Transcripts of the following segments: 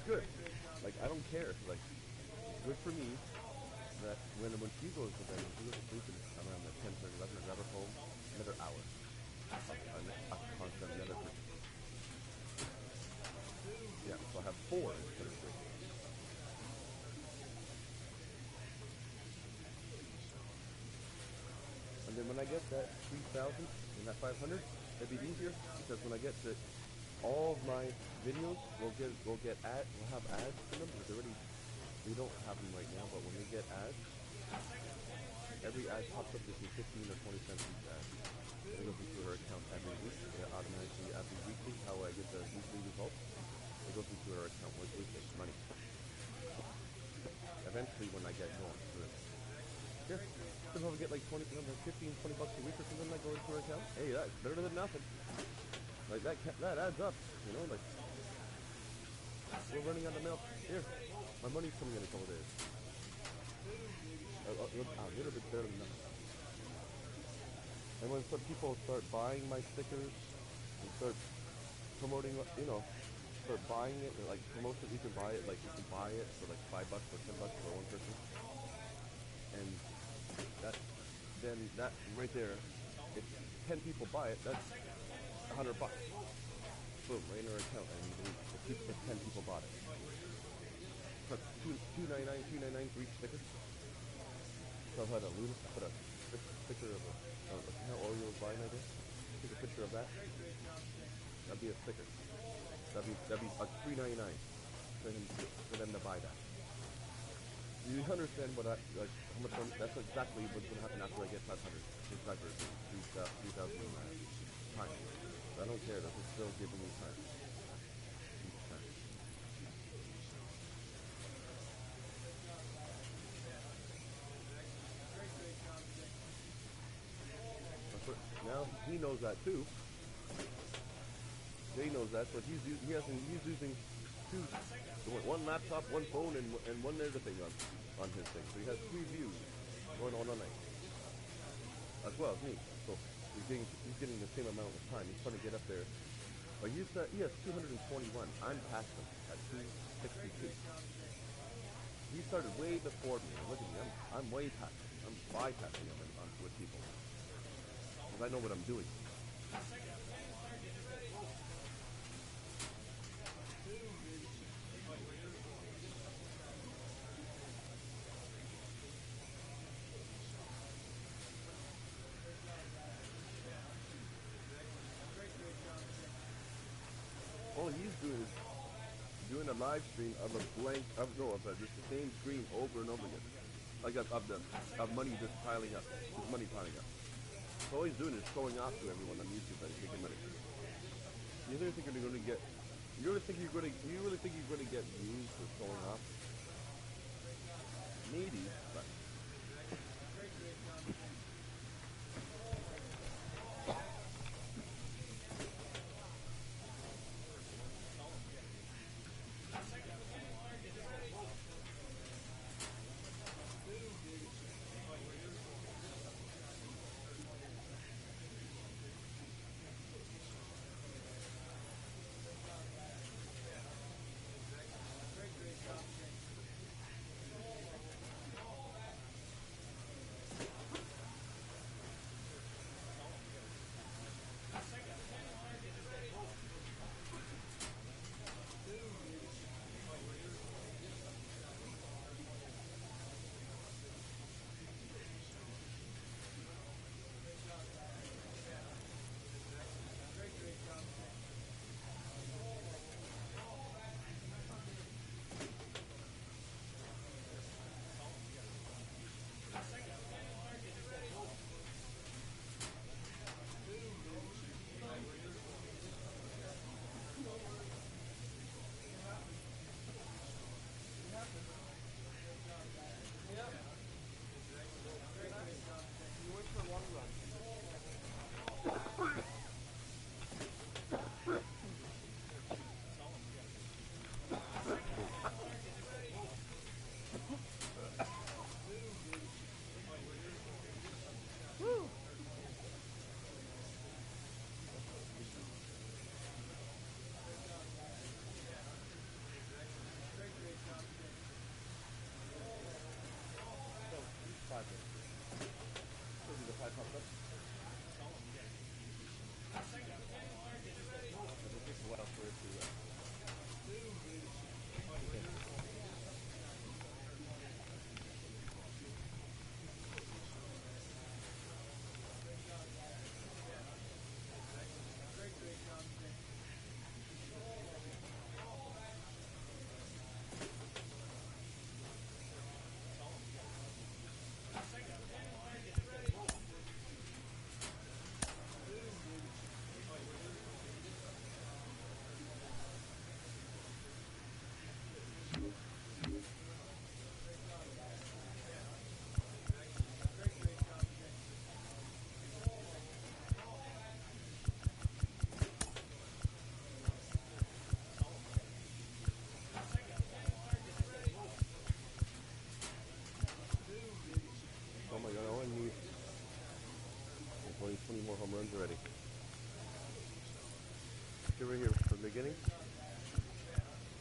good. Like, I don't care. Like, good for me that when she goes to bed, when she goes to sleep, it's around like 10, 11, I grab her home, another hour. A constant, another person. Yeah, so I have 4 instead of 3. And then when I get that 3,000 and that 500, it'd be easier because when I get to all of my videos, we'll have ads in them because we don't have them right now. But when we get ads, every ad pops up between 15 or 20 cents each ad. It goes into her account every week. Automatically, every weekly, how I get the weekly results, it goes into her account weekly. It's money. Eventually, when I get going through it. Here, could probably get like 15, 20 bucks a week or something like going into her account. Hey, that's better than nothing. Like that adds up, you know. Like we're running out of milk. Here, my money's coming in a couple days. A little bit better than nothing. And when some people start buying my stickers and start promoting, you know, start buying it, like promotion, you can buy it. Like you can buy it for like $5 or $10 for one person, and that right there, if 10 people buy it, that's $100. Boom, right in our account, and if 10 people bought it. So $2.99 for each sticker. So I had a Luna, put a picture of how Oreo was buying right there. Take a picture of that. That'd be a sticker. That'd be like $3.99 for them to buy that. You understand what how much money? That's exactly what's going to happen after I get 500 subscribers in 3,000 time. So I don't care. This is still giving me time. Each time. Now he knows that too. Jay knows that, but he's using one laptop, one phone, and one other thing on his thing. So he has 3 views going on all night, as well as me. So he's getting the same amount of time. He's trying to get up there. But he has 221. I'm past him at 262. He started way before me. Look at me. I'm way past him. I'm bypassing him with people because I know what I'm doing. All he's doing is doing a live stream of just the same screen over and over again, like of money just piling up, just money piling up. So all he's doing is showing off to everyone on YouTube that he's making money. You really think you're going to get? You really think you're going to get views for showing off? Maybe, but.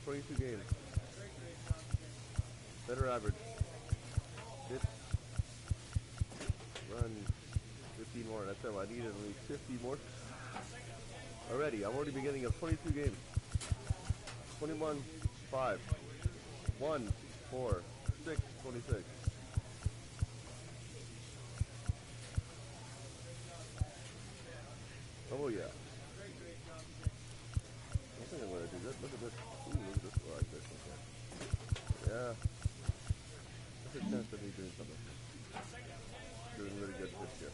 22 games. Better average. Hit. Run. 15 more. That's how I need at least 50 more. Already, I'm already beginning of 22 games. 21, 5, 1, 4, 6, 26. Oh yeah. I think I'm gonna do this. Look at this. Ooh, look at this. I like this. Okay. Yeah. That's a chance of me doing something. Doing really good this year.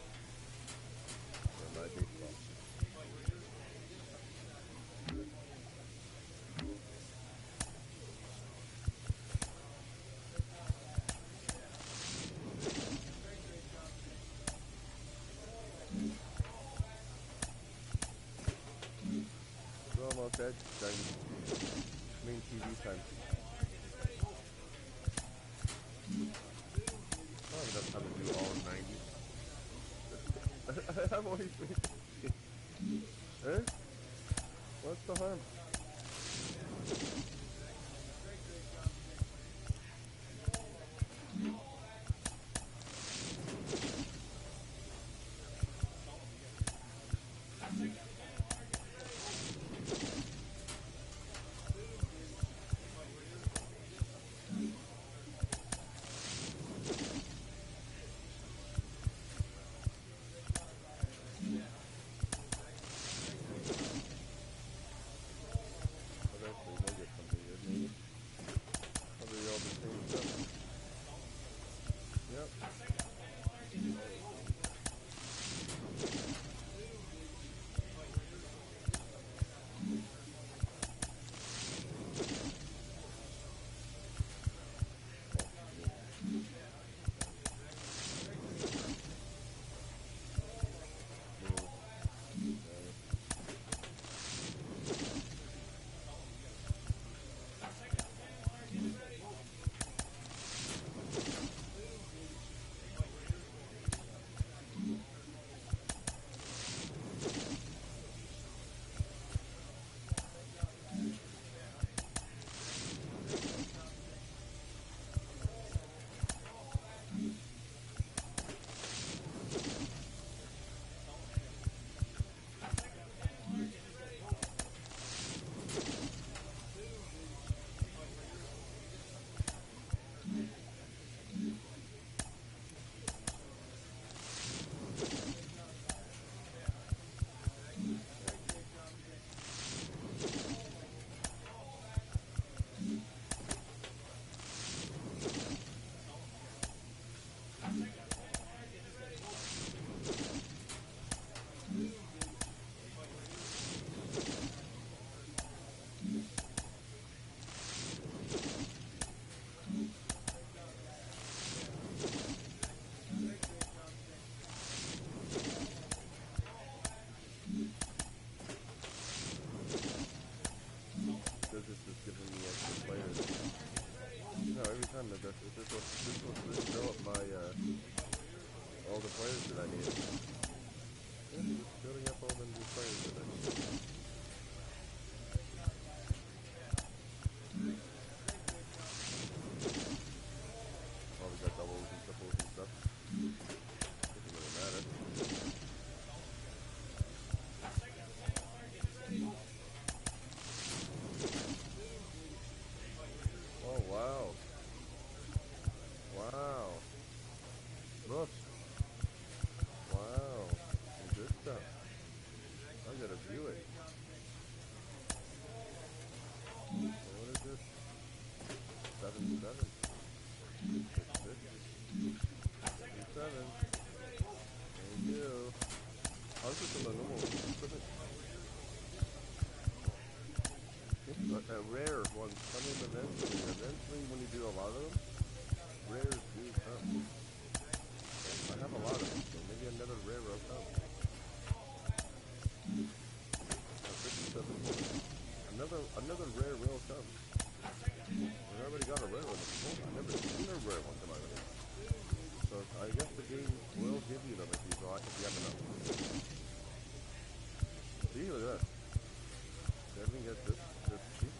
For my baseball. We're almost at main TV time. I don't have enough time to do all 90. I'm always eh? What's the harm? This will fill up my all the players that I need. Yeah, just building up all the new players that I need. Oh, we got doubles and triples and stuff. Doesn't really matter. Oh wow. Wow. Look. Wow. And good stuff. I gotta view it. So what is this? 7-7. 7-7. Thank you. Oh, this is a normal. A rare one coming eventually. Eventually, when you do a lot of them, rares do come. I have a lot of them, so maybe another rare will come. 57 more. Another rare will come. I already got a rare one before. I've never seen a rare one come out of it. So I guess the game will give you them if you have enough. See, look at that. Everything gets this cheap.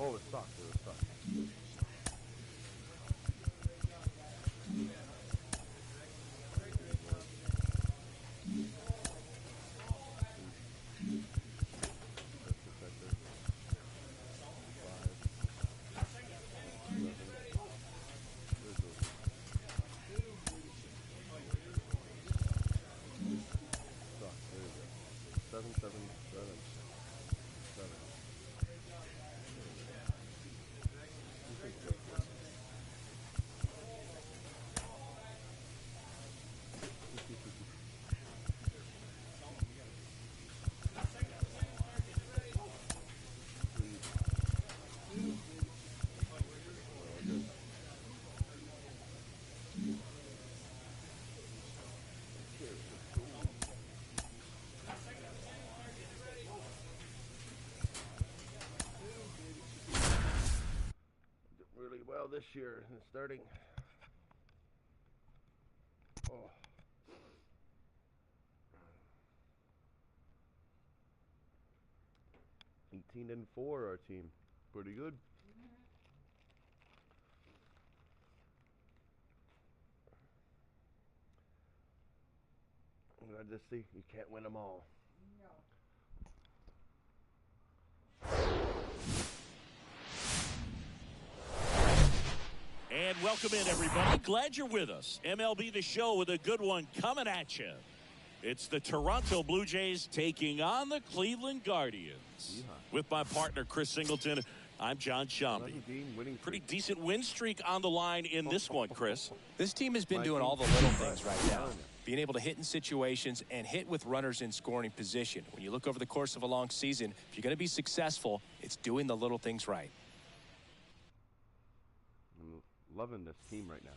Oh, it sucks. It sucks. Really well this year and starting. Oh. – 18-4 our team. Pretty good. I just see you can't win them all. And welcome in, everybody. Glad you're with us. MLB The Show with a good one coming at you. It's the Toronto Blue Jays taking on the Cleveland Guardians. With my partner, Chris Singleton, I'm John Shambi. Pretty decent win streak on the line in this one, Chris. This team has been doing all the little things right now. Being able to hit in situations and hit with runners in scoring position. When you look over the course of a long season, if you're going to be successful, it's doing the little things right. I'm loving this team right now.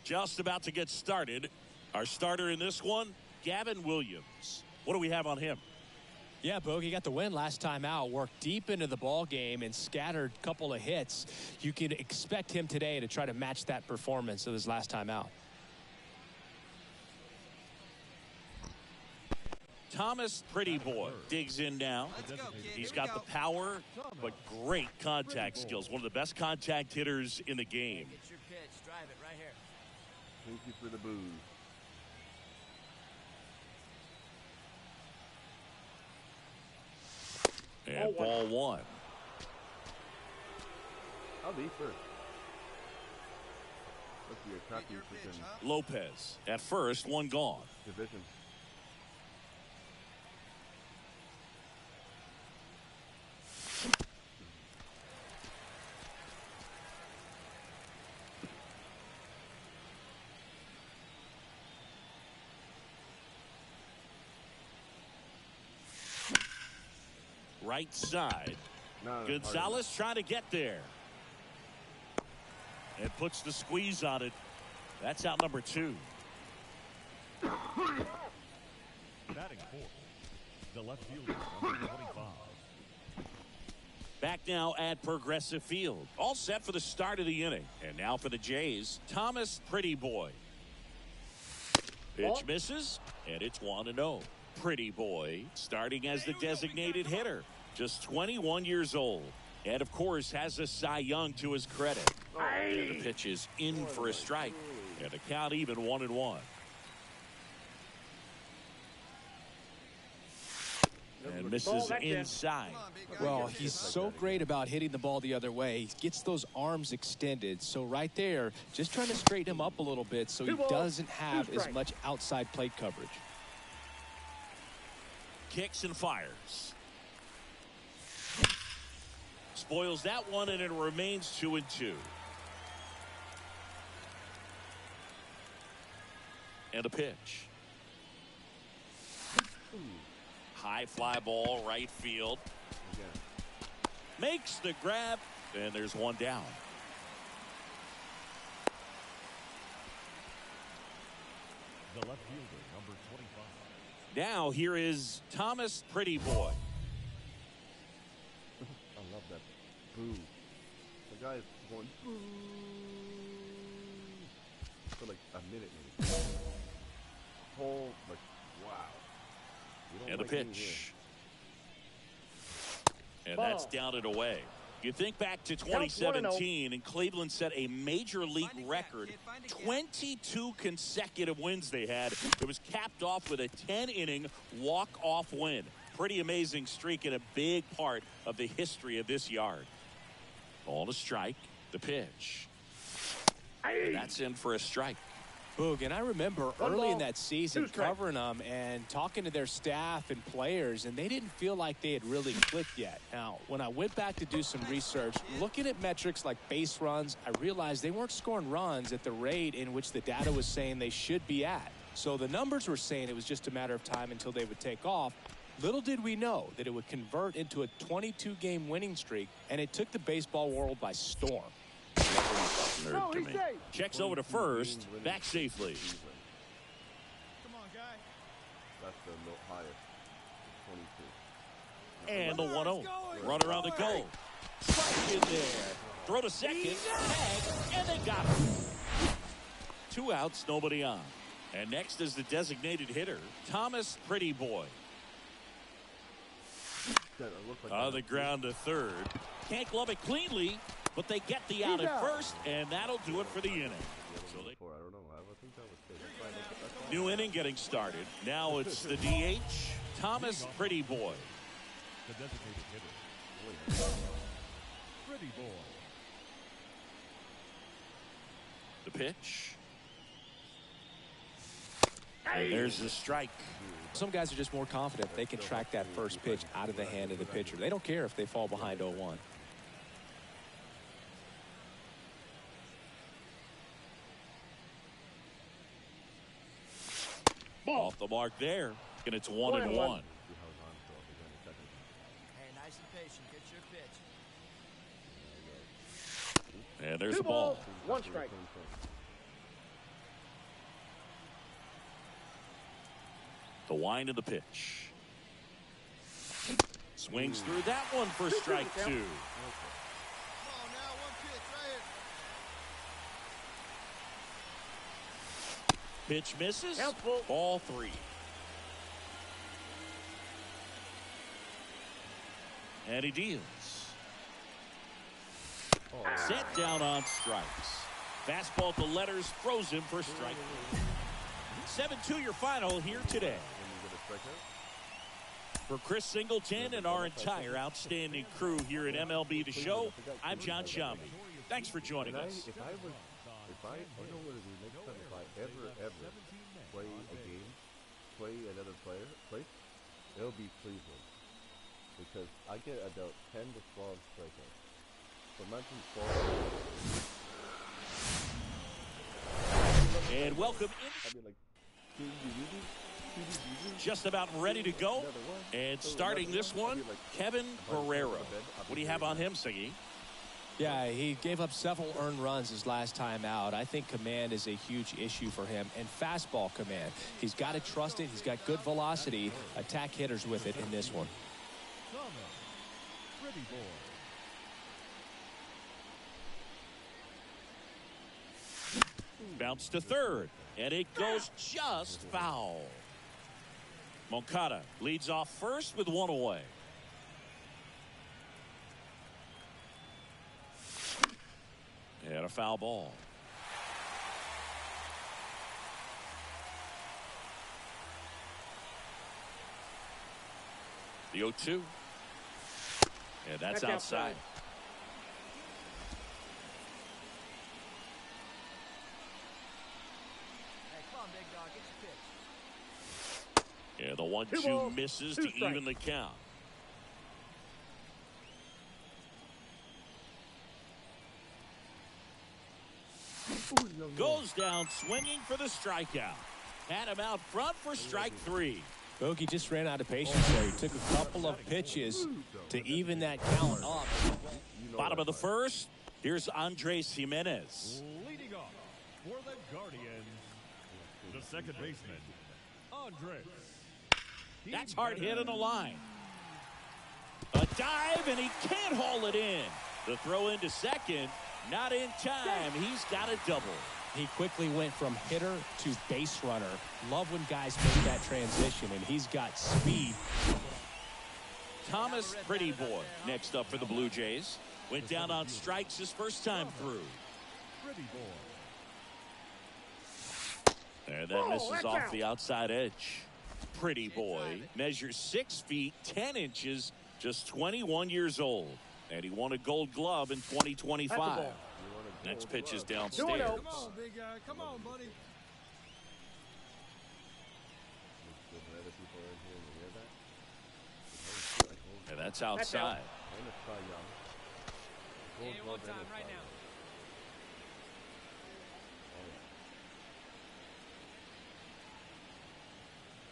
Just about to get started. Our starter in this one, Gavin Williams. What do we have on him? Yeah, Bogey got the win last time out, worked deep into the ball game and scattered a couple of hits. You can expect him today to try to match that performance of his last time out. Thomas Pretty Boy digs in now. He's got the power, but great contact skills. One of the best contact hitters in the game. Get your pitch. Drive it right here. Thank you for the booze. And ball one. I'll be first. Let's be a crappy freaking Lopez at first, one gone. division. Right side. Gonzalez trying to get there. And puts the squeeze on it. That's out number 2. Batting fourth, the left fielder, number 25. Back now at Progressive Field. All set for the start of the inning. And now for the Jays, Thomas Pretty Boy. Pitch misses, and it's 1-0. Pretty Boy starting as the designated hitter. Just 21 years old. And, of course, has a Cy Young to his credit. And the pitch is in for a strike. And the count even 1-1. And misses inside. Well, he's so great about hitting the ball the other way. He gets those arms extended. So right there, just trying to straighten him up a little bit so he doesn't have as much outside plate coverage. Kicks and fires. Spoils that one, and it remains 2-2. And a pitch. High fly ball, right field. Makes the grab, and there's one down. The left fielder, number 25. Now here is Thomas Pretty Boy. I love that boo. The guy is going boo for like a minute maybe. Whole like wow. And the pitch. And that's down and away. You think back to 2017, and Cleveland set a major league record. 22 consecutive wins they had. It was capped off with a 10-inning walk-off win. Pretty amazing streak and a big part of the history of this yard. Ball to strike. The pitch. And that's in for a strike. Boog, and I remember early in that season covering them and talking to their staff and players, and they didn't feel like they had really clicked yet. Now, when I went back to do some research, looking at metrics like base runs, I realized they weren't scoring runs at the rate in which the data was saying they should be at. So the numbers were saying it was just a matter of time until they would take off. Little did we know that it would convert into a 22-game winning streak, and it took the baseball world by storm. Nerd to me. Checks over to first. Back safely. Come on, guy. That's the highest. 22. And the 1-0. Run around the goal. Strike in there. Throw to second. Tag. And they got him. 2 outs, nobody on. And next is the designated hitter, Thomas Pretty Boy. On the ground to third. Can't glove it cleanly, but they get the out at first, and that'll do it for the inning. So they... New inning getting started. Now it's the DH, Thomas Pretty Boy. The designated hitter. Pretty Boy. The pitch. And there's the strike. Some guys are just more confident they can track that first pitch out of the hand of the pitcher. They don't care if they fall behind 0-1. Off the mark there. And it's 1-1. Hey, nice and patient. Get your pitch. And there's the ball. 1 strike. The wind of the pitch. Swings through that one for strike 2. Come on now, 1 pitch right here. Pitch misses. Ball 3. And he deals. Set down on strikes. Fastball to letters, throws him for strike 7-2 your final here today. For Chris Singleton and our entire outstanding crew here at MLB The Show, I'm John Shambi. Thanks for joining us. If I know what it is next time if I ever play a game, play another place, it'll be Cleveland. Because I get about 10 to 12 strikeouts. So imagine 12. And welcome in. I mean, like, Just about ready to go. And starting this one, Kevin Guerrero. What do you have on him, Siggy? Yeah, he gave up several earned runs his last time out. I think command is a huge issue for him, and fastball command. He's got to trust it. He's got good velocity. Attack hitters with it in this one. Pretty Boy. Bounce to third, and it goes just foul. Moncada leads off first with 1 away. And a foul ball. The 0-2. And that's outside. Yeah, the 1-2 misses to even the count. Goes down swinging for the strikeout. Had him out front for strike 3. Bogey just ran out of patience there. He took a couple of pitches to even that count up. Bottom of the first, here's Andres Jimenez. Leading off for the Guardians, the second baseman, Andres. That's hard hit on the line. A dive, and he can't haul it in. The throw into second, not in time. He's got a double. He quickly went from hitter to base runner. Love when guys make that transition, and he's got speed. Thomas Pretty Boy next up for the Blue Jays. Went down on strikes his first time through. Pretty boy. And that misses off the outside edge. Pretty Boy measures 6 feet 10 inches, just 21 years old. And he won a Gold Glove in 2025. Next pitch is downstairs. Come on, big guy. Come on, buddy. And that's outside. One time right now.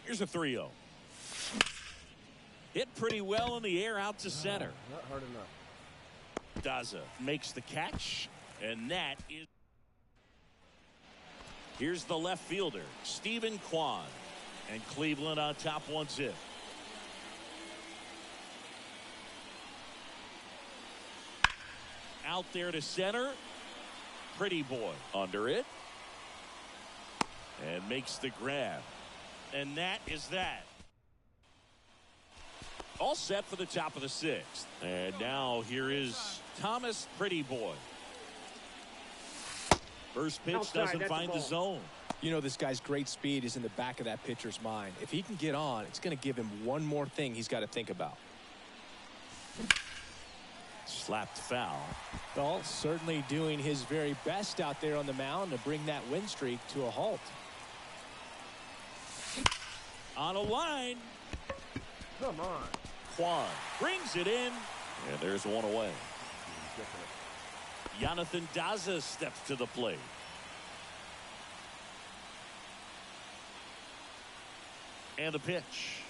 Here's a 3-0. Hit pretty well in the air out to center. Not hard enough. Daza makes the catch, and that is. Here's the left fielder, Stephen Kwan, and Cleveland on top 1-0. Out there to center. Pretty Boy under it. And makes the grab. And that is that. All set for the top of the 6th. And now here is Thomas Pretty Boy. First pitch doesn't find the zone. You know, this guy's great speed is in the back of that pitcher's mind. If he can get on, it's going to give him one more thing he's got to think about. Slapped foul. Well, certainly doing his very best out there on the mound to bring that win streak to a halt. On a line. Come on. Kwan brings it in. And there's one away. Jonathan Daza steps to the plate. And the pitch.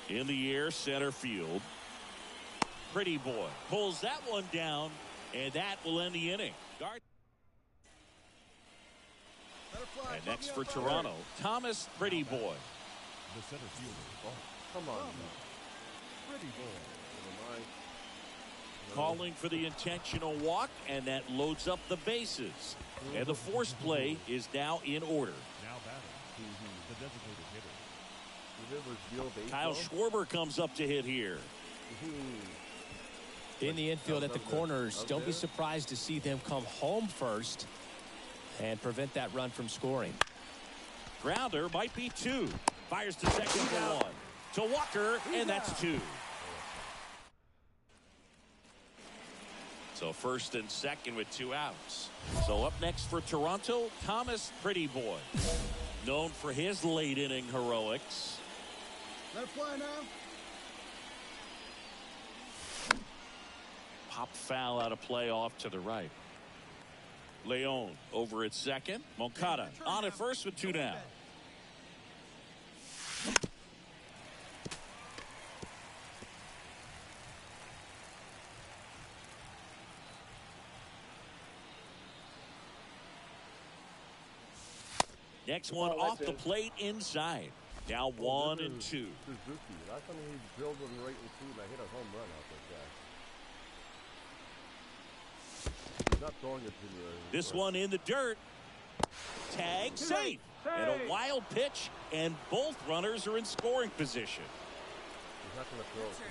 In the air, center field. Pretty Boy pulls that one down, and that will end the inning. And next for Toronto, Thomas Pretty Boy. The center fielder. Oh, come on. Pretty boy. Calling for the intentional walk, and that loads up the bases. And the force play is now in order. Now batting. The designated hitter. Kyle Schwarber comes up to hit here. In the infield at the corners, don't be surprised to see them come home first and prevent that run from scoring. Grounder might be 2. Fires to second for 1. To Walker, and that's 2. So first and second with 2 outs. So up next for Toronto, Thomas Pretty Boy. Known for his late inning heroics. Let it fly now. Pop foul out of play off to the right. Leon over at second. Moncada on at first with 2 down. Next one off the plate inside. Now 1 and 2. Suzuki. Last time he drilled one right in through, and I hit a home run out there. He's not throwing it to me. This one in the dirt. Tag safe. And a wild pitch, and both runners are in scoring position. He's not going to throw it to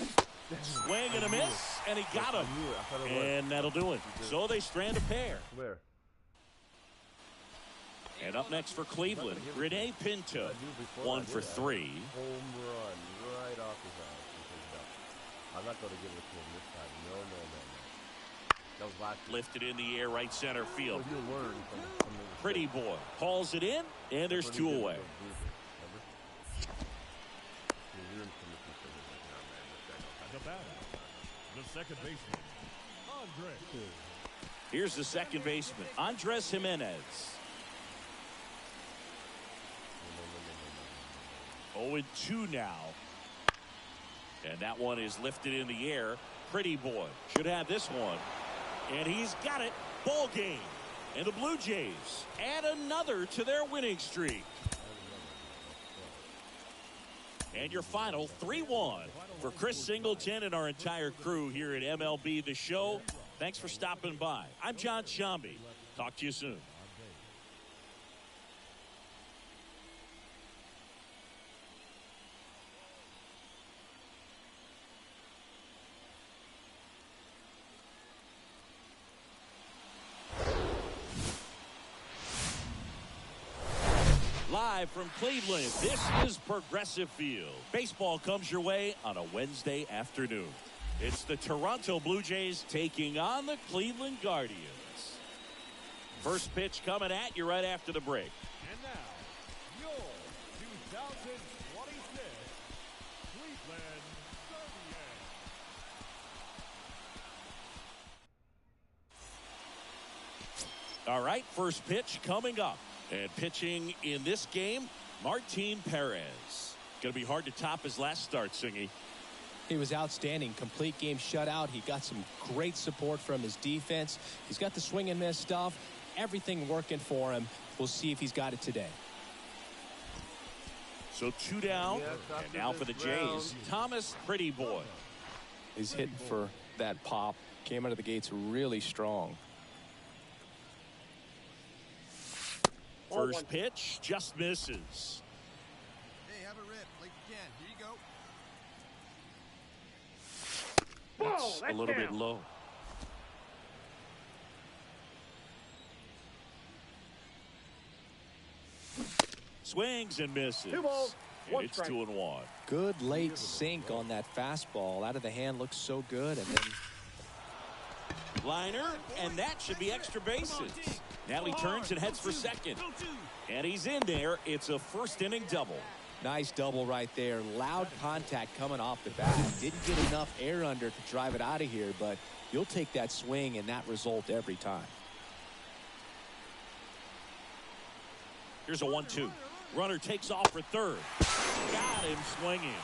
me. Swing and a miss, and he got him. And that'll do it. So they strand a pair. Where? And up next for Cleveland, Rene Pinto. 1 for 3. Home run right off his ass. I'm not going to give it to him this time. No. That was last year. Lifted in the air, right center field. Well, you learn from the Pretty Boy hauls it in, and there's 2 away. The batter. The second baseman. Andre. Here's the second baseman, Andres Jimenez. 0-2 now. And that one is lifted in the air. Pretty Boy should have this one. And he's got it. Ball game. And the Blue Jays add another to their winning streak. And your final 3-1 for Chris Singleton and our entire crew here at MLB The Show. Thanks for stopping by. I'm John Shambi. Talk to you soon. from Cleveland, this is Progressive Field. Baseball comes your way on a Wednesday afternoon. It's the Toronto Blue Jays taking on the Cleveland Guardians. First pitch coming at you right after the break. And now, your 2026 Cleveland Guardians. All right, first pitch coming up. And pitching in this game, Martin Perez. Going to be hard to top his last start, Singy. He was outstanding. Complete game shutout. He got some great support from his defense. He's got the swing and miss stuff. Everything working for him. We'll see if he's got it today. So 2 down. And now for the Jays, Thomas Pretty Boy. He's hitting for that pop. Came out of the gates really strong. First pitch just misses. Hey, have a rip like you can. Here you go. That's a little bit low. Swings and misses. 2 balls, And 1 it's strike. 2-1. Good late sink on that fastball. Out of the hand looks so good. And then Liner, and that should be extra bases. Now he turns and heads for second. And he's in there. It's a first inning double. nice double right there. Loud contact coming off the bat. Didn't get enough air under to drive it out of here, but you'll take that swing and that result every time. Here's a 1-2. Runner takes off for third. Got him swinging.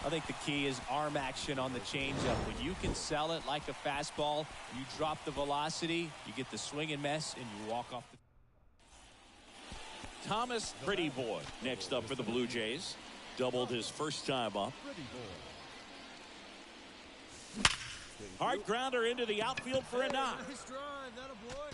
I think the key is arm action on the changeup. When you can sell it like a fastball, you drop the velocity, you get the swing and miss, and you walk off the. Thomas Pretty Boy next up for the Blue Jays. Doubled his first time up. Hard grounder into the outfield for a knock. Nice drive, that a boy.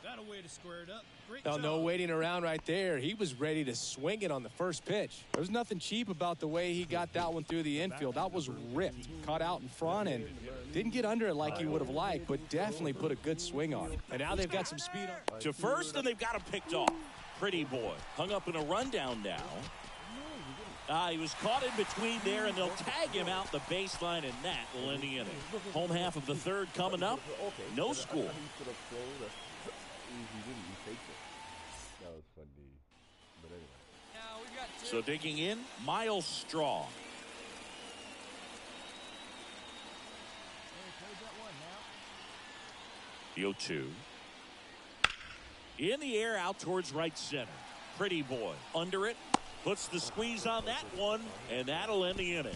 That a way to square it up. Great Oh, job. no waiting around right there. He was ready to swing it on the first pitch. There was nothing cheap about the way he got that one through the infield. That was ripped. Caught out in front and didn't get under it like he would have liked, but definitely put a good swing on it. And now they've got some speed on. To first, and they've got him picked off. Pretty Boy hung up in a rundown now. He was caught in between there, and they'll tag him out the baseline, and that will end the inning. Home half of the third coming up. No score. That was funny. But anyway. Now we got two. So digging in, Miles Straw. Hey, play that one now. The 0-2. In the air out towards right center. Pretty Boy under it. Puts the squeeze on that one, and that'll end the inning.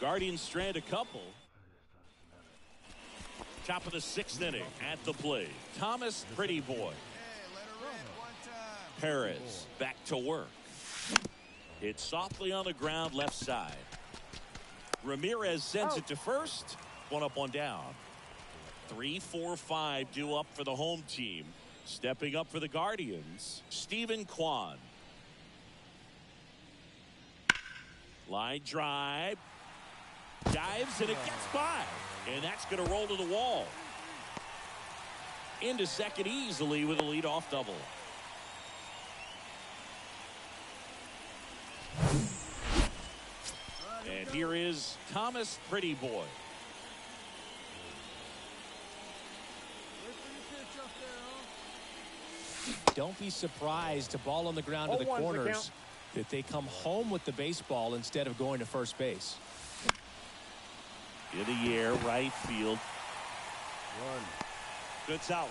Guardians strand a couple. Top of the 6th inning at the plate. Thomas Pretty Boy. Hey, let her rip one time. Perez back to work. It's softly on the ground left side. Ramirez sends it to first. 1 up, 1 down. 3, 4, 5 due up for the home team. Stepping up for the Guardians, Stephen Kwan. Line drive. Dives and it gets by. And that's going to roll to the wall. Into second easily with a leadoff double. And here is Thomas Pretty Boy. Wait for your pitch up there, huh? Don't be surprised to ball on the ground to the 0-1's the corners count. that they come home with the baseball instead of going to first base. In the air, right field. Run. Gonzalez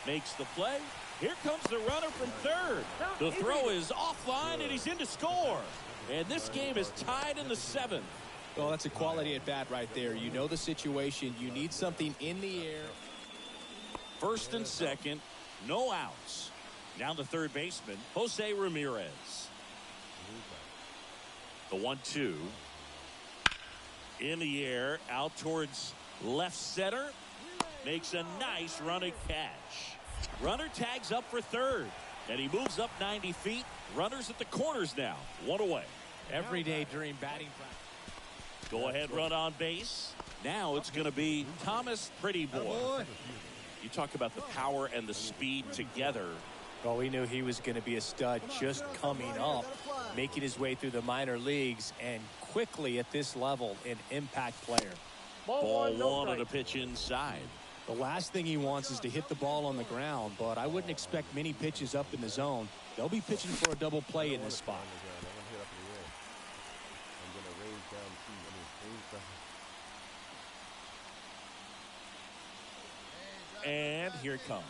makes the play. Here comes the runner from third. The throw is offline, and he's in to score. And this game is tied in the 7th. Well, that's a quality at bat right there. You know the situation. You need something in the air. First and second, no outs. Now the third baseman, Jose Ramirez. The 1-2. In the air, out towards left center. Makes a nice running catch. Runner tags up for third. And he moves up 90 feet. Runners at the corners now. 1 away. Every day during batting practice. Go ahead, run on base. Now it's going to be Thomas Pretty Boy. Boy. You talk about the power and the speed together. Well, we knew he was going to be a stud just coming up, making his way through the minor leagues, and quickly at this level, an impact player. Ball one on the pitch inside. The last thing he wants is to hit the ball on the ground, but I wouldn't expect many pitches up in the zone. They'll be pitching for a double play in this spot. And here it comes.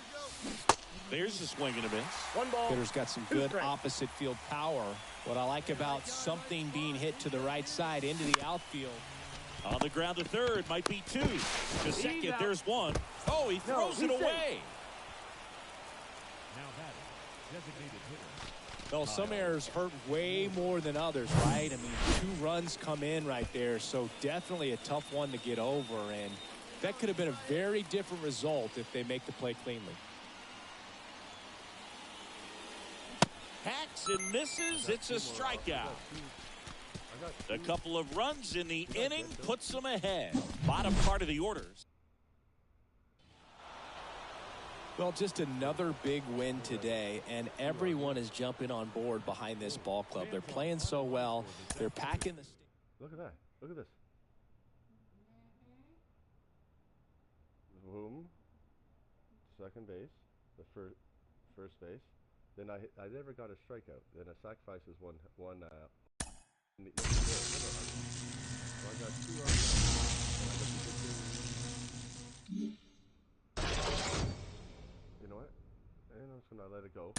There's a swing and a miss. One ball. Hitter's got some good opposite field power. What I like about something being hit to the right side into the outfield. On the ground to third, might be two. To second, there's one. Oh, he throws it away. Now batting, designated hitter. Well, some errors hurt way more than others, right? I mean, 2 runs come in right there, so definitely a tough one to get over, and that could have been a very different result if they make the play cleanly. Hacks and misses. It's a strikeout. A couple of runs in the inning puts them ahead. Bottom part of the orders. Well, just another big win today, and everyone is jumping on board behind this ball club. They're playing so well. They're packing the... Look at that. Look at this. Boom. Second base. The first base. Then I never got a strikeout. Then a sacrifice is one in the so I got 2 runs. You know what? And I'm just gonna let it go.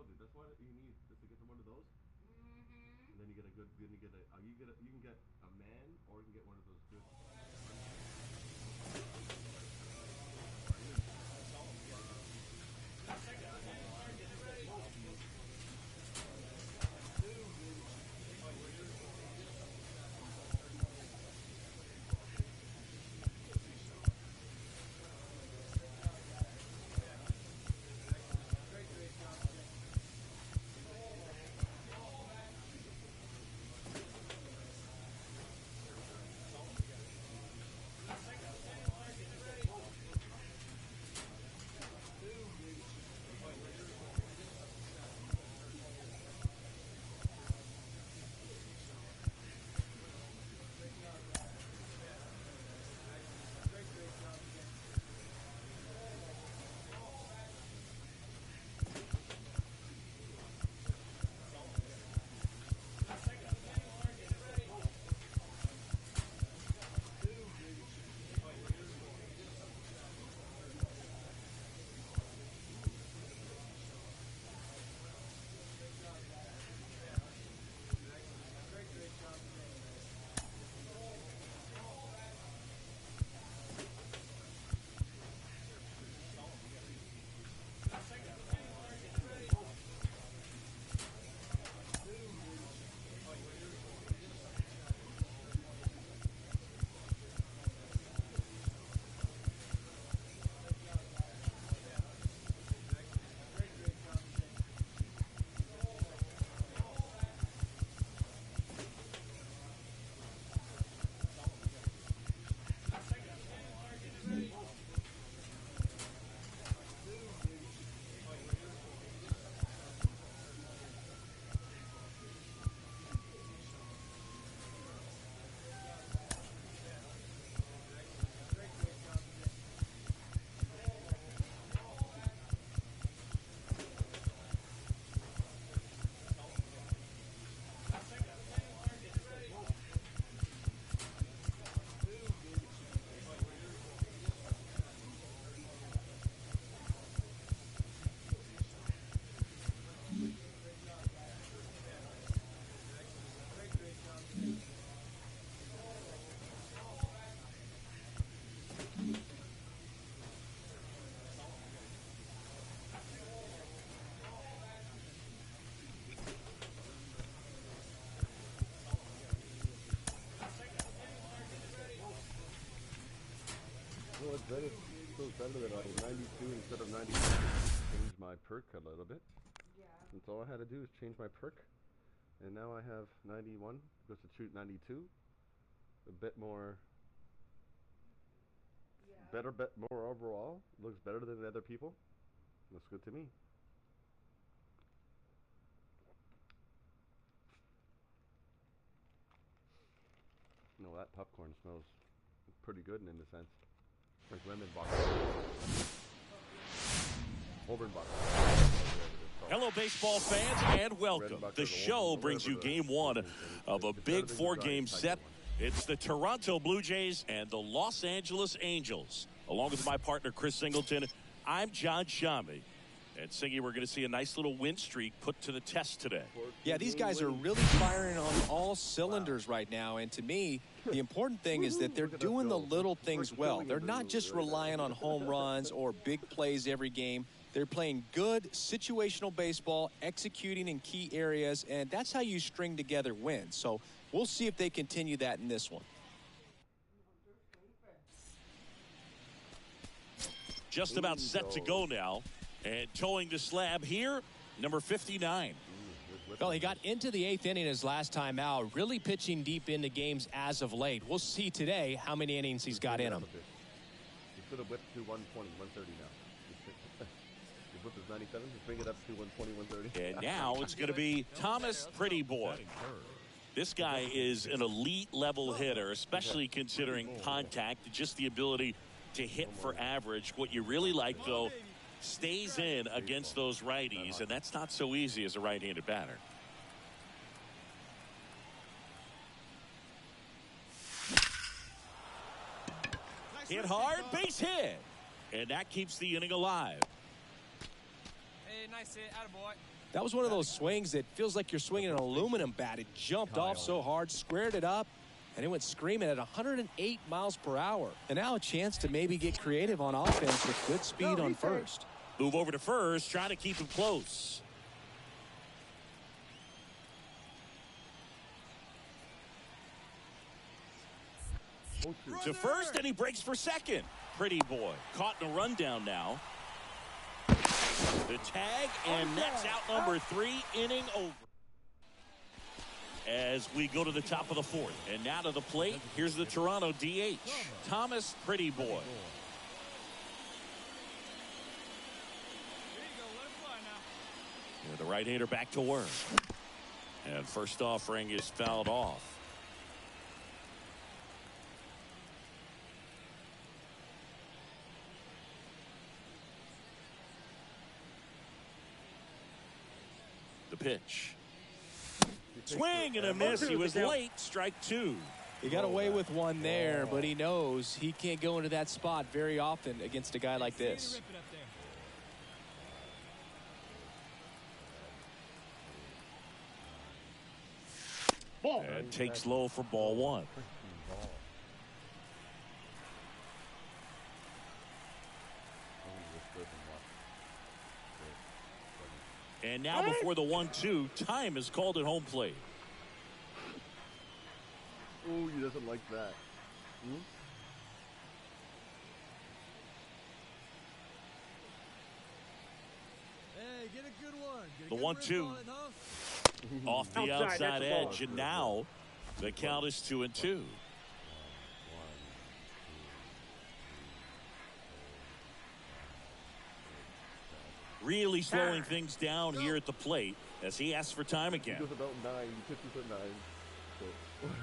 you. That's what you need. Just to get one of those. And then you get a good. Then you get a. You can get a man, or you can get one of those good. Well, it's better. Feels better that I was 92 instead of 93. Change my perk a little bit. Yeah. That's all I had to do is change my perk, and now I have 91. Goes to shoot 92. A bit more. Yeah. Better, bit more overall. Looks better than the other people. Looks good to me. No, that popcorn smells pretty good in a sense. Like lemon box. Auburn box. Hello, baseball fans, and welcome. The show brings you game one of a big four-game set. It's the Toronto Blue Jays and the Los Angeles Angels. Along with my partner, Chris Singleton, I'm John Shammy. And Singy, we're going to see a nice little win streak put to the test today. Yeah, these guys are really firing on all cylinders right now. And to me, the important thing is that they're doing the little things well. They're not just relying on home runs or big plays every game. They're playing good situational baseball, executing in key areas, and that's how you string together wins. So we'll see if they continue that in this one. Just about set to go now. And towing the slab here, number 59. Well, he got into the 8th inning his last time out, really pitching deep into games as of late. We'll see today how many innings he's got in him. He could have whipped to 120, 130 now. He whipped his 97, just bring it up to 120, 130. And now it's going to be Thomas Pretty Boy. This guy is an elite level hitter, especially considering contact, just the ability to hit for average. What you really like, though, stays in against those righties, and that's not so easy as a right-handed batter. Hit hard, base hit, and that keeps the inning alive. Hey, nice hit, attaboy. That was one of those swings that feels like you're swinging an aluminum bat. It jumped off so hard, squared it up, and it went screaming at 108 miles per hour. And now a chance to maybe get creative on offense with good speed on first. Move over to first, trying to keep him close. To first, and he breaks for second. Pretty boy. Caught in a rundown now. The tag, and that's out number 3, inning over. As we go to the top of the 4th. And now to the plate, here's the Toronto DH, Thomas Pretty Boy. There you go. Let him fly now. The right-hander back to work. And first offering is fouled off. The pitch. Swing and a miss. He was late. Strike 2. He got away with one there, but he knows he can't go into that spot very often against a guy like this. Rip it up there. And takes low for ball 1. And now before the 1-2, time is called at home plate. Oh, he doesn't like that. Hey, get a good one. Get a The good 1-2. rip on it, huh? Off the outside edge, and now the count is 2-2. Really slowing things down here at the plate as he asks for time He again. goes about 9, 50 foot 9. So, 1,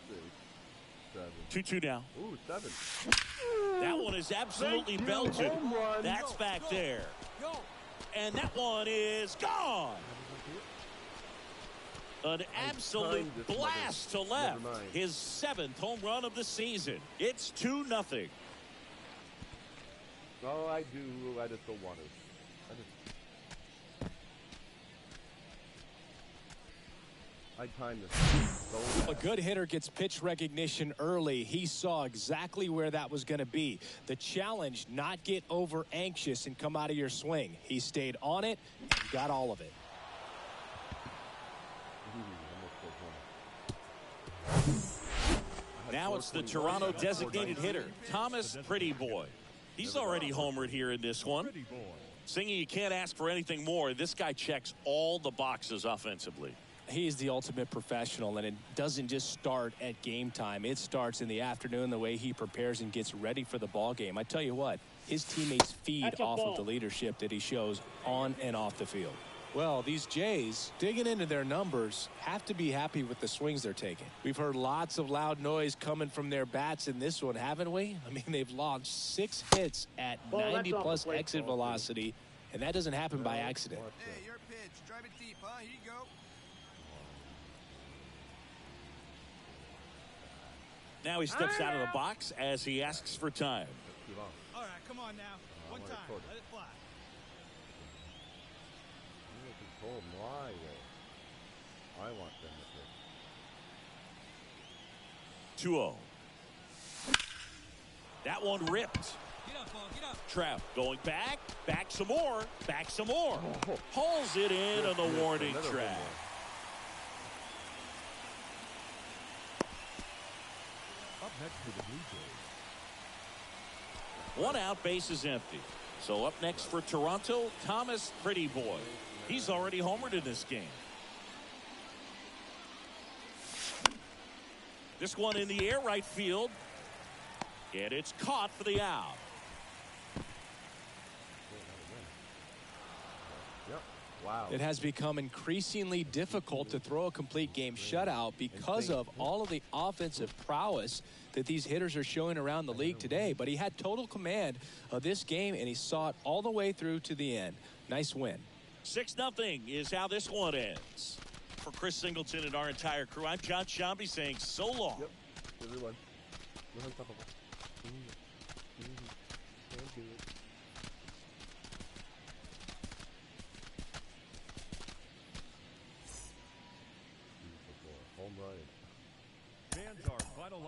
2, 6, 7. 2-2 now. Ooh, 7. That one is absolutely belted. Home run. That's back there. Go. And that one is gone. An absolute blast to left. His 7th home run of the season. It's 2-0. Oh, I do. I just don't want to. I timed this. So A good hitter gets pitch recognition early. He saw exactly where that was going to be. The challenge, not get over anxious and come out of your swing. He stayed on it and got all of it. Now it's the Toronto designated hitter, Thomas Pretty Boy. He's already homered here in this one. Pretty boy. Singing, you can't ask for anything more. This guy checks all the boxes offensively. He's the ultimate professional, and it doesn't just start at game time. It starts in the afternoon, the way he prepares and gets ready for the ball game. I tell you what, his teammates feed off of the leadership that he shows on and off the field. Well, these Jays, digging into their numbers, have to be happy with the swings they're taking. We've heard lots of loud noise coming from their bats in this one, haven't we? I mean, they've launched 6 hits at 90-plus exit velocity, and that doesn't happen by accident. Hey, your pitch. Drive it deep, huh? Here you go. Now he steps out of the box as he asks for time. All right, come on now. One time. Let it fly. control my way. I want them to pitch. 2-0. That one ripped. Get up, ball. Get up. Trout going back some more, Hauls it in on the warning track. Up next for the Blue Jays. One out, base is empty. So up next for Toronto, Thomas Pretty Boy. He's already homered in this game. This one in the air, right field. And it's caught for the out. Yep. Wow. It has become increasingly difficult to throw a complete game shutout because of all of the offensive prowess that these hitters are showing around the league today. But he had total command of this game, and he saw it all the way through to the end. Nice win. 6-0 is how this one ends. For Chris Singleton and our entire crew, I'm John Shambi saying so long. Yep. Everyone.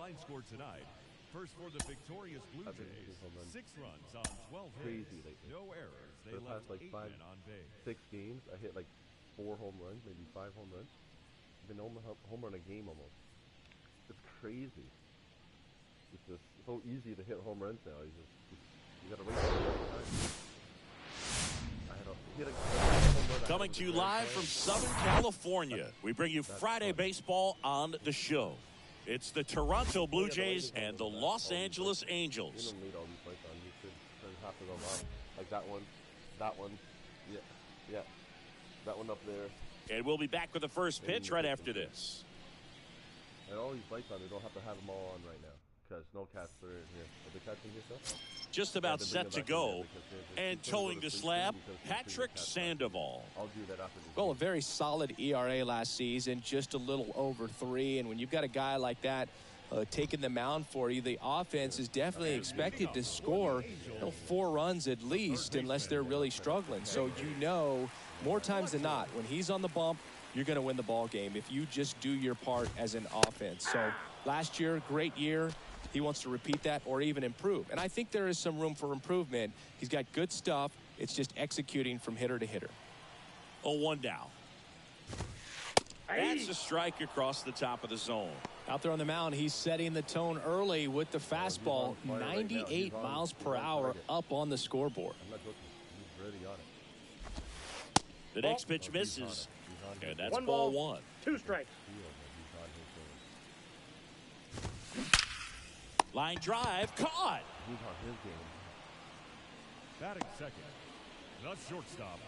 combined score tonight. First for the victorious Blue Jays, 6 runs on 12 hits, no errors. They For the past left like 8 men on base. 6 games, I hit like 4 home runs, maybe 5 home runs. I've been home run a game almost. It's crazy. It's just so easy to hit home runs now. You gotta race it every time. Coming to you live from Southern California, we bring you Friday baseball on the show. It's the Toronto Blue Jays and the Los Angeles Angels. You don't need all these lights on. You should turn half of them off. Like that one, yeah, that one up there. And we'll be back with the first pitch right after this. And all these lights on, they don't have to have them all on right now because no cats are in here. Are the cats in here still? Just about set to go, and towing the slab, Patrick Sandoval. I'll do that after this. Well, a very solid ERA last season, just a little over 3. And when you've got a guy like that taking the mound for you, the offense is definitely expected to score 4 runs at least, unless they're really struggling. So more times than not, when he's on the bump, you're going to win the ball game if you just do your part as an offense. So last year, great year. He wants to repeat that or even improve. And I think there is some room for improvement. He's got good stuff. It's just executing from hitter to hitter. 0-1 down. That's a strike across the top of the zone. Out there on the mound, he's setting the tone early with the fastball. 98 miles per hour up on the scoreboard. I'm not joking. He's ready on it. The next pitch misses. And that's ball 1. 2 strikes. Line drive, caught. He's on his game. Batting second, the shortstop.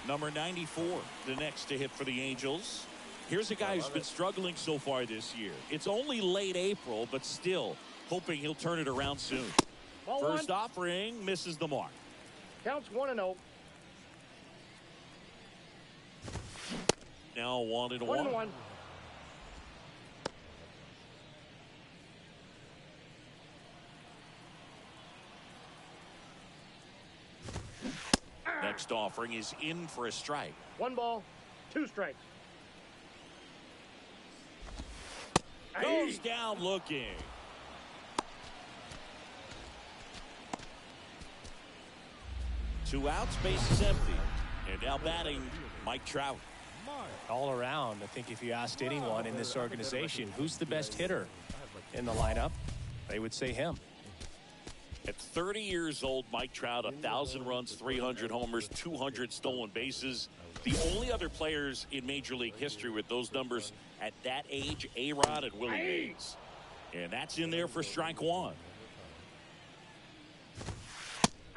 Number 94, the next to hit for the Angels. Here's a guy who's been struggling so far this year. It's only late April, but still hoping he'll turn it around soon. First offering misses the mark. Counts 1-0. Now 1-1. 1-1. Next offering is in for a strike. 1 ball, 2 strikes. Goes down looking. Two outs, base is empty. And now batting, Mike Trout. All around, I think if you asked anyone in this organization who's the best hitter in the lineup, they would say him. At 30 years old, Mike Trout, 1,000 runs, 300 homers, 200 stolen bases. The only other players in Major League history with those numbers at that age, A-Rod and Willie Mays. And that's in there for strike 1.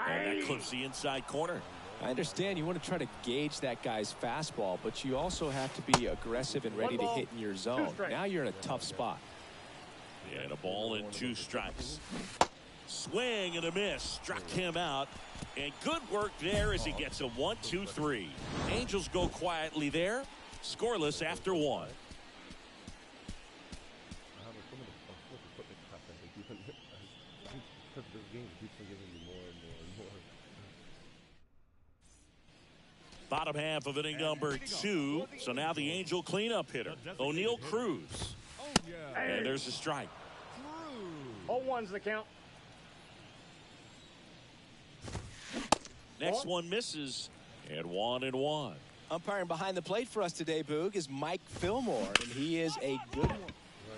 And that clips the inside corner. I understand you want to try to gauge that guy's fastball, but you also have to be aggressive and ready to hit in your zone. Now you're in a tough spot. And a ball and 2 strikes. Swing and a miss. Struck him out. And good work there as he gets a 1-2-3. Angels go quietly there. Scoreless after 1. Bottom half of inning number 2. So now the Angel cleanup hitter, O'Neal Cruz. And there's a strike. 0-1's the count. Next one misses, and 1-1. Umpiring behind the plate for us today, Boog, is Mike Fillmore, and he is a good one.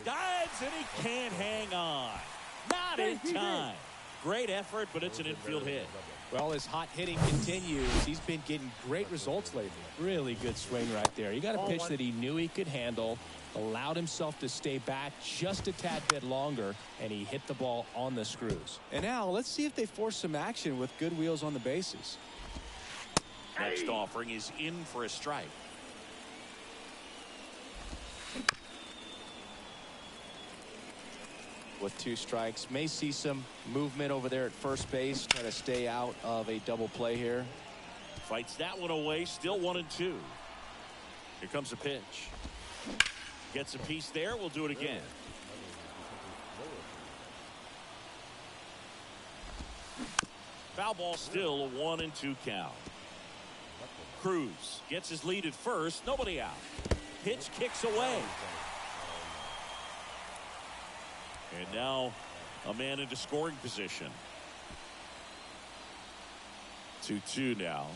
Dives, and he can't hang on. Not in time. Great effort, but it's an infield hit. Well, as hot hitting continues, he's been getting great results lately. Really good swing right there. He got a pitch that he knew he could handle, allowed himself to stay back just a tad bit longer, and he hit the ball on the screws. And now let's see if they force some action with good wheels on the bases. Next offering is in for a strike. With 2 strikes, may see some movement over there at first base, try to stay out of a double play here. Fights that one away, still 1-2. Here comes a pitch. Gets a piece there, we'll do it again. Foul ball, still a 1-2 count. Cruz gets his lead at first, nobody out. Pitch kicks away. And now a man into scoring position. 2-2 now.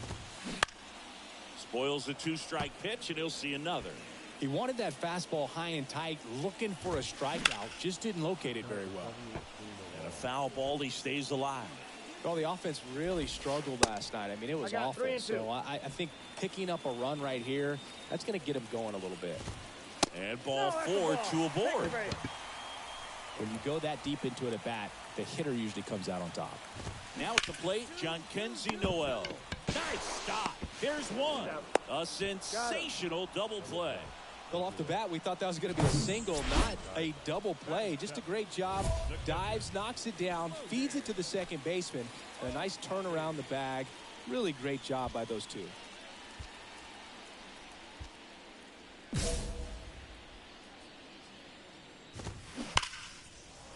Spoils the 2-strike pitch, and he'll see another. He wanted that fastball high and tight, looking for a strikeout. Just didn't locate it very well. And a foul ball, he stays alive. Well, the offense really struggled last night. I mean, it was awful. So I think picking up a run right here, that's going to get him going a little bit. And ball 4, 2 aboard. When you go that deep into it at bat, the hitter usually comes out on top. Now at the plate, John Kenzie Noel. Nice stop. Here's one. A sensational double play. Well, off the bat, we thought that was going to be a single, not a double play. Just a great job. Dives, knocks it down, feeds it to the second baseman. And a nice turn around the bag. Really great job by those two.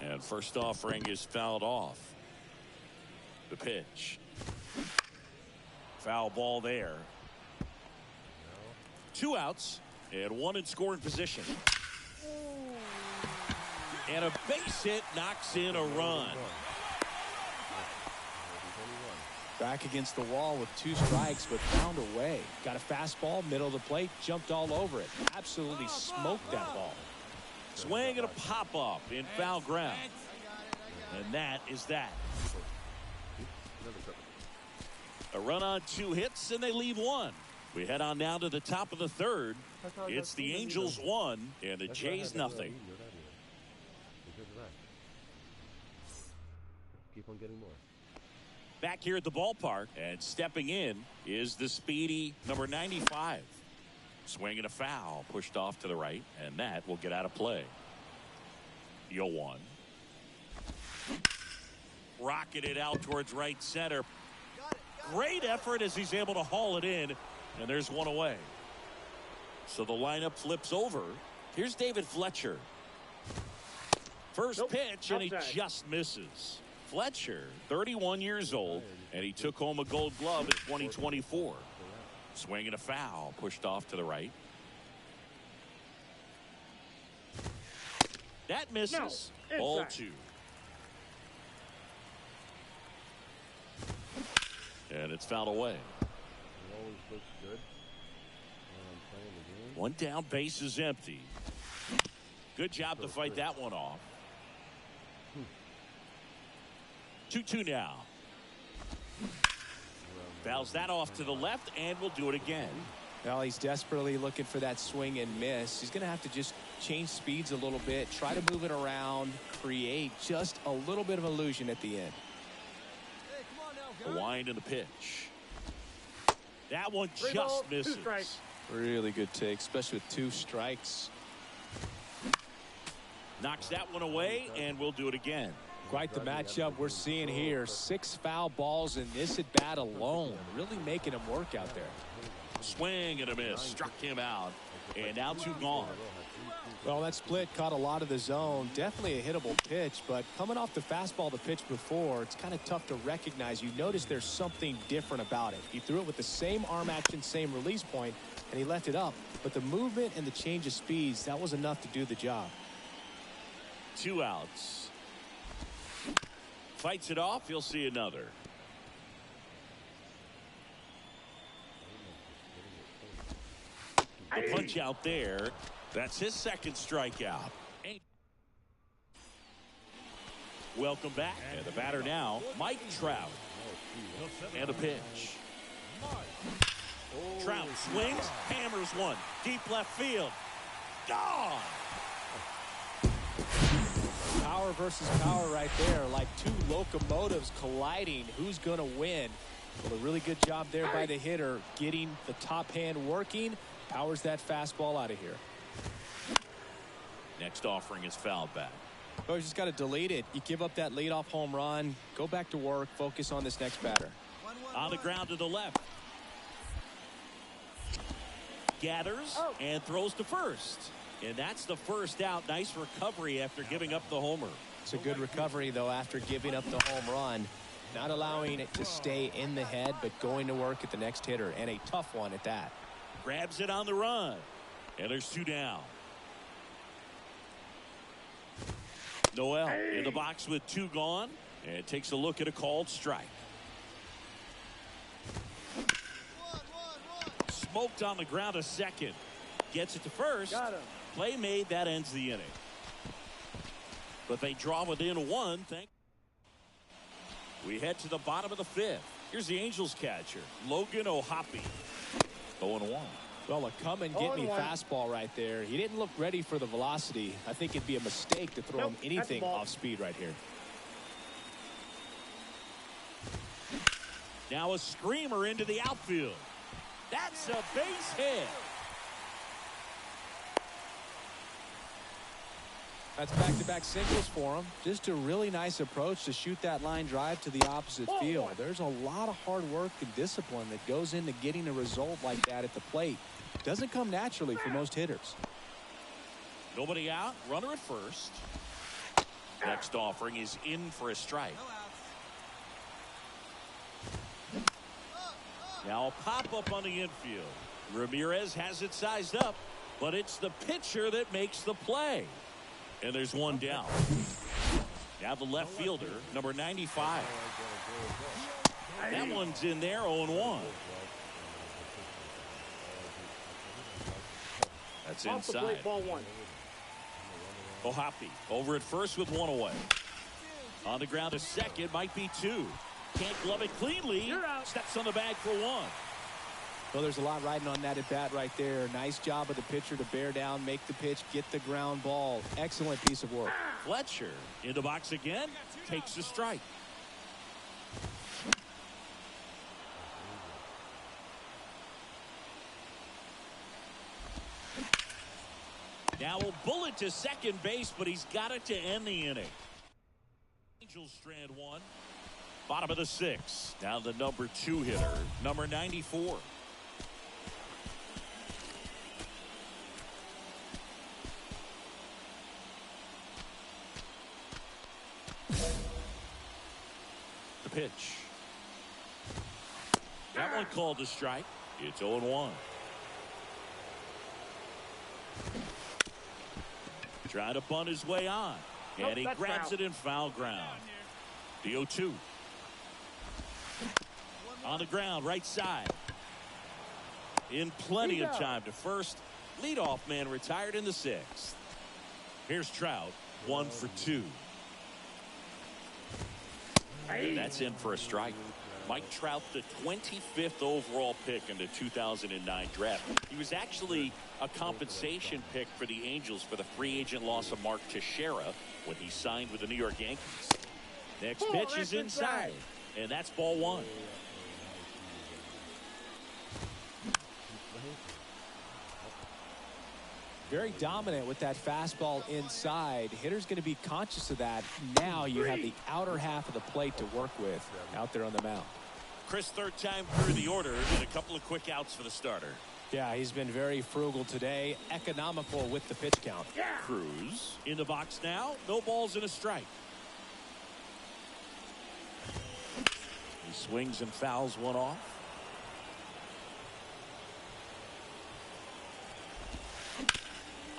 And first offering is fouled off. The pitch. Foul ball there. 2 outs and 1 in scoring position. And a base hit knocks in a run. Back against the wall with 2 strikes, but found a way. Got a fastball, middle of the plate, jumped all over it. Absolutely smoked that ball. Swing and a pop-up in foul ground. And that is that. A run on 2 hits, and they leave 1. We head on now to the top of the 3rd. It's the Angels 1 and the Jays nothing. Keep on getting more. Back here at the ballpark, and stepping in is the speedy number 95. Swing and a foul, pushed off to the right, and that will get out of play. 0-1. Rocketed out towards right center. Great effort as he's able to haul it in, and there's 1 away. So the lineup flips over. Here's David Fletcher. First pitch, and he just misses. Fletcher, 31 years old, and he took home a Gold Glove in 2024. Swing and a foul, pushed off to the right. That misses. Ball 2. And it's fouled away. It always looks good when I'm playing the game. 1 down, base is empty. Good job to fight that one off. 2-2 now. Fouls that off to the left, and we'll do it again. Well, he's desperately looking for that swing and miss. He's going to have to just change speeds a little bit, try to move it around, create just a little bit of illusion at the end. A wind in the pitch. That one just misses. Really good take, especially with 2 strikes. Knocks that one away, and we'll do it again. Quite the matchup we're seeing here. 6 foul balls in this at bat alone. Really making him work out there. Swing and a miss. Struck him out. And now 2 gone. Well, that split caught a lot of the zone. Definitely a hittable pitch, but coming off the fastball the pitch before, it's kind of tough to recognize. You notice there's something different about it. He threw it with the same arm action, same release point, and he left it up. But the movement and the change of speeds, that was enough to do the job. 2 outs. Fights it off. You'll see another. The punch out there. That's his 2nd strikeout. Welcome back. And the batter now, Mike Trout. And a pitch. Trout swings, hammers one. Deep left field. Gone! Power versus power right there, like 2 locomotives colliding. Who's going to win? Well, a really good job there by the hitter, getting the top hand working. Powers that fastball out of here. Next offering is fouled back. Oh, you just got to delete it. You give up that leadoff home run. Go back to work. Focus on this next batter. On the ground to the left. Gathers and throws to first. And that's the first out. Nice recovery after giving up the homer. It's a good recovery, though, after giving up the home run. Not allowing it to stay in the head, but going to work at the next hitter. And a tough one at that. Grabs it on the run. And there's 2 down. Noel in the box with 2 gone and takes a look at a called strike. Smoked on the ground a second. Gets it to first. Got him. Play made. That ends the inning. But they draw within 1. We head to the bottom of the 5th. Here's the Angels catcher, Logan O'Hoppe. 0-1. Well, a come-and-get-me fastball right there. He didn't look ready for the velocity. I think it'd be a mistake to throw him anything off speed right here. Now a screamer into the outfield. That's a base hit. That's back-to-back singles for him. Just a really nice approach to shoot that line drive to the opposite field. There's a lot of hard work and discipline that goes into getting a result like that at the plate. Doesn't come naturally for most hitters. Nobody out. Runner at first. Next offering is in for a strike. Now a pop-up on the infield. Ramirez has it sized up, but it's the pitcher that makes the play. And there's 1 down. Now the left fielder, number 95. That one's in there, 0-1. That's inside. Ball 1. O'Hoppe over at first with 1 away. On the ground to second, might be 2. Can't glove it cleanly. Steps on the bag for 1. Well, there's a lot riding on that at bat right there. Nice job of the pitcher to bear down, make the pitch, get the ground ball. Excellent piece of work. Fletcher in the box again, takes the strike. Now a bullet to second base, but he's got it to end the inning. Angels strand 1. Bottom of the 6th. Now the number 2 hitter, number 94. The pitch. That one called a strike. It's 0-1. Trying to bunt his way on. And he grabs it in foul ground. The 0-2. On the ground, right side. In plenty of time to first. Leadoff man retired in the 6th. Here's Trout, 1 for 2. And that's in for a strike. Mike Trout, the 25th overall pick in the 2009 draft. He was actually a compensation pick for the Angels for the free agent loss of Mark Teixeira when he signed with the New York Yankees. Next pitch is inside, and that's ball 1. Very dominant with that fastball inside. Hitter's going to be conscious of that. Now you have the outer half of the plate to work with out there on the mound. Chris, 3rd time through the order, and a couple of quick outs for the starter. Yeah, he's been very frugal today. Economical with the pitch count. Cruz in the box now. No balls and a strike. He swings and fouls one off.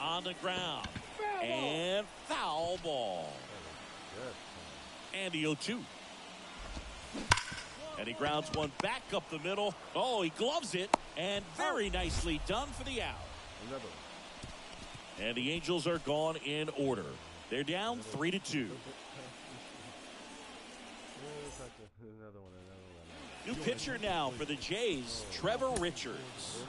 On the ground. And foul ball. And the 0-2. And he grounds one back up the middle. Oh, he gloves it. And very nicely done for the out. And the Angels are gone in order. They're down 3-2. New pitcher now for the Jays, Trevor Richards.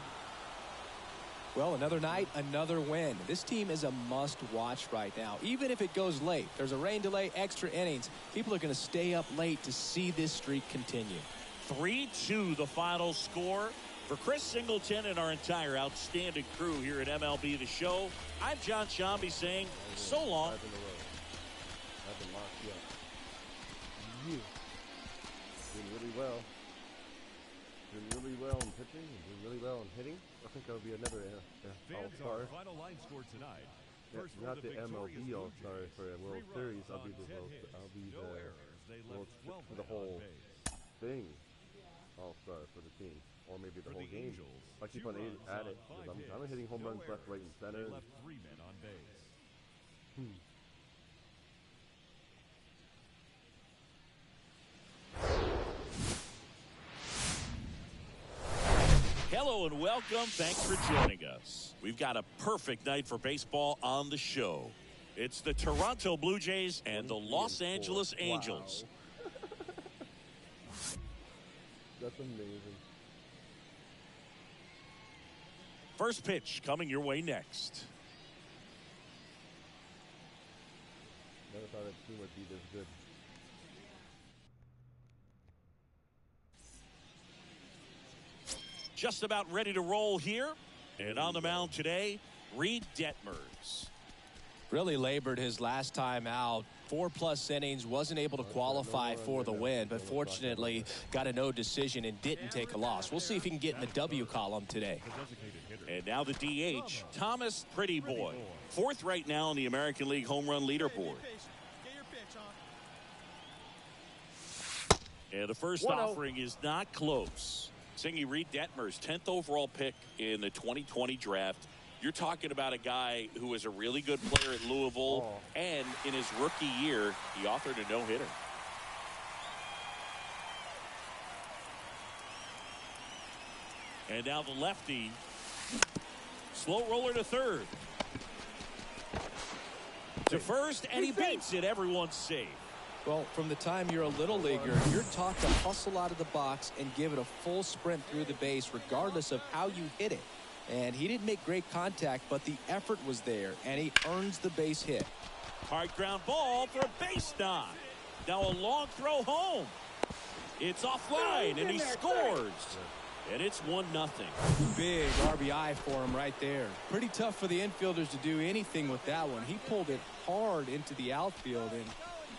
Well, another night, another win. This team is a must-watch right now. Even if it goes late, there's a rain delay, extra innings. People are going to stay up late to see this streak continue. 3-2 the final score. For Chris Singleton and our entire outstanding crew here at MLB The Show, I'm John Shambi saying so long. Doing really well. Doing really well in pitching and doing really well in hitting. I think that'll be another All-Star. Final line score tonight. Not the MLB All-Star for a World Series. I'll be the whole thing All-Star for the team, or maybe the whole game. I keep on at it. I'm hitting home runs left, right, and center. Left 3 men on base. welcome. Thanks for joining us. We've got a perfect night for baseball on the show. It's the Toronto Blue Jays and the Los Angeles Angels. Wow. That's amazing. First pitch coming your way next. Never thought that team would be this good. Just about ready to roll here. And on the mound today, Reed Detmers. Really labored his last time out. 4+ innings, wasn't able to qualify for the win, but fortunately got a no decision and didn't take a loss. We'll see if he can get in the W column today. And now the DH, Thomas Prettyboy. 4th right now on the American League home run leaderboard. And the first offering is not close. Singy, Reed Detmers, 10th overall pick in the 2020 draft. You're talking about a guy who was a really good player at Louisville, and in his rookie year, he authored a no-hitter. And now the lefty, slow roller to third. To first, and he beats it. Everyone's safe. Well, from the time you're a little leaguer, you're taught to hustle out of the box and give it a full sprint through the base, regardless of how you hit it. And he didn't make great contact, but the effort was there, and he earns the base hit. Hard ground ball for a base knock. Now a long throw home. It's offline, and he scores. And it's 1-0. Big RBI for him right there. Pretty tough for the infielders to do anything with that one. He pulled it hard into the outfield. And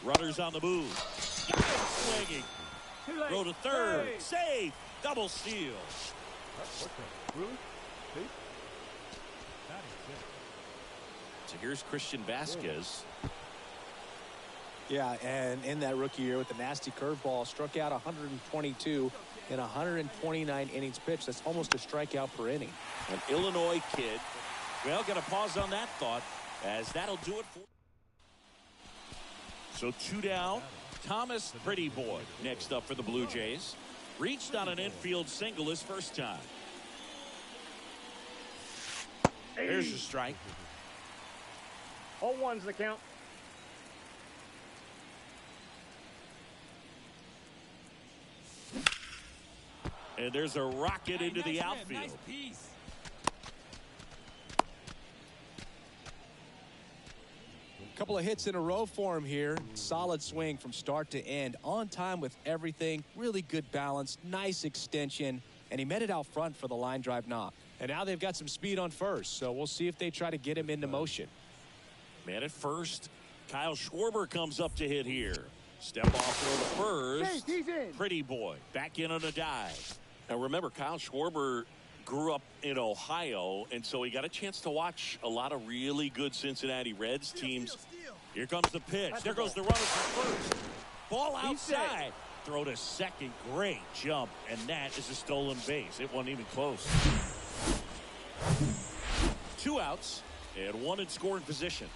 runners on the move. Got it swinging. Throw to third. Safe. Double steal. Really? So here's Christian Vasquez. yeah, and in that rookie year with the nasty curveball, struck out 122 in 129 innings pitched. That's almost a strikeout per inning. An Illinois kid. Well, got to pause on that thought, as that'll do it for. So 2 down. Thomas Prettyboy next up for the Blue Jays. Reached on an infield single his first time. Here's a strike. 0-1's the count. And there's a rocket into the outfield. Nice piece. Couple of hits in a row for him here. Solid swing from start to end. On time with everything. Really good balance. Nice extension. And he met it out front for the line drive knock. And now they've got some speed on first. So we'll see if they try to get him into motion. Man at first. Kyle Schwarber comes up to hit here. Step off throw to first. Prettyboy back in on a dive. Now remember, Kyle Schwarber grew up in Ohio, and so he got a chance to watch a lot of really good Cincinnati Reds teams. Here comes the pitch. There goes the runner for first. Ball outside. Throw to second. Great jump, and that is a stolen base. It wasn't even close. 2 outs and 1 in scoring position.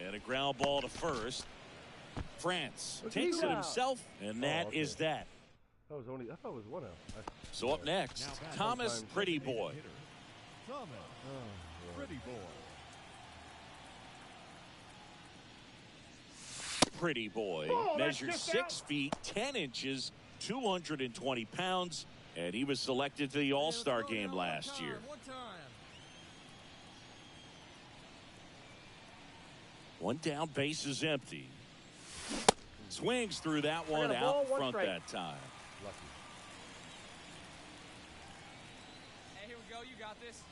And a ground ball to first. France takes it himself, and that is that. I thought it was 1 out. So up next, Thomas Prettyboy. Thomas Prettyboy. Prettyboy measures 6 feet 10 inches, 220 pounds, and he was selected to the All-Star game last year. One down, base is empty. Swings through that one out front that time. Hey, here we go. You got this.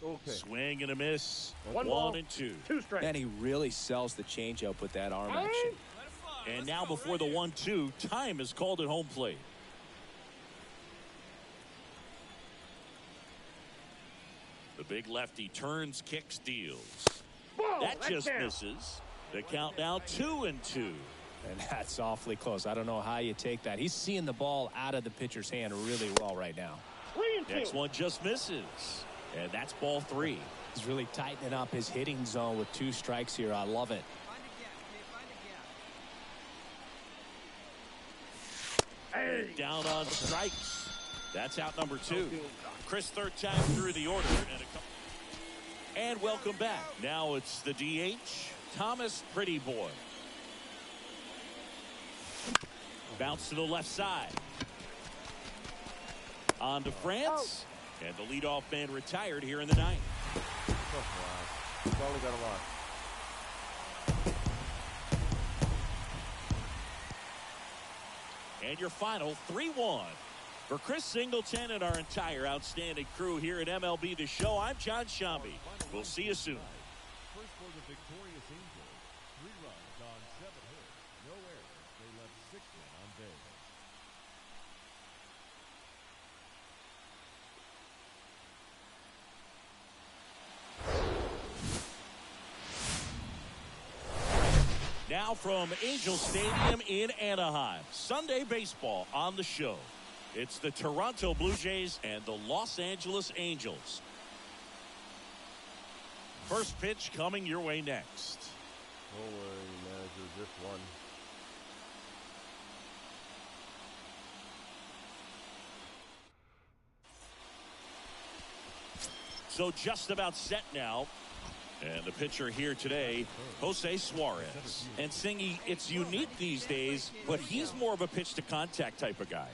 Okay. Swing and a miss. 1 and 2. 2 strikes. And he really sells the changeup with that arm action. And now before the 1-2, time is called at home plate. The big lefty turns, kicks, deals. That just misses. The count now 2-2. And that's awfully close. I don't know how you take that. He's seeing the ball out of the pitcher's hand really well right now. Next one just misses. And that's ball 3. He's really tightening up his hitting zone with 2 strikes here. I love it. Down on strikes. That's out number 2. Chris, third time through the order. And welcome back. Now it's the DH, Thomas Pretty Boy. Bounce to the left side. On to France. And the leadoff man retired here in the ninth. He's only got a lot. And your final 3-1. For Chris Singleton and our entire outstanding crew here at MLB The Show, I'm John Shambi. We'll see you soon. First for the victorious Angels. 3 runs on 7 hits. No errors. They left 6 men on base. Now from Angel Stadium in Anaheim, Sunday baseball on the show. It's the Toronto Blue Jays and the Los Angeles Angels. First pitch coming your way next. Don't worry, manager, just one. So just about set now. And the pitcher here today, Jose Suarez. And Singy, it's unique these days, but he's more of a pitch-to-contact type of guy.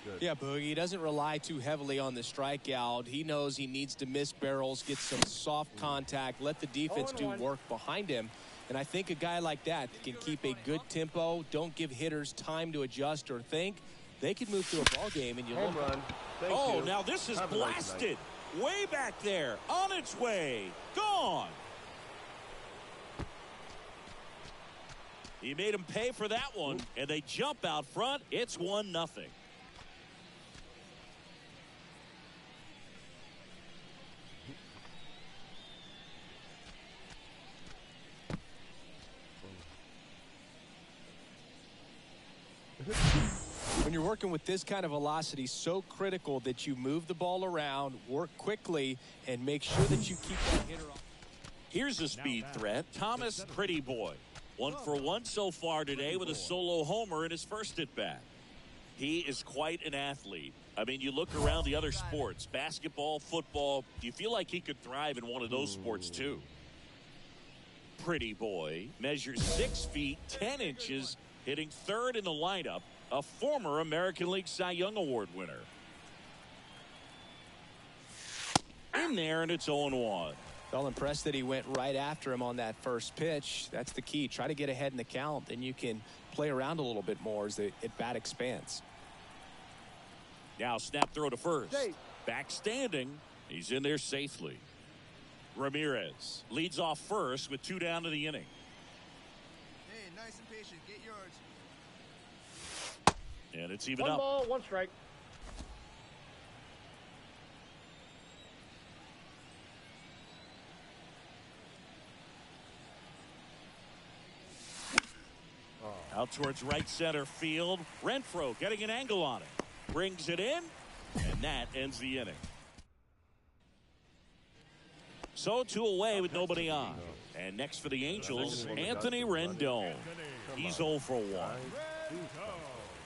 Good. Yeah, Boogie, he doesn't rely too heavily on the strikeout. He knows he needs to miss barrels, get some soft contact, let the defense do work behind him. And I think a guy like that can keep a good tempo, don't give hitters time to adjust or think. They could move through a ball game and you Home look. run. Thank Oh, you. now this is Have a nice blasted. night. Way back there. On its way. Gone. He made him pay for that one, and they jump out front. It's 1-0. When you're working with this kind of velocity, so critical that you move the ball around, work quickly, and make sure that you keep that hitter off. Here's a speed threat, Thomas Pretty Boy. 1 for 1 so far today with a solo homer in his first at-bat. He is quite an athlete. I mean, you look around the other sports, basketball, football, you feel like he could thrive in one of those sports too. Pretty Boy measures 6 feet 10 inches, hitting third in the lineup, a former American League Cy Young Award winner. In there, and it's 0-1. Felt impressed that he went right after him on that first pitch. That's the key. Try to get ahead in the count, then you can play around a little bit more as the at-bat expands. Now snap throw to first. Safe. Back standing. He's in there safely. Ramirez leads off first with 2 down to the inning. Hey, nice and patient. Get yours. And it's even 1 up. ball, 1 strike. Out towards right center field. Renfroe getting an angle on it. Brings it in. And that ends the inning. So 2 away with nobody on. And next for the Angels, Anthony Rendon. He's 0 for 1.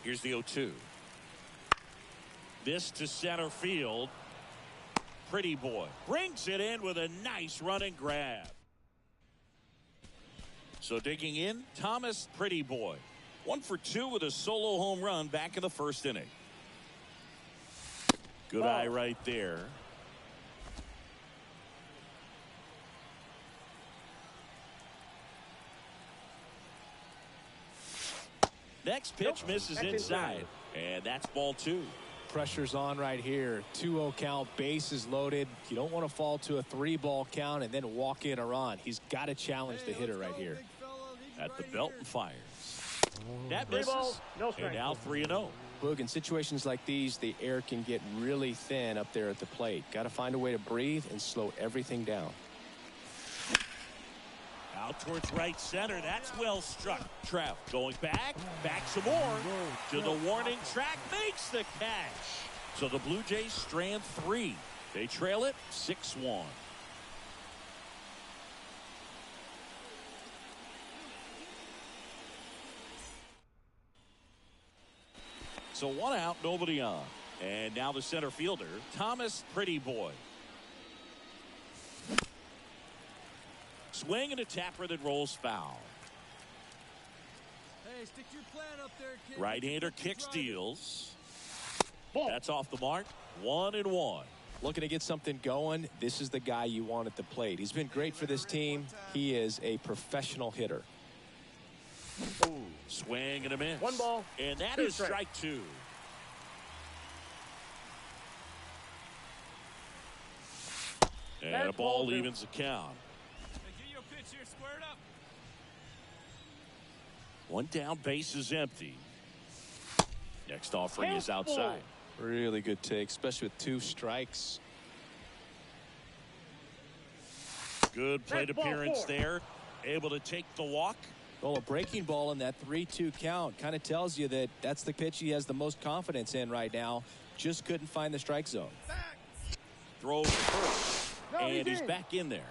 Here's the 0-2. This to center field. Pretty Boy brings it in with a nice running grab. So digging in, Thomas Pretty Boy. 1 for 2 with a solo home run back in the first inning. Good eye right there. Next pitch misses inside. And that's ball 2. Pressure's on right here. 2-0 count, bases loaded. You don't want to fall to a 3-ball count and then walk in a run. He's got to challenge the hitter right here. At the belt and fires. That 3 misses. balls, no And strike. now 3-0. Boog, in situations like these, the air can get really thin up there at the plate. Got to find a way to breathe and slow everything down. Out towards right center. That's well struck. Trev going back some more to the warning track, makes the catch. So the Blue Jays strand 3. They trail it 6-1. So 1 out, nobody on. And now the center fielder, Thomas Pretty Boy. Swing and a tapper that rolls foul. Hey, stick to your plan up there, kid. Right-hander kick steals. That's off the mark. 1-1. Looking to get something going. This is the guy you want at the plate. He's been great for this team. He is a professional hitter. Ooh. Swing and a miss. 1 ball. And that is strike 2. And a ball evens the count. Get your pitch here squared up. 1 down, base is empty. Next offering is outside. Really good take, especially with 2 strikes. Good plate appearance there. Able to take the walk. Well, a breaking ball in that 3-2 count kind of tells you that that's the pitch he has the most confidence in right now. Just couldn't find the strike zone. Throw to first. And he's back in there.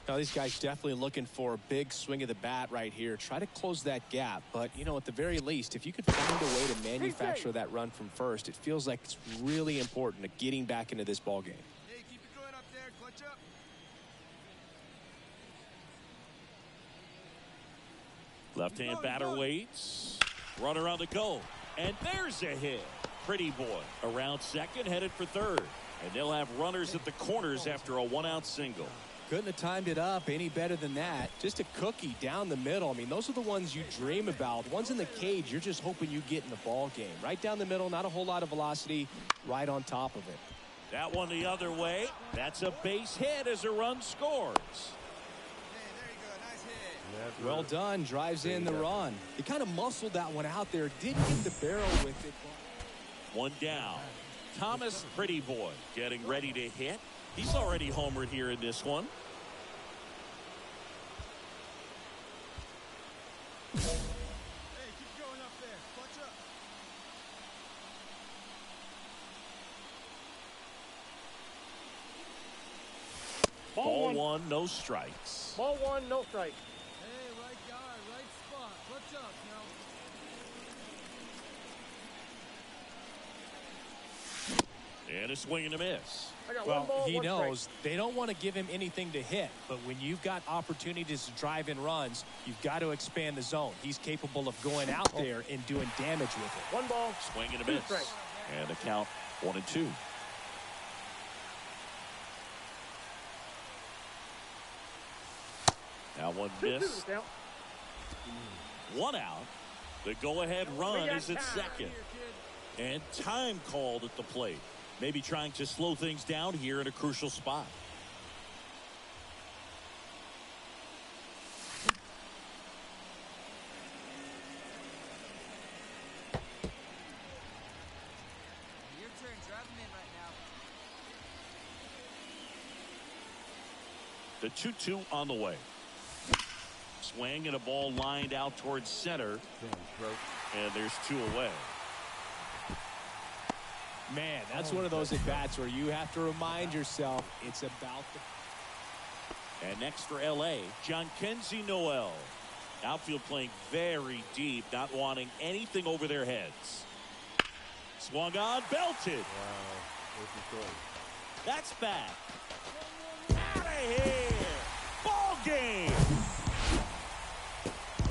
Now, these guys definitely looking for a big swing of the bat right here. Try to close that gap. But, you know, at the very least, if you could find a way to manufacture that run from first, it feels like it's really important to getting back into this ball game. Hey, keep it going up there. Clutch up. Left-hand batter waits. Runner on the go. And there's a hit. Pretty Boy around second, headed for third. And they'll have runners at the corners after a 1-out single. Couldn't have timed it up any better than that. Just a cookie down the middle. I mean, those are the ones you dream about. The ones in the cage, you're just hoping you get in the ball game. Right down the middle, not a whole lot of velocity, right on top of it. That one the other way. That's a base hit as a run scores. Hey, there you go. Nice hit. Well done. Drives in the run. He kind of muscled that one out there. Didn't get the barrel with it. 1 down. Thomas Pretty Boy getting ready to hit. He's already homered here in this one. Hey, keep going up there. Clutch up. Ball 1, no strikes. Ball 1, no strike. Hey, right guy, right spot. Clutch up now. And a swing and a miss. I got Well, 1 ball, he 1 knows strike. they don't want to give him anything to hit, but when you've got opportunities to drive in runs, you've got to expand the zone. He's capable of going out there and doing damage with it. 1 ball. Swing and a 2 miss. strikes. And a count 1-2. Now 1 miss. 2-2 count. 1 out. The go-ahead run is at second. And time called at the plate. Maybe trying to slow things down here in a crucial spot. Your turn. Drive him in right now. The 2-2 on the way. Swing and a ball lined out towards center. And there's 2 away. Man, that's one of those at-bats where you have to remind yourself it's about the... And next for L.A., John Kenzie Noel. Outfield playing very deep, not wanting anything over their heads. Swung on, belted. Wow. That's back. Out of here. Ball game.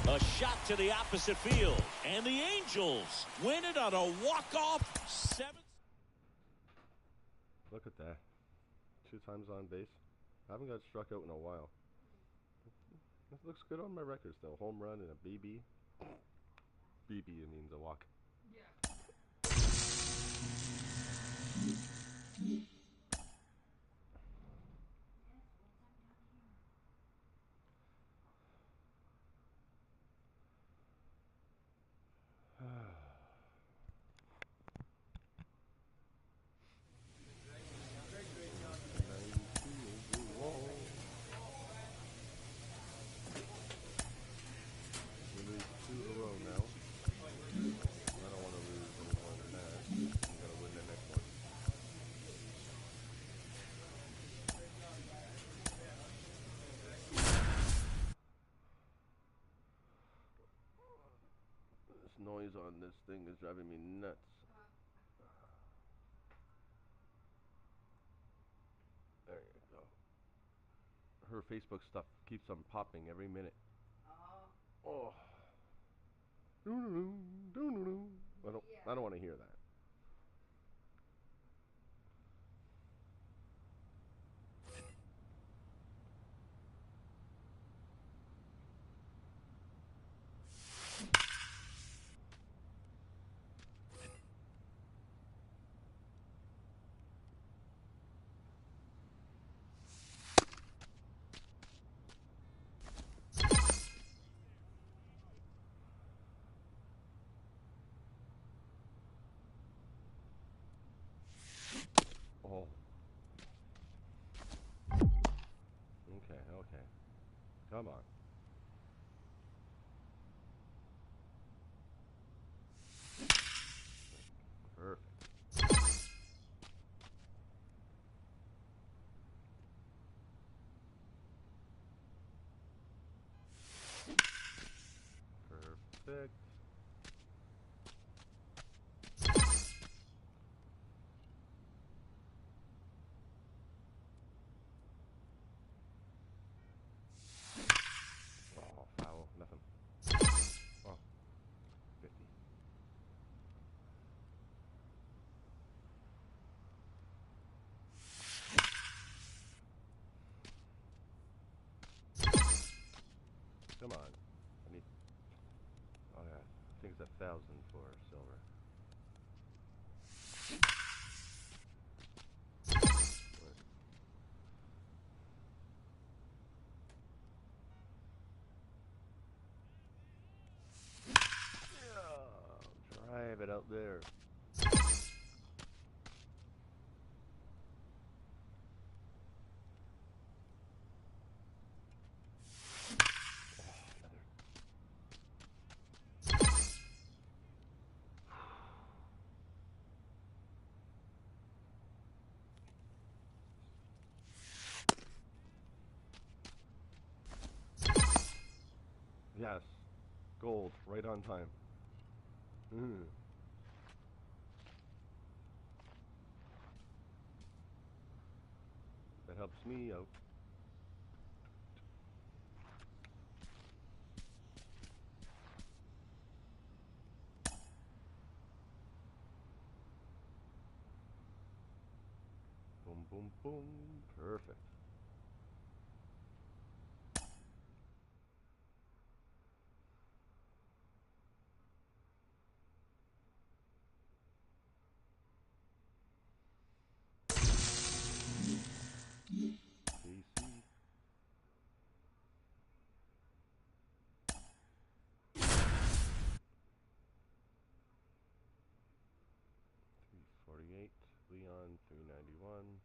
A shot to the opposite field. And the Angels win it on a walk-off 7th. Look at that. 2 times on base. I haven't got struck out in a while. It looks good on my records though. Home run and a BB. BB means a walk. noise on this thing is driving me nuts. There you go. Her Facebook stuff keeps on popping every minute. Oh. I don't want to hear that. Oh. Okay. Come on. Perfect. Perfect. Oh, foul. Nothing. Oh. 50. Come on. I need. Oh yeah. I think it's 1,000 for silver. Drive it out there. Yes. Gold. Right on time. That helps me out. Boom, boom, boom. Perfect. PC. $348. Leon, $391.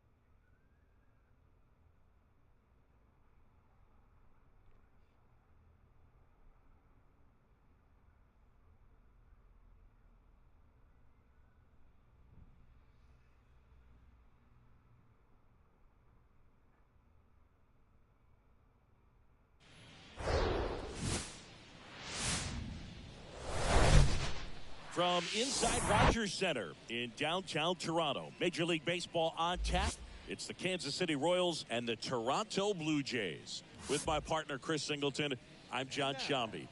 From inside Rogers Center in downtown Toronto, Major League Baseball on tap. It's the Kansas City Royals and the Toronto Blue Jays. With my partner, Chris Singleton, I'm John Shambi.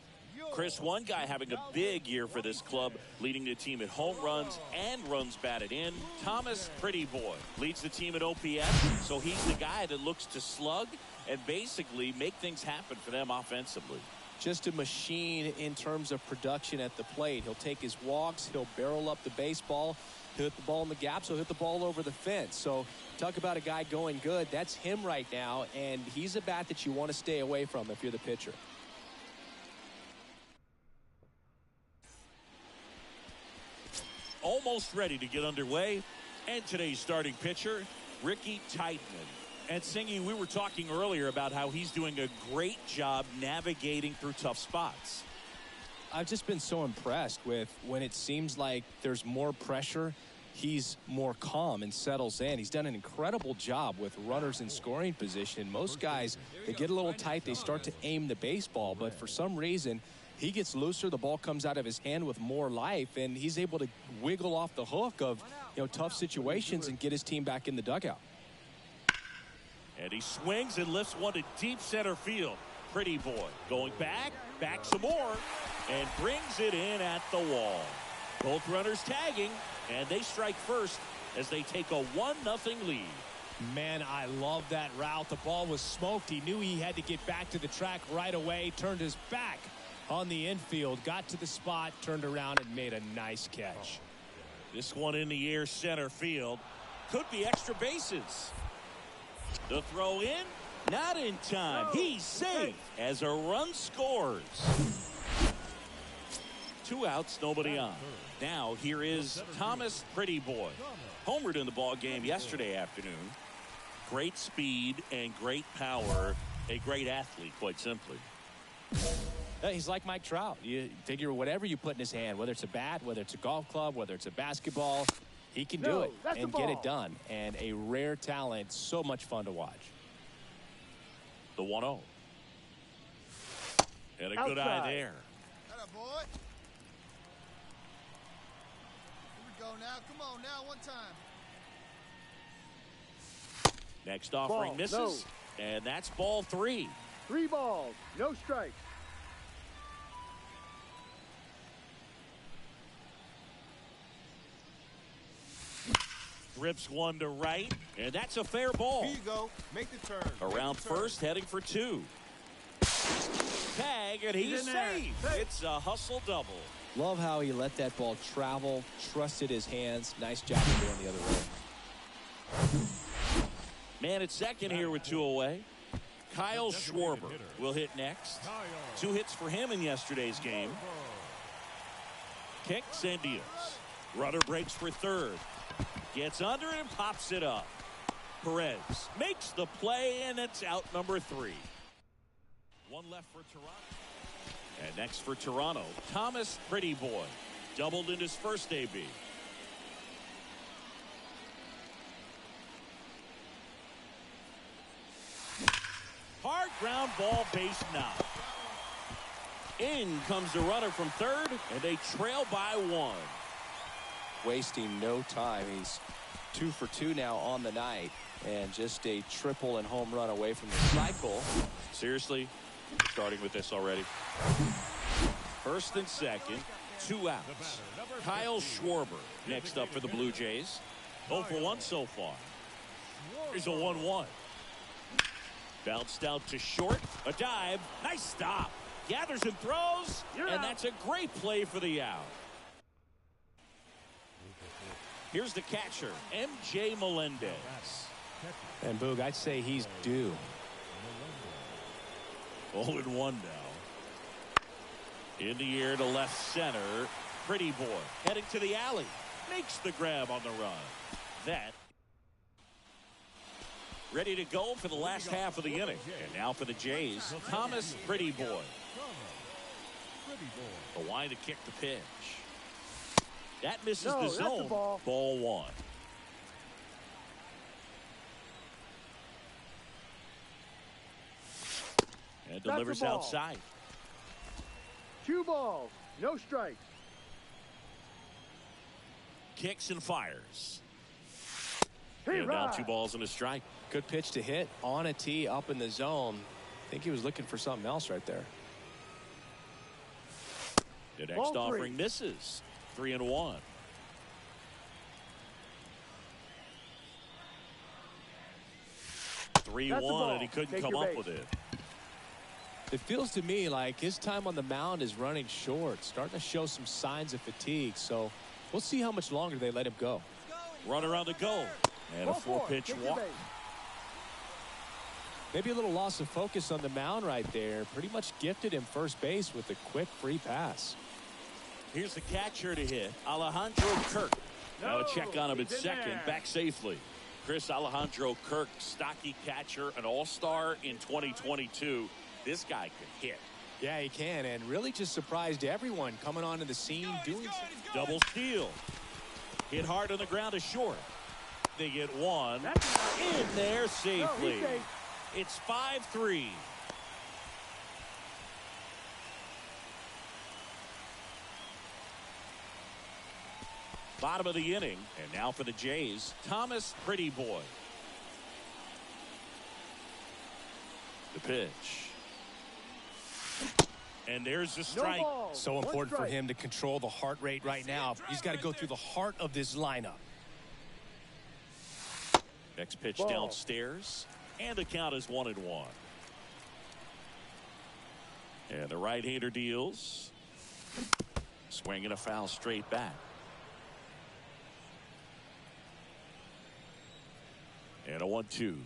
Chris, one guy having a big year for this club, leading the team in home runs and runs batted in. Thomas Pretty Boy leads the team at OPS, so he's the guy that looks to slug and basically make things happen for them offensively. Just a machine in terms of production at the plate. He'll take his walks, he'll barrel up the baseball, he'll hit the ball in the gaps, he'll hit the ball over the fence. So talk about a guy going good. That's him right now, and he's a bat that you want to stay away from if you're the pitcher. Almost ready to get underway, and today's starting pitcher, Ricky Tiedemann. And Singy, we were talking earlier about how he's doing a great job navigating through tough spots. I've just been so impressed with when it seems like there's more pressure, he's more calm and settles in. He's done an incredible job with runners in scoring position. Most guys, they get a little tight, they start to aim the baseball, but for some reason, He gets looser, the ball comes out of his hand with more life, and he's able to wiggle off the hook of, tough situations and get his team back in the dugout. And he swings and lifts one to deep center field. Pretty boy going back some more, and brings it in at the wall. Both runners tagging, and they strike first as they take a 1-0 lead. Man, I love that route. The ball was smoked. He knew he had to get back to the track right away, turned his back on the infield, got to the spot, turned around, and made a nice catch. This one in the air center field. Could be extra bases. The throw in, not in time. He's safe as a run scores. 2 outs, nobody on. Now here is Thomas Pretty Boy. Homered in the ball game yesterday afternoon. Great speed and great power. A great athlete, quite simply. He's like Mike Trout. You figure whatever you put in his hand, whether it's a bat, whether it's a golf club, whether it's a basketball, he can do it and get it done. And a rare talent, so much fun to watch. The 1-0. And a good eye there. Atta boy. Here we go now. Come on now, one time. Next offering misses. No. And that's ball 3. 3 balls, no strikes. Rips one to right, and that's a fair ball. Here you go. Make the turn. Around first, heading for 2. Tag, and he's safe. It's a hustle double. Love how he let that ball travel, trusted his hands. Nice job of going the other way. Man at second here with 2 away. Kyle Schwarber will hit next. 2 hits for him in yesterday's game. Kicks and deals. Runner breaks for third. Gets under it and pops it up. Perez makes the play, and it's out number 3. 1 left for Toronto. And next for Toronto, Thomas Pretty Boy. Doubled in his first AB. Hard ground ball, base knock. In comes the runner from third, and they trail by 1. Wasting no time. He's 2 for 2 now on the night, and just a triple and home run away from the cycle. Seriously, starting with this already. First and second, 2 outs. Kyle Schwarber next up for the Blue Jays. 0 for 1 so far. Here's a 1-1. Bounced out to short. A dive. Nice stop. Gathers and throws. And that's a great play for the out. Here's the catcher, M.J. Melendez. And Boog, I'd say he's due. 0-1 now. In the air to left center. Pretty Boy heading to the alley. Makes the grab on the run. That ready to go for the last half of the inning. And now for the Jays, Thomas Pretty Boy. The line to kick the pitch. That misses the zone. Ball 1. And delivers outside. 2 balls, no strikes. Kicks and fires. Hey, and now 2 balls and a strike. Good pitch to hit on a tee up in the zone. I think he was looking for something else right there. The next offering misses. 3-1. And he couldn't come up with it. It feels to me like his time on the mound is running short, starting to show some signs of fatigue. So we'll see how much longer they let him go. Runner on the go. And a 4-pitch walk. Maybe a little loss of focus on the mound right there. Pretty much gifted him first base with a quick free pass. Here's the catcher to hit, Alejandro Kirk. Now a check on him at second, back safely. Chris Alejandro Kirk, stocky catcher, an all-star in 2022. This guy can hit. Yeah, he can, and really just surprised everyone coming onto the scene. Double steal. Hit hard on the ground to short. They get 1 in there safely. It's 5-3. Bottom of the inning. And now for the Jays, Thomas Pretty Boy. The pitch. And there's the strike. No so important for him to control the heart rate right now. He's got to go through the heart of this lineup. Next pitch downstairs. And the count is 1-1. And the right-hander deals. Swinging a foul straight back. And a 1-2.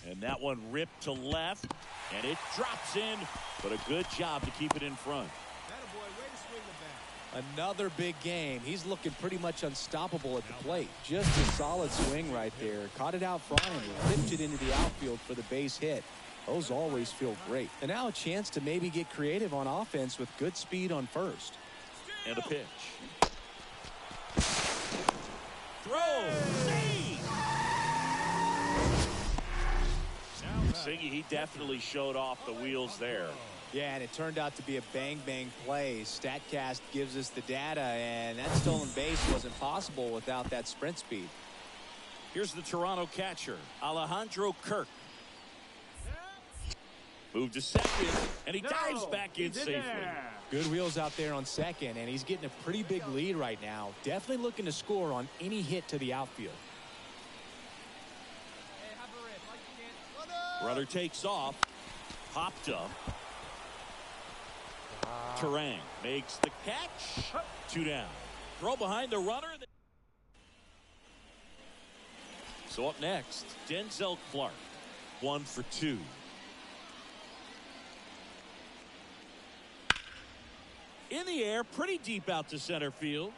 And that one ripped to left. And it drops in. But a good job to keep it in front. Attaboy, way to swing the bat. Another big game. He's looking pretty much unstoppable at the plate. Just a solid swing right there. Caught it out front and tipped it into the outfield for the base hit. Those always feel great. And now a chance to maybe get creative on offense with good speed on first. And a pitch. Throw. Save. Siggy, he definitely showed off the wheels there. Yeah, and it turned out to be a bang-bang play. StatCast gives us the data, and that stolen base wasn't possible without that sprint speed. Here's the Toronto catcher, Alejandro Kirk. Moved to second, and he dives back in safely. Good wheels out there on second, and he's getting a pretty big lead right now. Definitely looking to score on any hit to the outfield. Runner takes off. Popped up. Terang makes the catch. 2 down. Throw behind the runner. So up next, Denzel Clark. 1 for 2. In the air, pretty deep out to center field.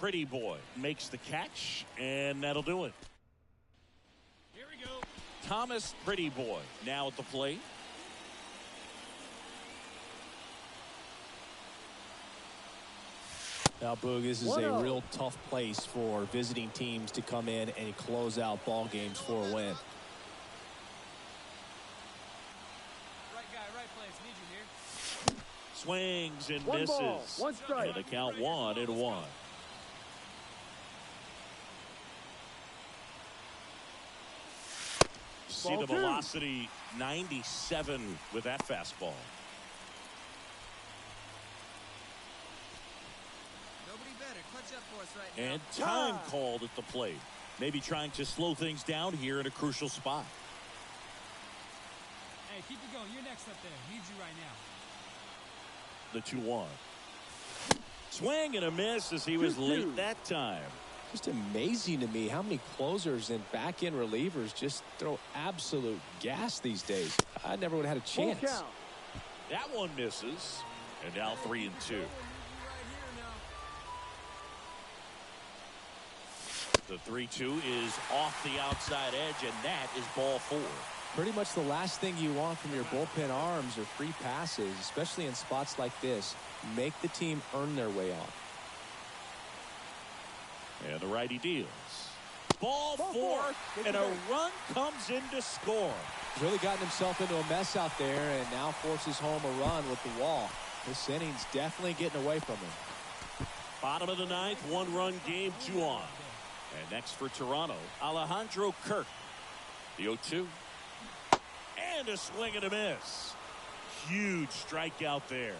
Pretty Boy makes the catch, and that'll do it. Here we go. Thomas Pretty Boy now at the plate. Now, Boog, this is a real tough place for visiting teams to come in and close out ball games for a win. Right guy, right place. Need you here. Swings and One misses. ball, one strike. And the count 1-1. See the velocity 97 with that fastball. Nobody better. Clutch up for us right now. And time called at the plate. Maybe trying to slow things down here in a crucial spot. Hey, keep it going. You're next up there. Need you right now. The 2-1. Swing and a miss as he was late that time. Just amazing to me how many closers and back-end relievers just throw absolute gas these days. I never would have had a chance. That one misses. And now 3-2. The 3-2 is off the outside edge, and that is ball 4. Pretty much the last thing you want from your bullpen arms are free passes, especially in spots like this. Make the team earn their way off. And the righty deals. Ball 4, and a run comes in to score. Really gotten himself into a mess out there and now forces home a run with the wall. This inning's definitely getting away from him. Bottom of the 9th, 1-run game, 2 on. And next for Toronto, Alejandro Kirk. The 0-2. And a swing and a miss. Huge strikeout there.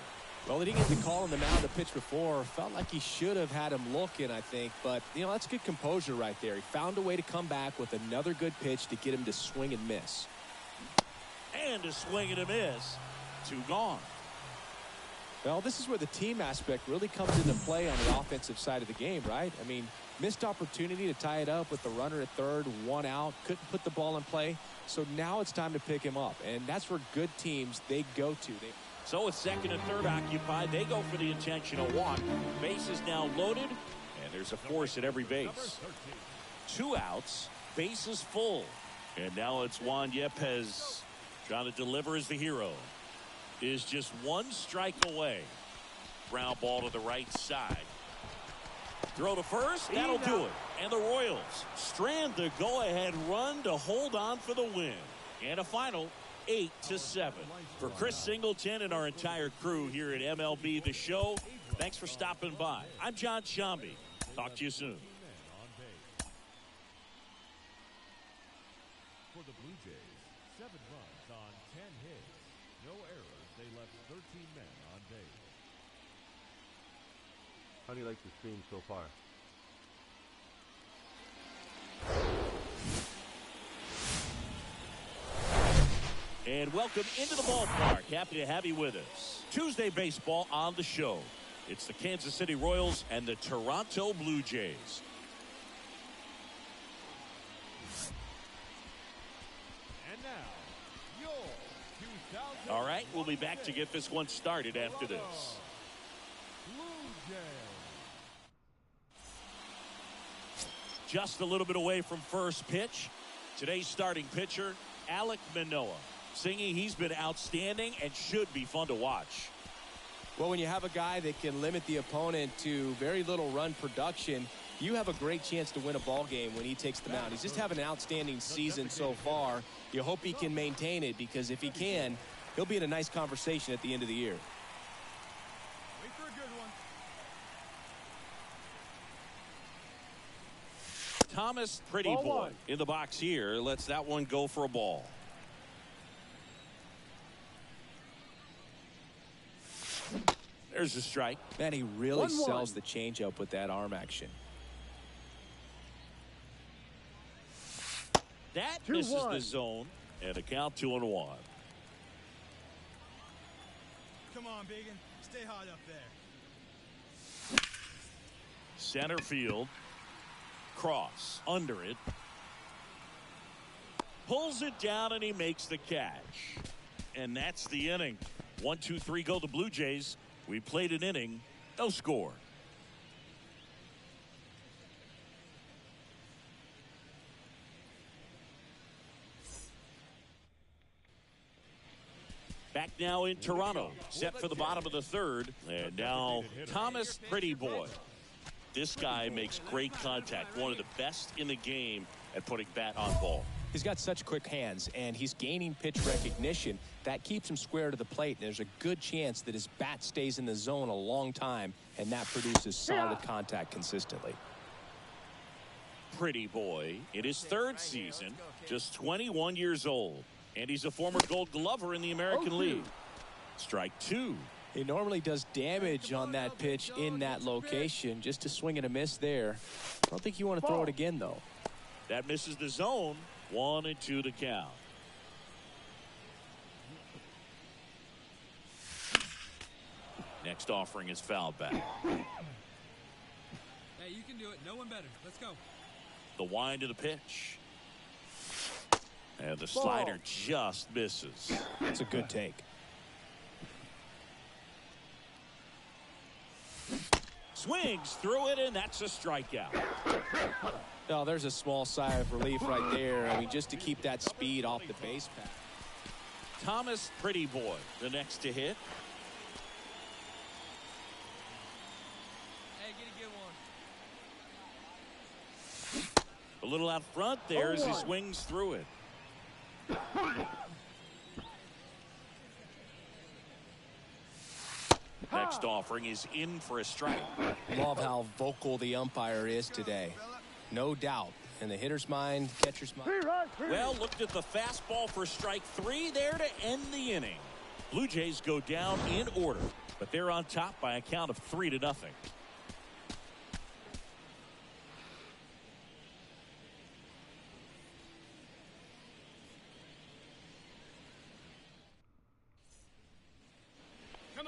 Well, he didn't get the call on the mound to pitch before. Felt like he should have had him looking, I think. But, you know, that's good composure right there. He found a way to come back with another good pitch to get him to swing and miss. And a swing and a miss. 2 gone. Well, this is where the team aspect really comes into play on the offensive side of the game, right? I mean, missed opportunity to tie it up with the runner at third, 1 out, couldn't put the ball in play. So now it's time to pick him up. And that's where good teams, they go to. So with second and third occupied, they go for the intentional walk. Base is now loaded, and there's a force at every base. 2 outs, bases full. And now it's Juan Yepez trying to deliver as the hero. Is just 1 strike away. Ground ball to the right side. Throw to first, that'll do it. And the Royals strand the go-ahead run to hold on for the win. And a final 8-7. For Chris Singleton and our entire crew here at MLB The Show, thanks for stopping by. I'm John Shambi. Talk to you soon. For the Blue Jays, 7 runs on 10 hits. No errors. They left 13 men on base. How do you like the stream so far? And welcome into the ballpark. Happy to have you with us. Tuesday baseball on the show. It's the Kansas City Royals and the Toronto Blue Jays. And now, your 2000. All right, we'll be back to get this one started after this. Blue Jays. Just a little bit away from first pitch. Today's starting pitcher, Alek Manoah. Singy, he's been outstanding and should be fun to watch. Well, when you have a guy that can limit the opponent to very little run production, you have a great chance to win a ball game when he takes the mound. He's just having an outstanding season so far. You hope he can maintain it, because if he can, he'll be in a nice conversation at the end of the year. Wait for a good one. Thomas Pretty Ball Boy one. in the box here. Lets that one go for a ball. There's a strike. Man, he really 1-1. sells the changeup with that arm action. That 2-1. misses the zone, and a count 2-1. Come on, Biggin. Stay hot up there. Center field. Cross. Under it. Pulls it down, and he makes the catch. And that's the inning. 1-2-3 go the Blue Jays. We played an inning. No score. Back now in Toronto. Set for the bottom of the third. And now Thomas Pretty Boy. This guy makes great contact. One of the best in the game at putting bat on ball. He's got such quick hands, and he's gaining pitch recognition. That keeps him square to the plate, and there's a good chance that his bat stays in the zone a long time, and that produces solid contact consistently. Pretty Boy in his third season, just 21 years old, and he's a former Gold Glover in the American League. Strike 2. He normally does damage on that pitch in that location. Just a swing and a miss there. I don't think you want to throw it again, though. That misses the zone. 1-2 to count. Next offering is foul back. Hey, you can do it. No one better. Let's go. The wind of the pitch. And the slider just misses. It's a good take. Swings through it, and that's a strikeout. Oh, there's a small sigh of relief right there. I mean, just to keep that speed off the base path. Thomas Pretty Boy, the next to hit. Hey, get a good one. A little out front there as he swings through it. Next offering is in for a strike. Love how vocal the umpire is today. No doubt. In the hitter's mind, catcher's mind. Well, looked at the fastball for strike 3 there to end the inning. Blue Jays go down in order, but they're on top by a count of 3-0.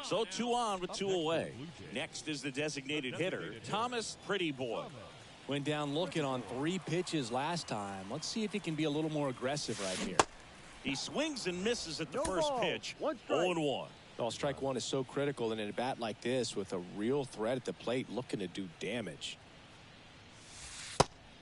So 2 on with 2 away. Next is the designated hitter, Thomas Pretty Boy. Went down looking on 3 pitches last time. Let's see if he can be a little more aggressive right here. He swings and misses at the first ball. pitch. 1 strike. 0-1. Well, strike 1 is so critical in a bat like this with a real threat at the plate looking to do damage.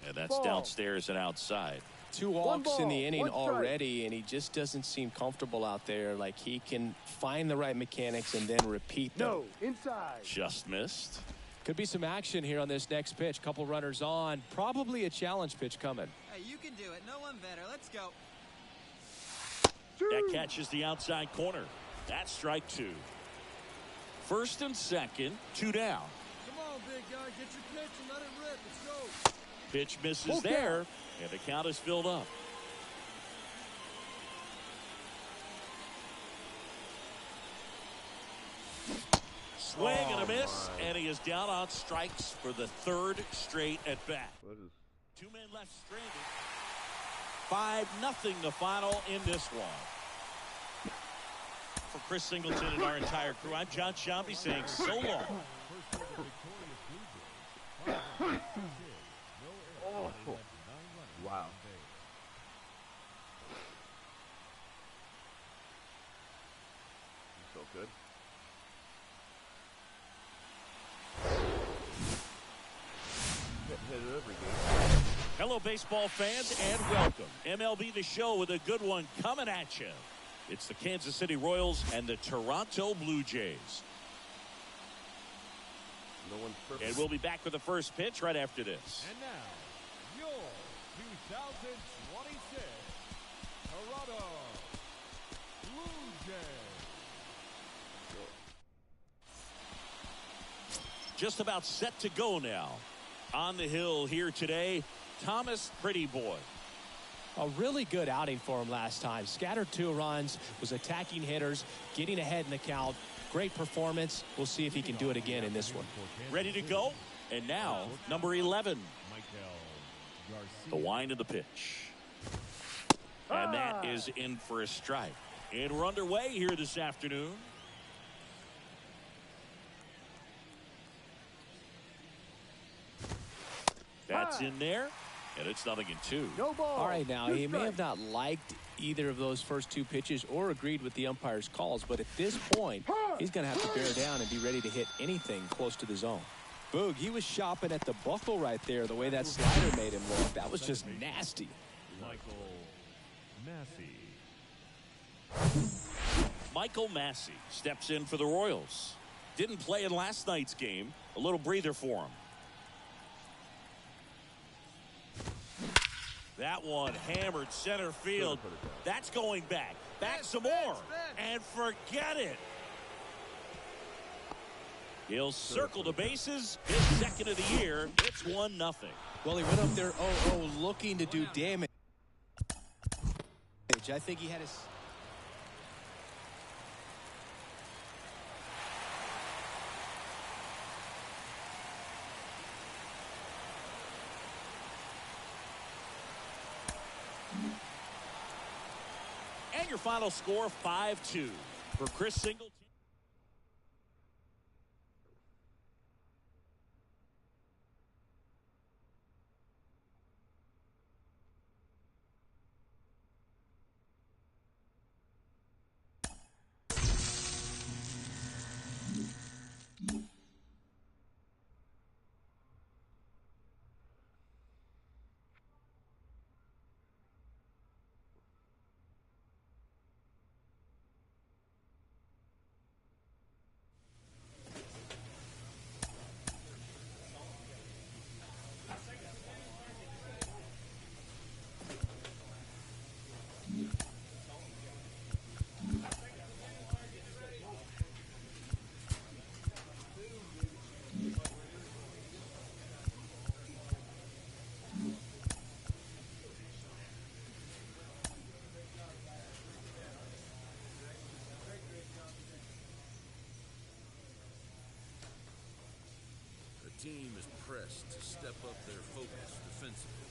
And that's downstairs and outside. 2 walks in the inning 1 strike. already, and he just doesn't seem comfortable out there. Like he can find the right mechanics and then repeat them. No, inside. Just missed. Could be some action here on this next pitch. Couple runners on. Probably a challenge pitch coming. Hey, you can do it. No one better. Let's go. That catches the outside corner. That's strike 2. First and second, 2 down. Come on, big guy. Get your pitch and let it rip. Let's go. Pitch misses there, and the count is filled up. Swing and a miss, and he is down on strikes for the 3rd straight at bat. 2 men left stranded. 5-0 the final in this one. For Chris Singleton and our entire crew, I'm John Shambi saying so long. Wow. So good. Hit it every game. Hello, baseball fans, and welcome. MLB The Show with a good one coming at you. It's the Kansas City Royals and the Toronto Blue Jays. No one's perfect. And we'll be back with the first pitch right after this. And now, your 2026 Toronto Blue Jays. Just about set to go now. On the hill here today, Thomas Pretty Boy. A really good outing for him last time. Scattered 2 runs, was attacking hitters, getting ahead in the count. Great performance. We'll see if he can do it again in this one. Ready to go? And now, number 11. The wind of the pitch. And that is in for a strike. And we're underway here this afternoon. That's in there, and it's 0-2. No ball. All right, now, Two he may strikes. have not liked either of those first 2 pitches or agreed with the umpire's calls, but at this point, he's going to have to bear down and be ready to hit anything close to the zone. Boog, he was shopping at the buckle right there, the way that slider made him look. That was just nasty. Michael Massey steps in for the Royals. Didn't play in last night's game. A little breather for him. That one hammered center field. That's going back. Back some more. And forget it. He'll circle the bases. His second of the year. It's 1-0. Well, he went up there 0-0 looking to do damage. I think he had his... And your final score, 5-2 for Chris Singleton. The team is pressed to step up their focus defensively.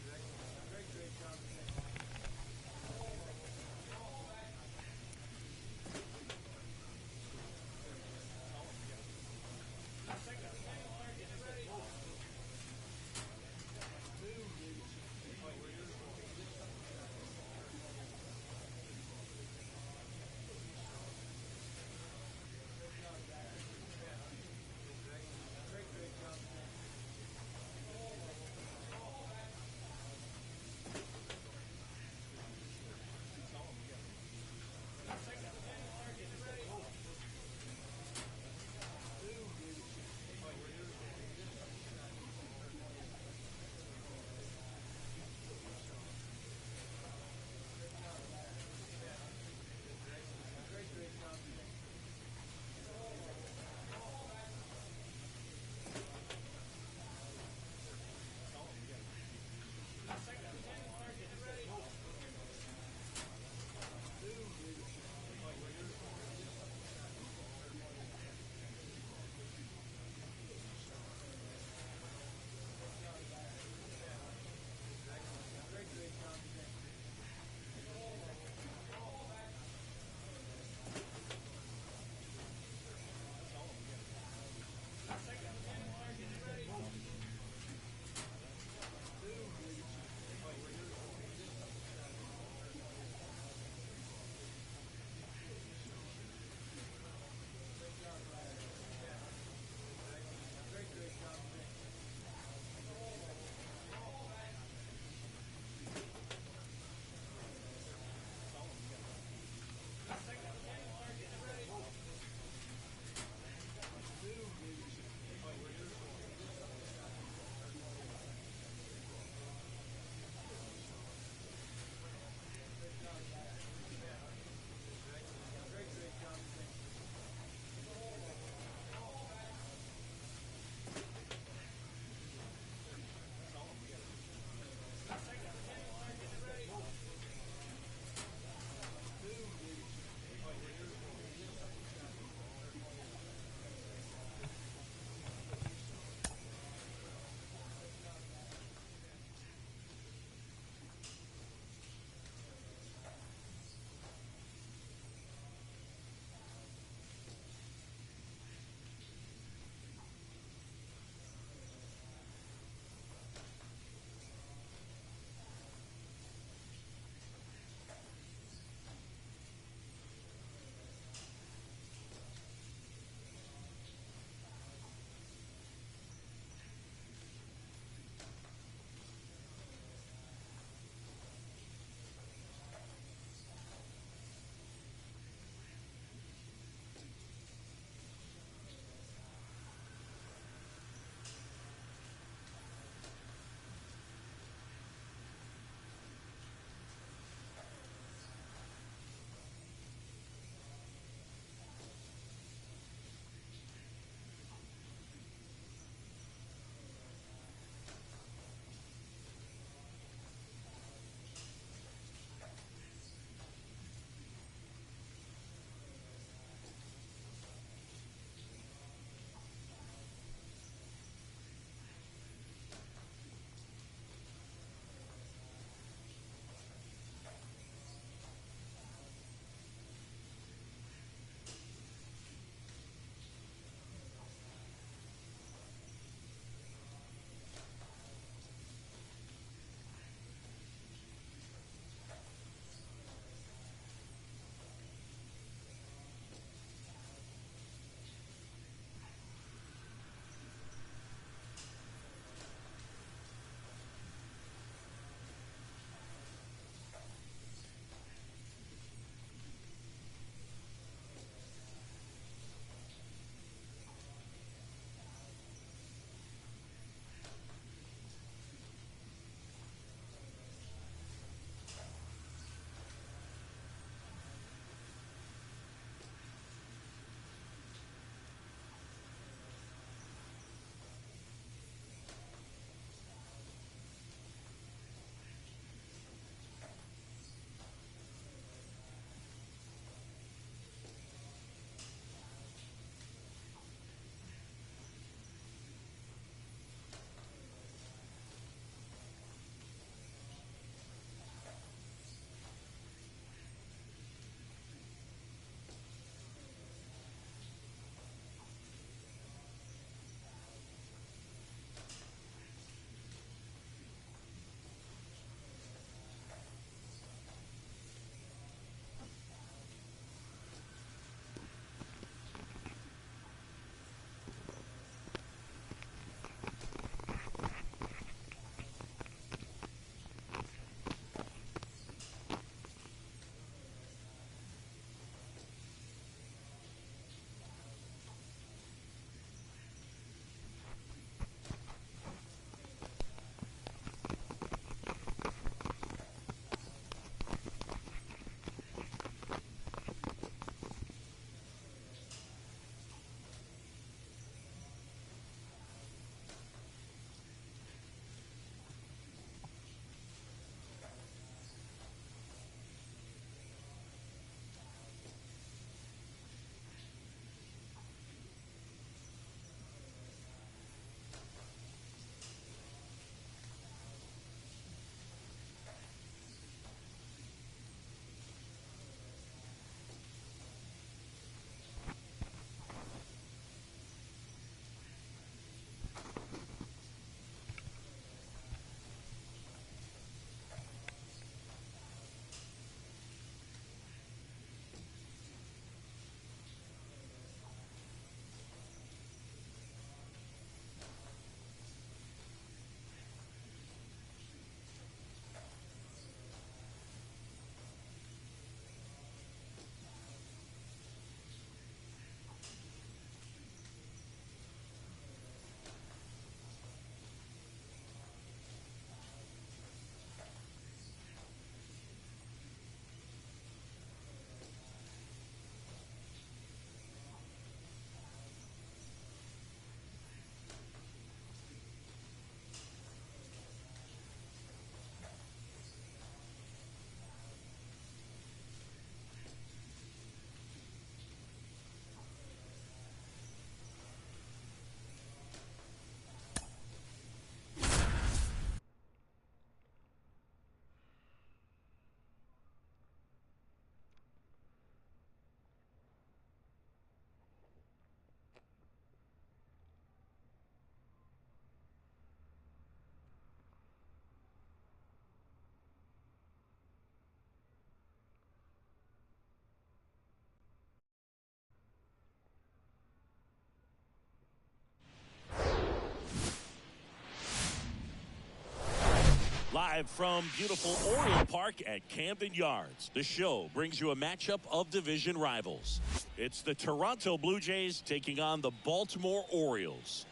Live from beautiful Oriole Park at Camden Yards, the show brings you a matchup of division rivals. It's the Toronto Blue Jays taking on the Baltimore Orioles.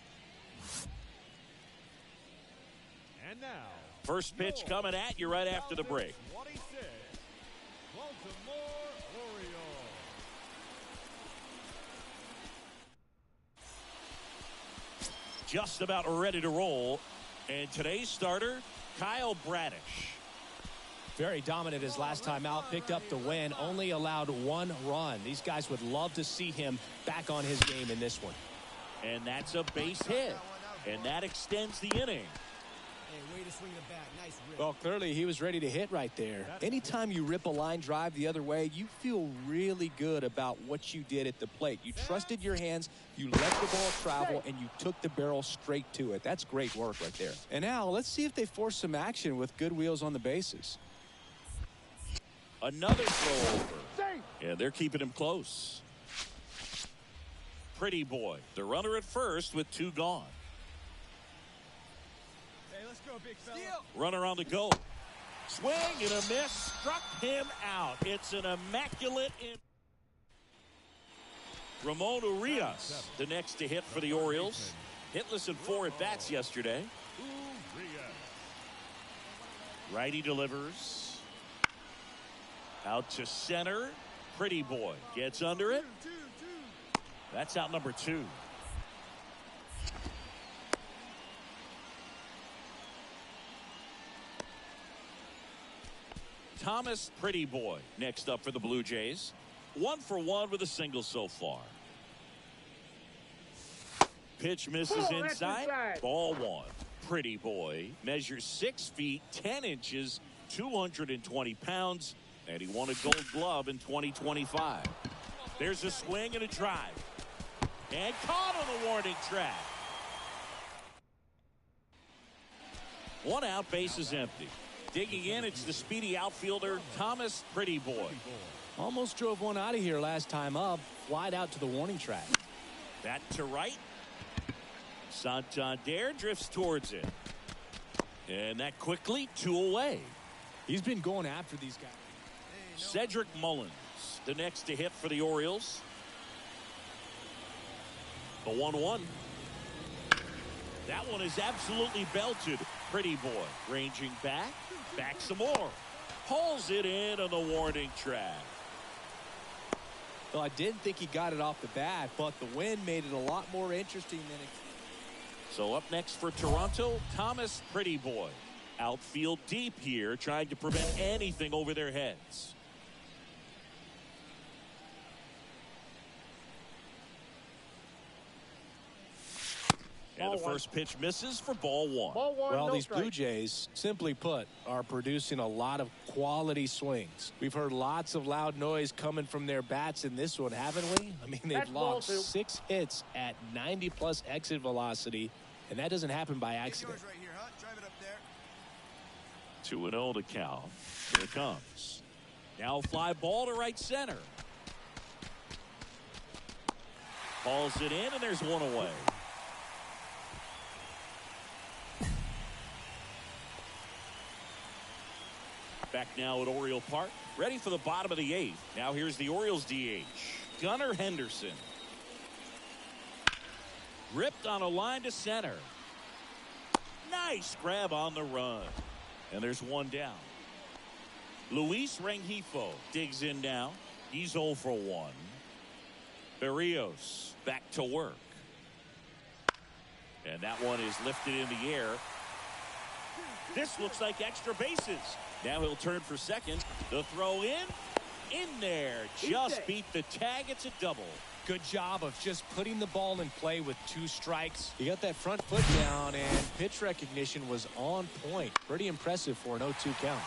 And now, first pitch coming at you right after the break. 26, Baltimore Orioles. Just about ready to roll. And today's starter, Kyle Bradish. Very dominant his last time out, picked up the win, only allowed 1 run. These guys would love to see him back on his game in this one. And that's a base hit. And that extends the inning. Hey, way to swing the bat. Nice rip. Well, clearly he was ready to hit right there. Anytime you rip a line drive the other way, you feel really good about what you did at the plate. You trusted your hands, you let the ball travel, and you took the barrel straight to it. That's great work right there. And now let's see if they force some action with good wheels on the bases. Another throw over. Yeah, they're keeping him close. Pretty boy. The runner at first with 2 gone. Hey, let's go, big fella. Runner on the go. Swing and a miss. Struck him out. It's an immaculate. Ramon Urias, the next to hit for the Orioles. Hitless in 4 at-bats yesterday. Righty delivers. Out to center. Pretty boy gets under it. That's out number 2. Thomas Pretty Boy next up for the Blue Jays. 1 for 1 with a single so far. Pitch misses inside. Ball 1. Pretty Boy measures 6 feet 10 inches, 220 pounds, and he won a Gold Glove in 2025. There's a swing and a drive. And caught on the warning track. 1 out, base is empty. Digging in, it's the speedy outfielder, Thomas Pretty Boy. Almost drove one out of here last time up. Flied out to the warning track. That to right. Santander drifts towards it. And that quickly 2 away. He's been going after these guys. Cedric Mullins, the next to hit for the Orioles. The 1-1. That one is absolutely belted. Pretty Boy ranging back. Back some more. Pulls it in on the warning track. Well, I didn't think he got it off the bat, but the wind made it a lot more interesting than it. So up next for Toronto, Thomas Pretty Boy. Outfield deep here, trying to prevent anything over their heads. And the first pitch misses for ball 1. Well, these Blue Jays, simply put, are producing a lot of quality swings. We've heard lots of loud noise coming from their bats in this one, haven't we? I mean, they've logged 6 hits at 90-plus exit velocity, and that doesn't happen by accident. 2-0 to count. Here it comes. Now fly ball to right center. Balls it in, and there's 1 away. Back now at Oriole Park, ready for the bottom of the 8th. Now here's the Orioles DH, Gunnar Henderson. Ripped on a line to center. Nice grab on the run. And there's 1 down. Luis Rengifo digs in now. He's 0 for 1. Berrios back to work. And that one is lifted in the air. This looks like extra bases. Now he'll turn for second. The throw in there. Just beat the tag. It's a double. Good job of just putting the ball in play with 2 strikes. He got that front foot down, and pitch recognition was on point. Pretty impressive for an 0-2 count.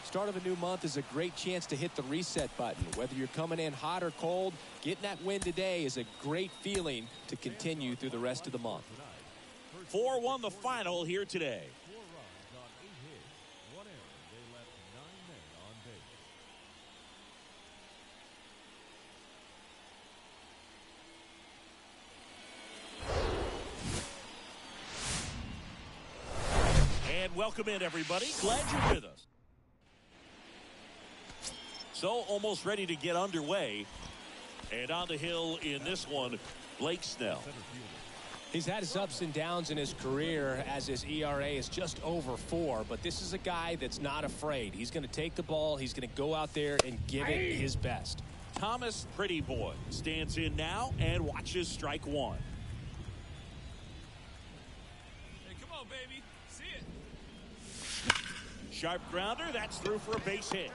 Start of a new month is a great chance to hit the reset button. Whether you're coming in hot or cold, getting that win today is a great feeling to continue through the rest of the month. 4-1 the final here today. 4 runs on 8 hits, 1 error. They left 9 men on base. welcome in, everybody. Glad you're with us. So, almost ready to get underway. And on the hill in this one, Blake Snell. He's had his ups and downs in his career as his ERA is just over 4, but this is a guy that's not afraid. He's going to take the ball. He's going to go out there and give it his best. Thomas Pretty Boy stands in now and watches strike one. Hey, come on, baby. See it. Sharp grounder. That's through for a base hit.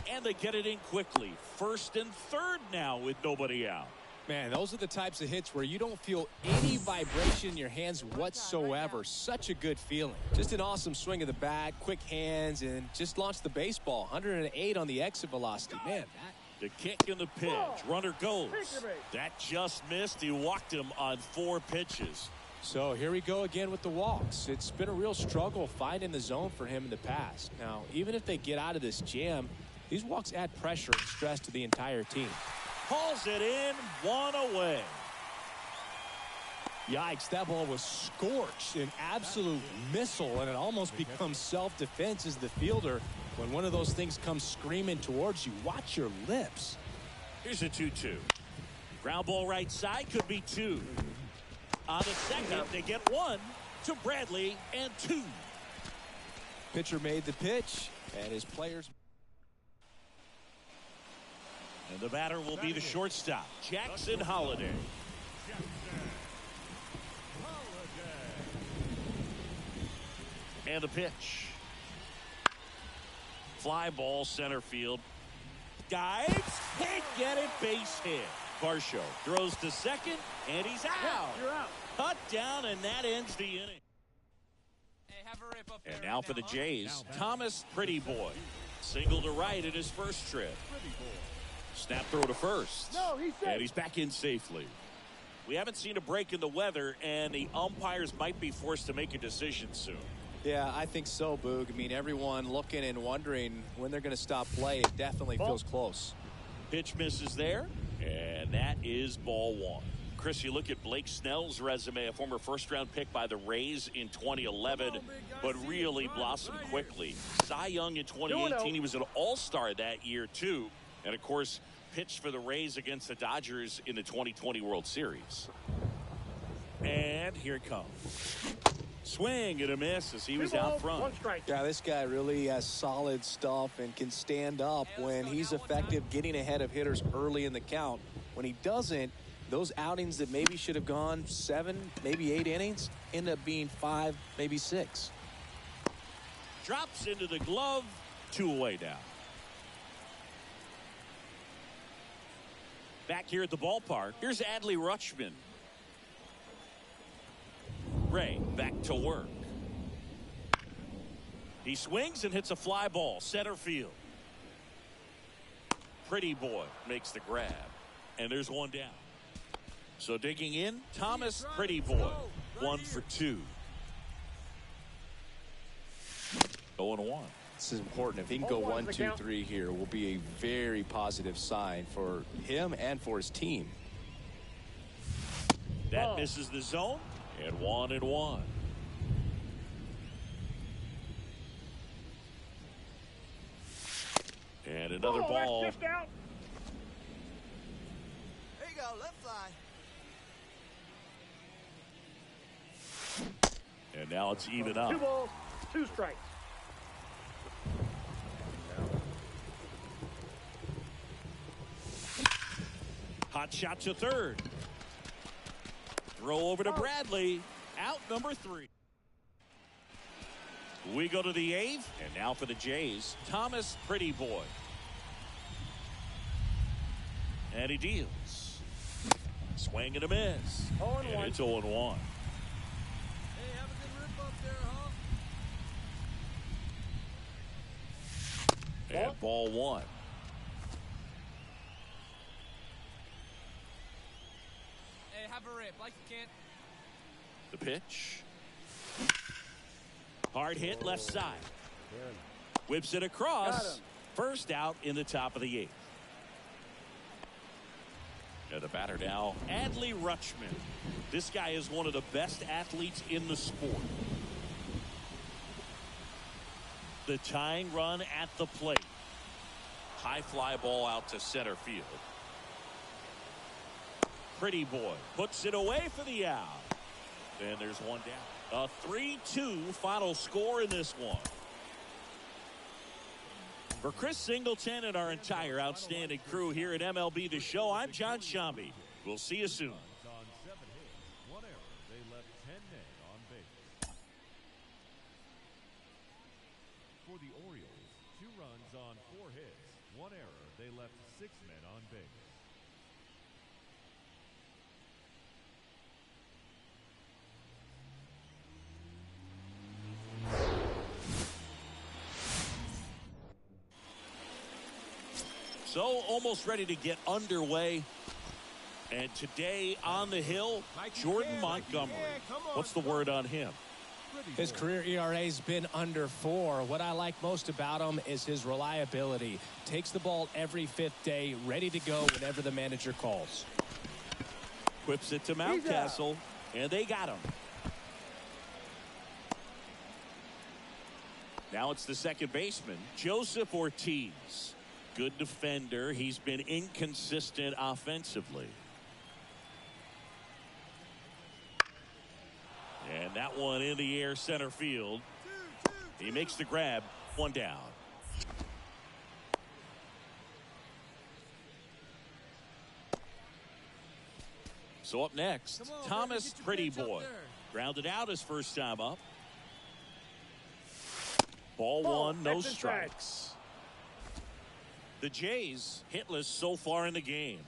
And they get it in quickly. First and third now with nobody out. Man, those are the types of hits where you don't feel any vibration in your hands whatsoever. Such a good feeling. Just an awesome swing of the bat, quick hands, and just launched the baseball. 108 on the exit velocity. Man, the kick and the pitch. Runner goes. That just missed. He walked him on 4 pitches. So here we go again with the walks. It's been a real struggle finding the zone for him in the past. Now, even if they get out of this jam, these walks add pressure and stress to the entire team. Hauls it in, 1 away. Yikes, that ball was scorched, an absolute missile, and it almost becomes self-defense as the fielder. When one of those things comes screaming towards you, watch your lips. Here's a 2-2. Ground ball right side, could be 2. On the second, they get 1 to Bradley and 2. Pitcher made the pitch, and his players... And the batter will be the shortstop, Jackson Holliday. And the pitch. Fly ball center field. Dives. Can't get it. Base hit. Varsho throws to second, and he's out. You're out. Cut down, and that ends the inning. Hey, have a rip up there. And now for the Jays, Thomas Pretty Boy. Single to right in his first trip. Snap throw to first. No, he's safe. And he's back in safely. We haven't seen a break in the weather, and the umpires might be forced to make a decision soon. Yeah, I think so, Boog. I mean, everyone looking and wondering when they're going to stop play. It definitely feels close. Pitch misses there, and that is ball 1. Chris, you look at Blake Snell's resume, a former first-round pick by the Rays in 2011, but really blossomed quickly. Cy Young in 2018, he was an all-star that year, too. And, of course, pitched for the Rays against the Dodgers in the 2020 World Series. And here it comes. Swing and a miss as he was out front. 1 strike. Yeah, this guy really has solid stuff and can stand up when he's effective getting ahead of hitters early in the count. When he doesn't, those outings that maybe should have gone 7, maybe 8 innings end up being 5, maybe 6. Drops into the glove, 2 away now. Back here at the ballpark, here's Adley Rutschman. Ray back to work. He swings and hits a fly ball, center field. Pretty Boy makes the grab, and there's 1 down. So digging in, Thomas Pretty Boy, 1 for 2. 0-1. This is important. If he can go 1, 2, 3 here, will be a very positive sign for him and for his team. That misses the zone, and 1-1. And another ball. There you go, left fly. And now it's even up. 2 balls, 2 strikes. Hot shot to third. Throw over to Bradley. Out number 3. We go to the 8th. And now for the Jays, Thomas Pretty Boy. And he deals. Swing and a miss. And it's 0-1. Hey, have a good rip up there, huh? And ball 1. Hey, have a rip like you can. The pitch. Hard hit left side. Whips it across. First out in the top of the 8th. And the batter now, Adley Rutschman. This guy is one of the best athletes in the sport. The tying run at the plate. High fly ball out to center field. Pretty boy puts it away for the out. And there's one down. A 3-2 final score in this one. For Chris Singleton and our entire outstanding crew here at MLB The Show, I'm John Shambi. We'll see you soon. On 7 hits, 1 error. They left 10 men on base. For the Orioles, 2 runs on 4 hits, 1 error. They left 6 men on base. So almost ready to get underway. And today on the hill, Jordan Montgomery. What's the word on him? His career ERA's been under 4. What I like most about him is his reliability. Takes the ball every 5th day, ready to go whenever the manager calls. Whips it to Mountcastle, and they got him. Now it's the second baseman, Joseph Ortiz. Good defender. He's been inconsistent offensively. And that one in the air center field. He makes the grab. 1 down. So up next, Thomas Pretty Boy. Grounded out his first time up. Ball 1, no strikes. The Jays hitless so far in the game.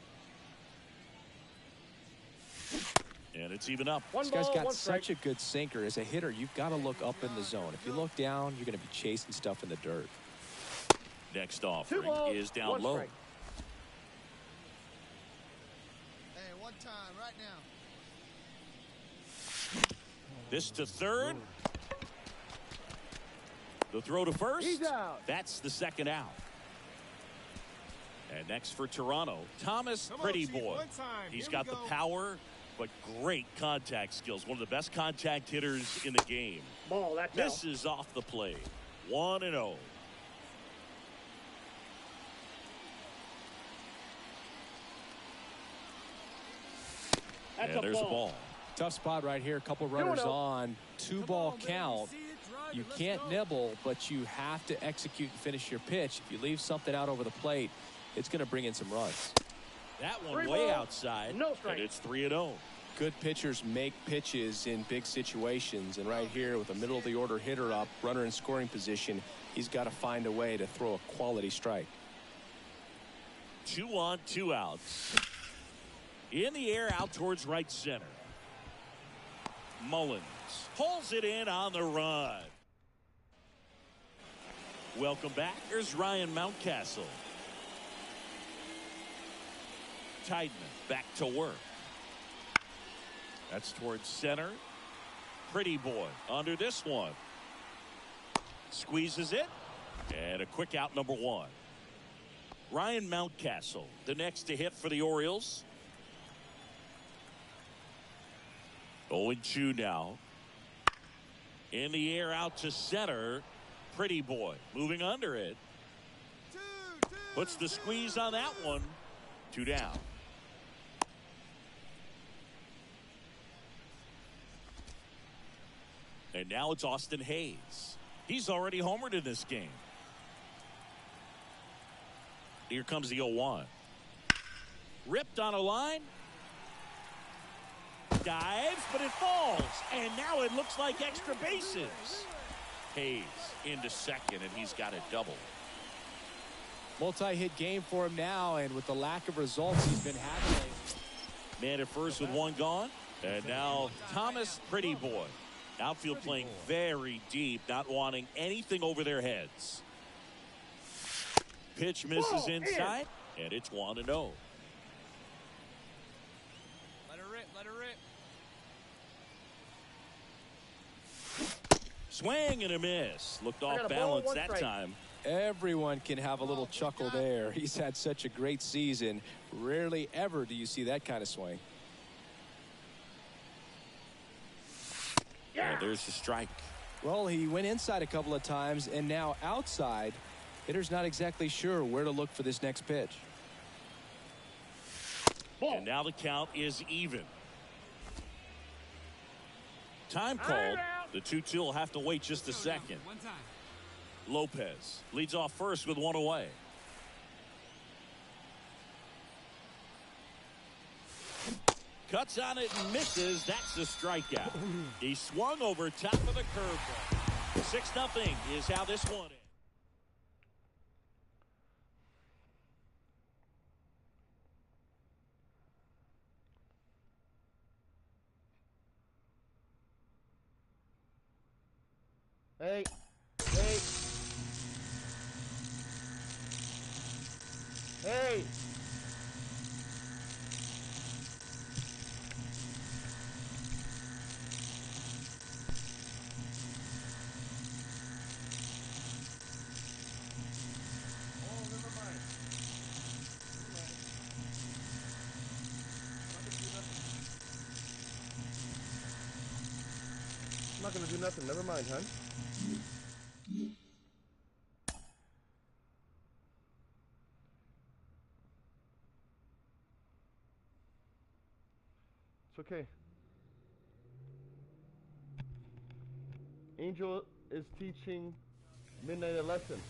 And it's even up. This guy's got such a good sinker. As a hitter, you've got to look up in the zone. If you look down, you're going to be chasing stuff in the dirt. Next offering is down low. Hey, one time, right now. This to third. The throw to first. He's out. That's the second out. And next for Toronto, Thomas Pretty Boy. He's got the power, but great contact skills. One of the best contact hitters in the game. Ball, that's This is off the plate. 1-0. That's And there's a ball. Tough spot right here. A couple runners on. 2-ball count. You can't nibble, but you have to execute and finish your pitch. If you leave something out over the plate, it's going to bring in some runs. That one way outside. No strike. And it's 3-0. Good pitchers make pitches in big situations, and right here with a middle of the order hitter up, runner in scoring position, he's got to find a way to throw a quality strike. 2 on, 2 outs. In the air out towards right center. Mullins pulls it in on the run. Welcome back. Here's Ryan Mountcastle. Tideman back to work. That's towards center. Pretty Boy under this one. Squeezes it. And a quick out, number 1. Ryan Mountcastle, the next to hit for the Orioles. 0-2 now. In the air out to center. Pretty Boy moving under it. Puts the squeeze on that one. 2 down. And now it's Austin Hayes. He's already homered in this game. Here comes the 0-1. Ripped on a line. Dives, but it falls. And now it looks like extra bases. Hayes into second, and he's got a double. Multi-hit game for him now, and with the lack of results he's been having. Man at first with 1 gone. And now Thomas Pretty Boy. Outfield playing very deep, not wanting anything over their heads. Pitch misses inside, and it's 1-0. Let her rip, let her rip. Swing and a miss. Looked off balance that time. Everyone can have a little chuckle there. He's had such a great season. Rarely ever do you see that kind of swing. And there's the strike. Well, he went inside a couple of times, and now outside. Hitter's not exactly sure where to look for this next pitch. And now the count is even. Time called. The 2-2 will have to wait just a second. Lopez leads off first with one away. Cuts on it and misses. That's the strikeout. He swung over top of the curveball. 6-0 is how this one ends. Hey. Hey. I'm not gonna do nothing. Never mind, hon. It's okay. Angel is teaching Midnight a lesson.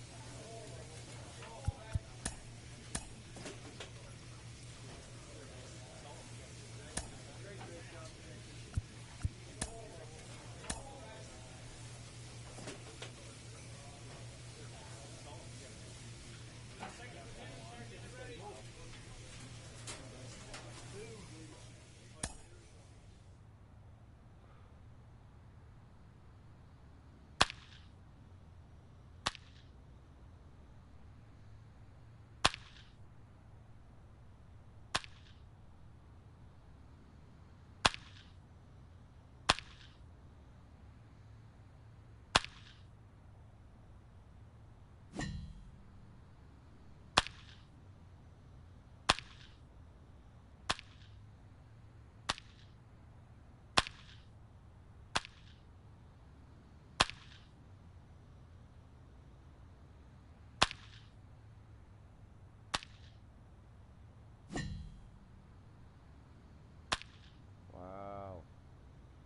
Wow.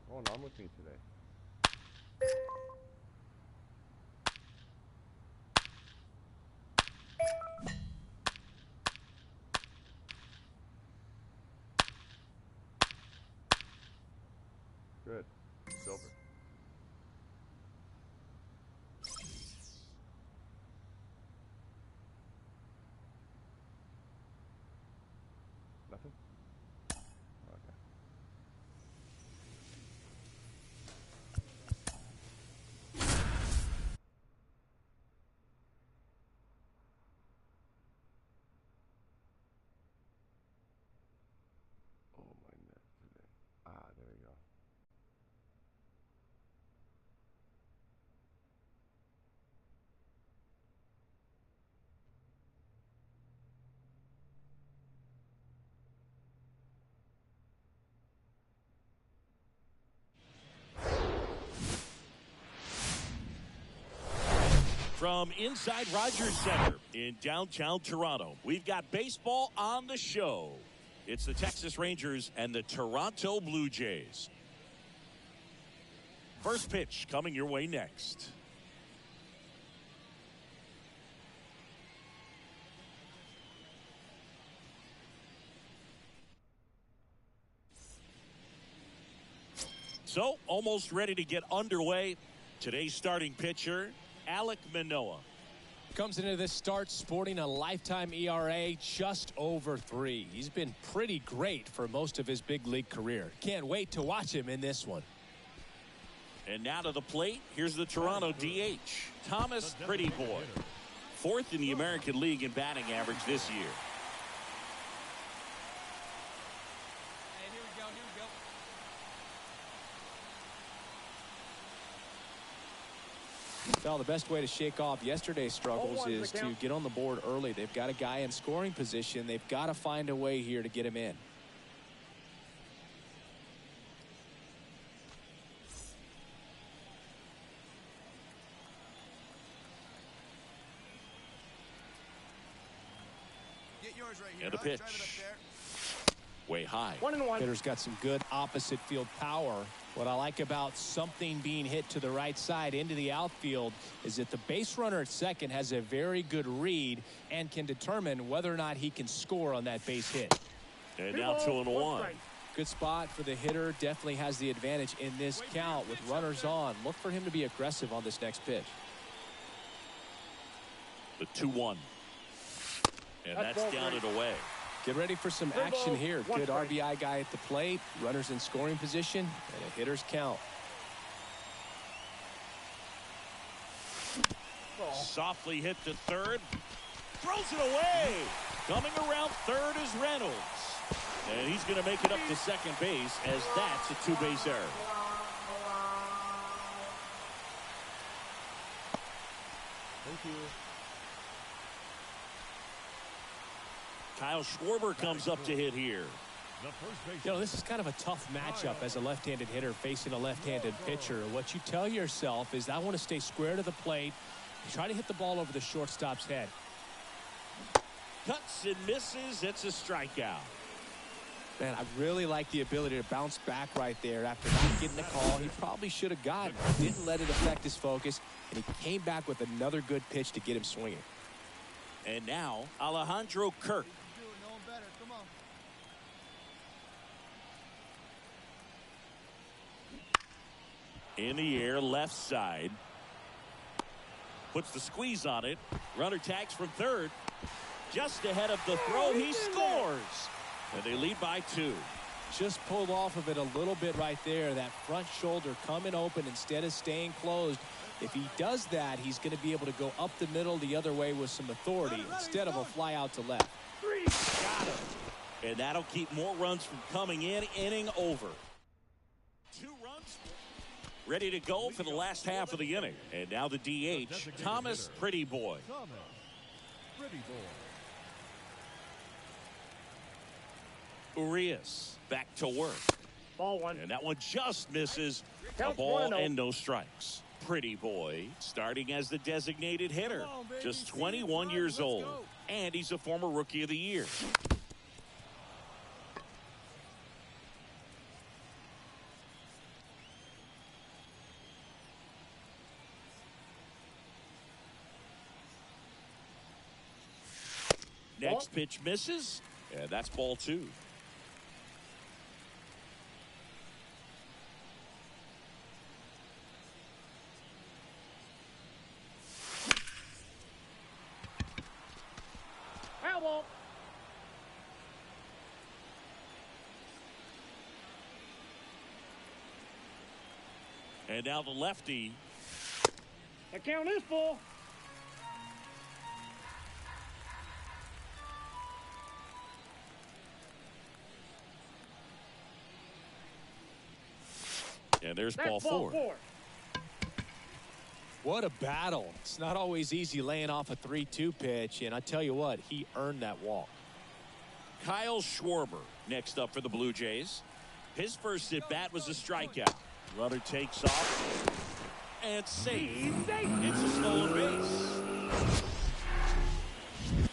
What's going on with me today? Good. It's over. Nothing? Okay. Oh, my neck today. Ah, there we go. From inside Rogers Center in downtown Toronto, we've got baseball on the show. It's the Texas Rangers and the Toronto Blue Jays. First pitch coming your way next. So, almost ready to get underway. Today's starting pitcher, Alek Manoah. Comes into this start sporting a lifetime ERA just over 3. He's been pretty great for most of his big league career. Can't wait to watch him in this one. And now to the plate, here's the Toronto DH, Thomas Pretty Boy. 4th in the American League in batting average this year. Hey, here we go. Well, the best way to shake off yesterday's struggles is to get on the board early. They've got a guy in scoring position. They've got to find a way here to get him in. yours right here. And a Drive it pitch. up there. Way high. 1-1. Hitter's got some good opposite field power. What I like about something being hit to the right side into the outfield is that the base runner at second has a very good read and can determine whether or not he can score on that base hit. And now 2-1. Good spot for the hitter. Definitely has the advantage in this count with runners on. Look for him to be aggressive on this next pitch. The 2-1. And that's down and away. Get ready for some action here. Good RBI guy at the plate. Runners in scoring position and a hitter's count. Softly hit to third. Throws it away. Coming around third is Reynolds. And he's going to make it up to second base as that's a two-base error. Thank you. Kyle Schwarber comes up to hit here. You know, this is kind of a tough matchup as a left-handed hitter facing a left-handed pitcher. What you tell yourself is, I want to stay square to the plate, try to hit the ball over the shortstop's head. Cuts and misses. It's a strikeout. Man, I really like the ability to bounce back right there after not getting the call. He probably should have gotten it. Didn't let it affect his focus, and he came back with another good pitch to get him swinging. And now, Alejandro Kirk. No one better. Come on. In the air, left side. Puts the squeeze on it. Runner tags from third. Just ahead of the throw, he scores. And they lead by 2. Just pulled off of it a little bit right there. That front shoulder coming open instead of staying closed. If he does that, he's going to be able to go up the middle the other way with some authority instead of a fly out to left. Got him. And that'll keep more runs from coming in. Inning over. 2 runs ready to go for the last half of the inning. And now the DH, Thomas Pretty Boy. Urias back to work. Ball 1. And that one just misses. A Counts ball 1-0. and no strikes. Pretty Boy starting as the designated hitter. Just 21 years old. And he's a former Rookie of the Year. Next pitch misses. And that's ball 2. Foul ball. And now the lefty. The count is full. And there's That's ball 4. 4. What a battle. It's not always easy laying off a 3-2 pitch, and I tell you what, he earned that walk. Kyle Schwarber next up for the Blue Jays. His first at bat was a strikeout. Runner takes off and safe. It's a stolen base.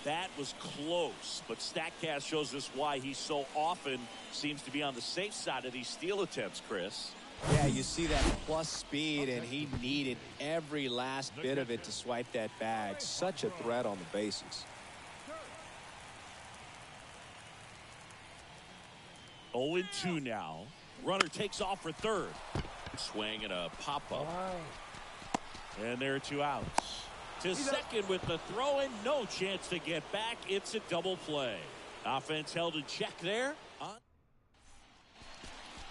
That was close, but StatCast shows us why he so often seems to be on the safe side of these steal attempts, Chris. Yeah, you see that plus speed, and he needed every last bit of it to swipe that bag. Such a threat on the bases. 0-2 now. Runner takes off for third. Swing and a pop-up. And there are 2 outs. To second with the throw and no chance to get back. It's a double play. Offense held in check there.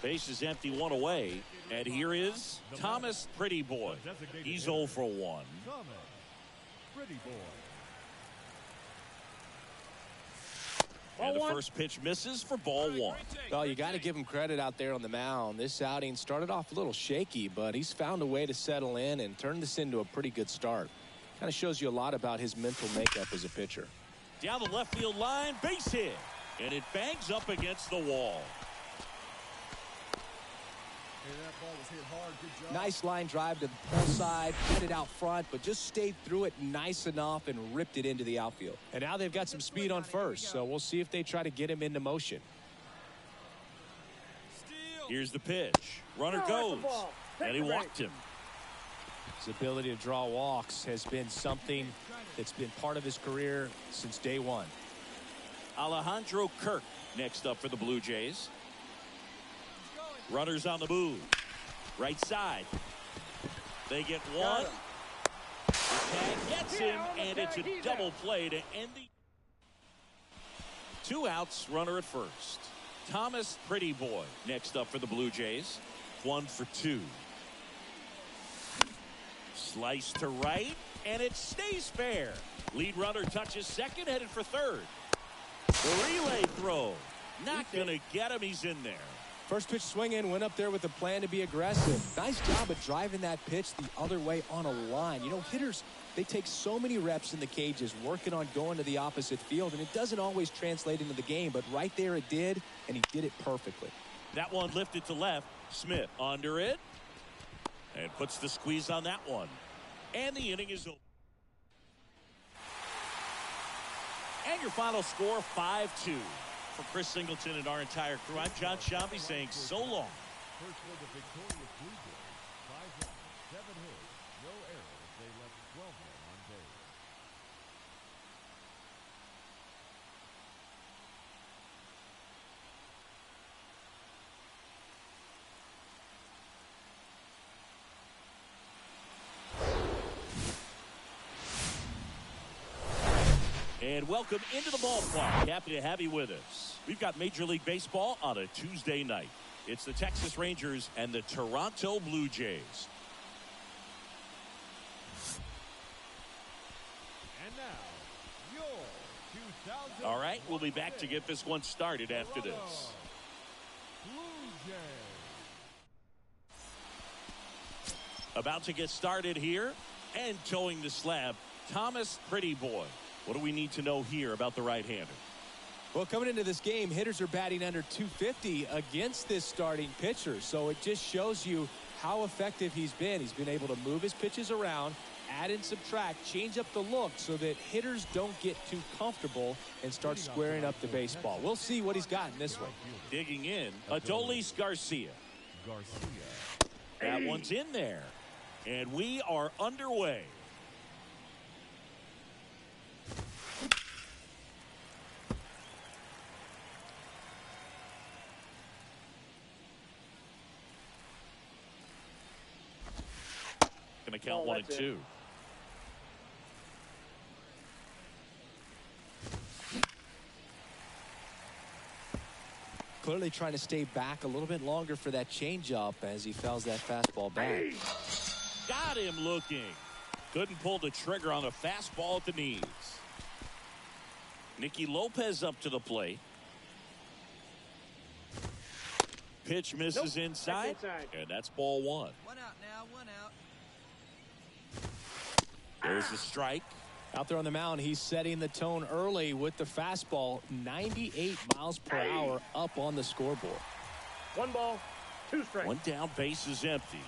Base is empty, 1 away. And here is Thomas Pretty Boy. He's 0 for 1. Pretty Boy. And the first pitch misses for ball 1. Well, you got to give him credit out there on the mound. This outing started off a little shaky, but he's found a way to settle in and turn this into a pretty good start. Kind of shows you a lot about his mental makeup as a pitcher. Down the left field line, base hit. And it bangs up against the wall. that ball was hit hard. Good job. Nice line drive to the pull side, hit it out front, but just stayed through it nice enough and ripped it into the outfield. And now they've got some speed on first, so we'll see if they try to get him into motion. Here's the pitch. Runner goes, and he walked him. His ability to draw walks has been something that's been part of his career since day one. Alejandro Kirk next up for the Blue Jays. Runners on the move. Right side. They get one. The tag gets him, and it's a double play to end the... 2 outs, runner at first. Thomas Pretty Boy next up for the Blue Jays. 1 for 2. Slice to right, and it stays fair. Lead runner touches second, headed for third. The relay throw. Not going to get him. He's in there. First pitch swinging, went up there with a plan to be aggressive. Nice job of driving that pitch the other way on a line. You know, hitters, they take so many reps in the cages working on going to the opposite field, and it doesn't always translate into the game, but right there it did, and he did it perfectly. That one lifted to left. Smith under it, and puts the squeeze on that one. And the inning is over. And your final score, 5-2. For Chris Singleton and our entire crew, I'm John Shambi saying so long. First for the victorious Blue Jays. 5 runs, 7 hits, no errors. They left 12 men on base. And welcome into the ballpark. Happy to have you with us. We've got Major League Baseball on a Tuesday night. It's the Texas Rangers and the Toronto Blue Jays. And now, your 2000. All right, we'll be back to get this one started after this. Blue Jays. About to get started here and towing the slab, Thomas Pretty Boy. What do we need to know here about the right-hander? Well, coming into this game, hitters are batting under 250 against this starting pitcher. So it just shows you how effective he's been. He's been able to move his pitches around, add and subtract, change up the look so that hitters don't get too comfortable and start squaring up the baseball. We'll see what he's got in this one. Digging in, Adolis Garcia. That one's in there. And we are underway. Going to count 1 and 2. Clearly trying to stay back a little bit longer for that changeup as he fouls that fastball back. Got him looking. Couldn't pull the trigger on a fastball at the knees. Nicky Lopez up to the plate. Pitch misses inside, and that's ball 1. 1 out now, 1 out. There's the strike. Out there on the mound, he's setting the tone early with the fastball. 98 miles per hour up on the scoreboard. 1 ball, 2 strikes. 1 down, base is empty.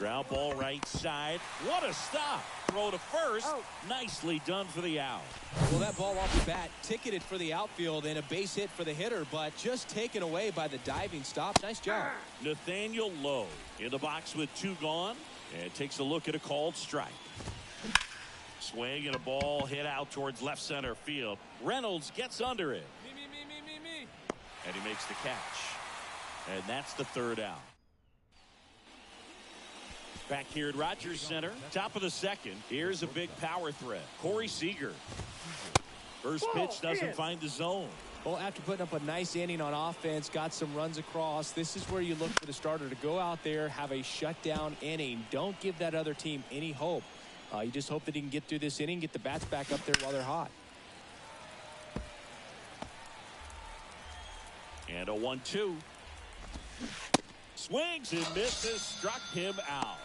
Ground ball right side. What a stop. Throw to first. Nicely done for the out. Well, that ball off the bat ticketed for the outfield and a base hit for the hitter, but just taken away by the diving stop. Nice job. Nathaniel Lowe in the box with 2 gone and takes a look at a called strike. Swing and a ball hit out towards left center field. Reynolds gets under it. Me. And he makes the catch. And that's the 3rd out. Back here at Rogers Center, top of the 2nd. Here's a big power threat. Corey Seager. First pitch doesn't find the zone. Well, after putting up a nice inning on offense, got some runs across, this is where you look for the starter to go out there, have a shutdown inning. Don't give that other team any hope. You just hope that he can get through this inning, get the bats back up there while they're hot. And a 1-2. Swings and misses, struck him out.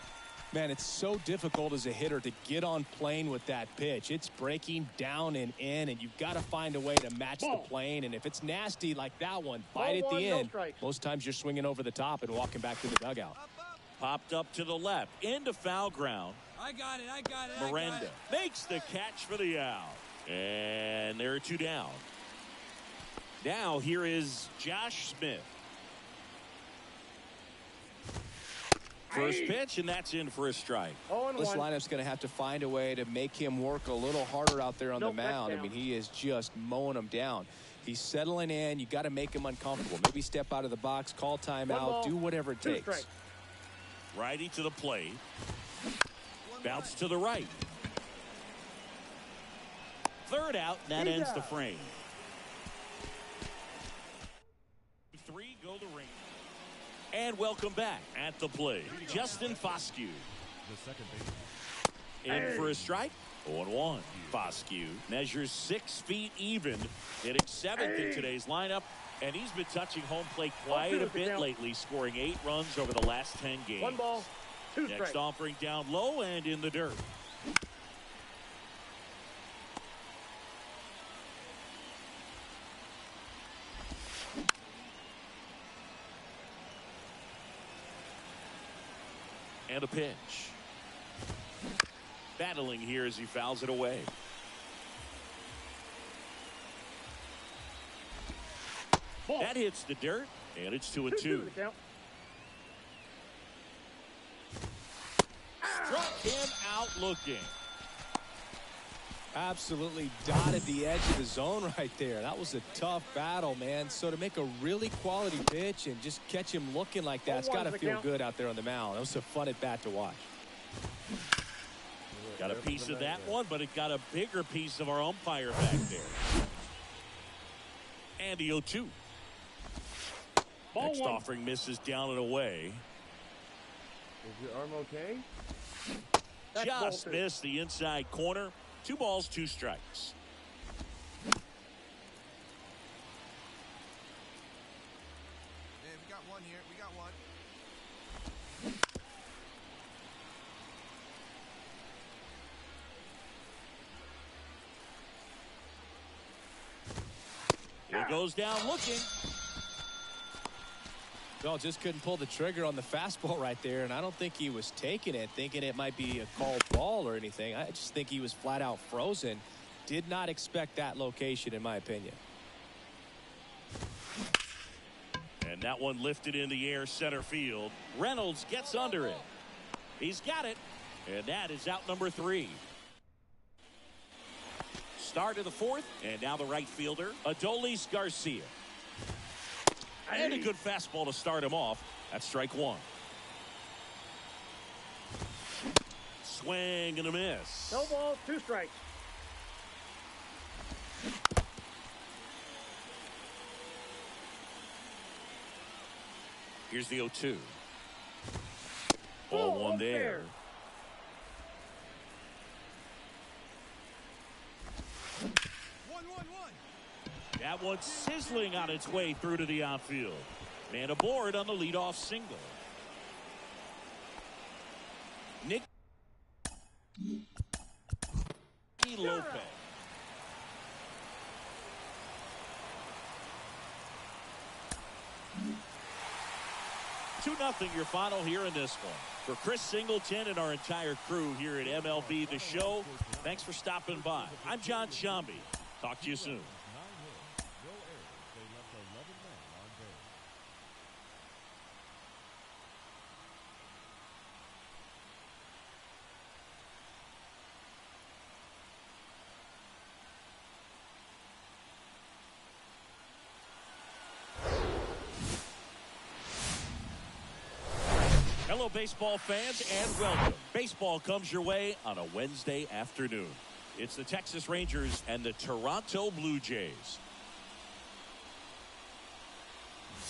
Man, it's so difficult as a hitter to get on plane with that pitch. It's breaking down and in, and you've got to find a way to match the plane. And if it's nasty like that one, bite at the end. Most times you're swinging over the top and walking back to the dugout. Popped up to the left, into foul ground. I got it. Miranda makes the catch for the out. And there are two down. Now here is Josh Smith. First pitch, and that's in for a strike. This lineup's going to have to find a way to make him work a little harder out there on the mound. I mean, he is just mowing them down. He's settling in. You got to make him uncomfortable. Maybe step out of the box, call timeout, do whatever it takes. Righty to the plate. Bounce to the right. Third out, that ends the frame. 3 go the ring. And welcome back at the plate, Justin Foscue. The second base. In for a strike. 0-1. Foscue measures 6 feet even, hitting 7th in today's lineup, and he's been touching home plate quite a bit lately, scoring 8 runs over the last 10 games. 1 ball, 2 strikes. Next offering down low and in the dirt. And a pitch. Battling here as he fouls it away. Ball. That hits the dirt, and it's 2-2. Struck him out looking. Absolutely dotted the edge of the zone right there. That was a tough battle, man. So to make a really quality pitch and just catch him looking like that, it's got to feel good out there on the mound. That was a fun at bat to watch. Got a piece of that one, but it got a bigger piece of our umpire back there. And the 0-2. Next offering misses down and away. Is your arm okay? Just missed the inside corner. 2 balls, 2 strikes. Hey, we got one here. We got one. He goes down looking. Well, just couldn't pull the trigger on the fastball right there, and I don't think he was taking it, thinking it might be a called ball or anything. I just think he was flat out frozen. Did not expect that location, in my opinion. And that one lifted in the air center field. Reynolds gets under it. He's got it, and that is out number 3. Start of the 4th, and now the right fielder, Adolis Garcia. And a good fastball to start him off. That's strike 1. Swing and a miss. No ball, 2 strikes. Here's the 0-2. Ball 1 there. That one's sizzling on its way through to the outfield. Man aboard on the leadoff single. Nick Lopez. 2-0 your final here in this one. For Chris Singleton and our entire crew here at MLB The Show, thanks for stopping by. I'm John Shambi. Talk to you soon. Hello, baseball fans, and welcome. Baseball comes your way on a Wednesday afternoon. It's the Texas Rangers and the Toronto Blue Jays.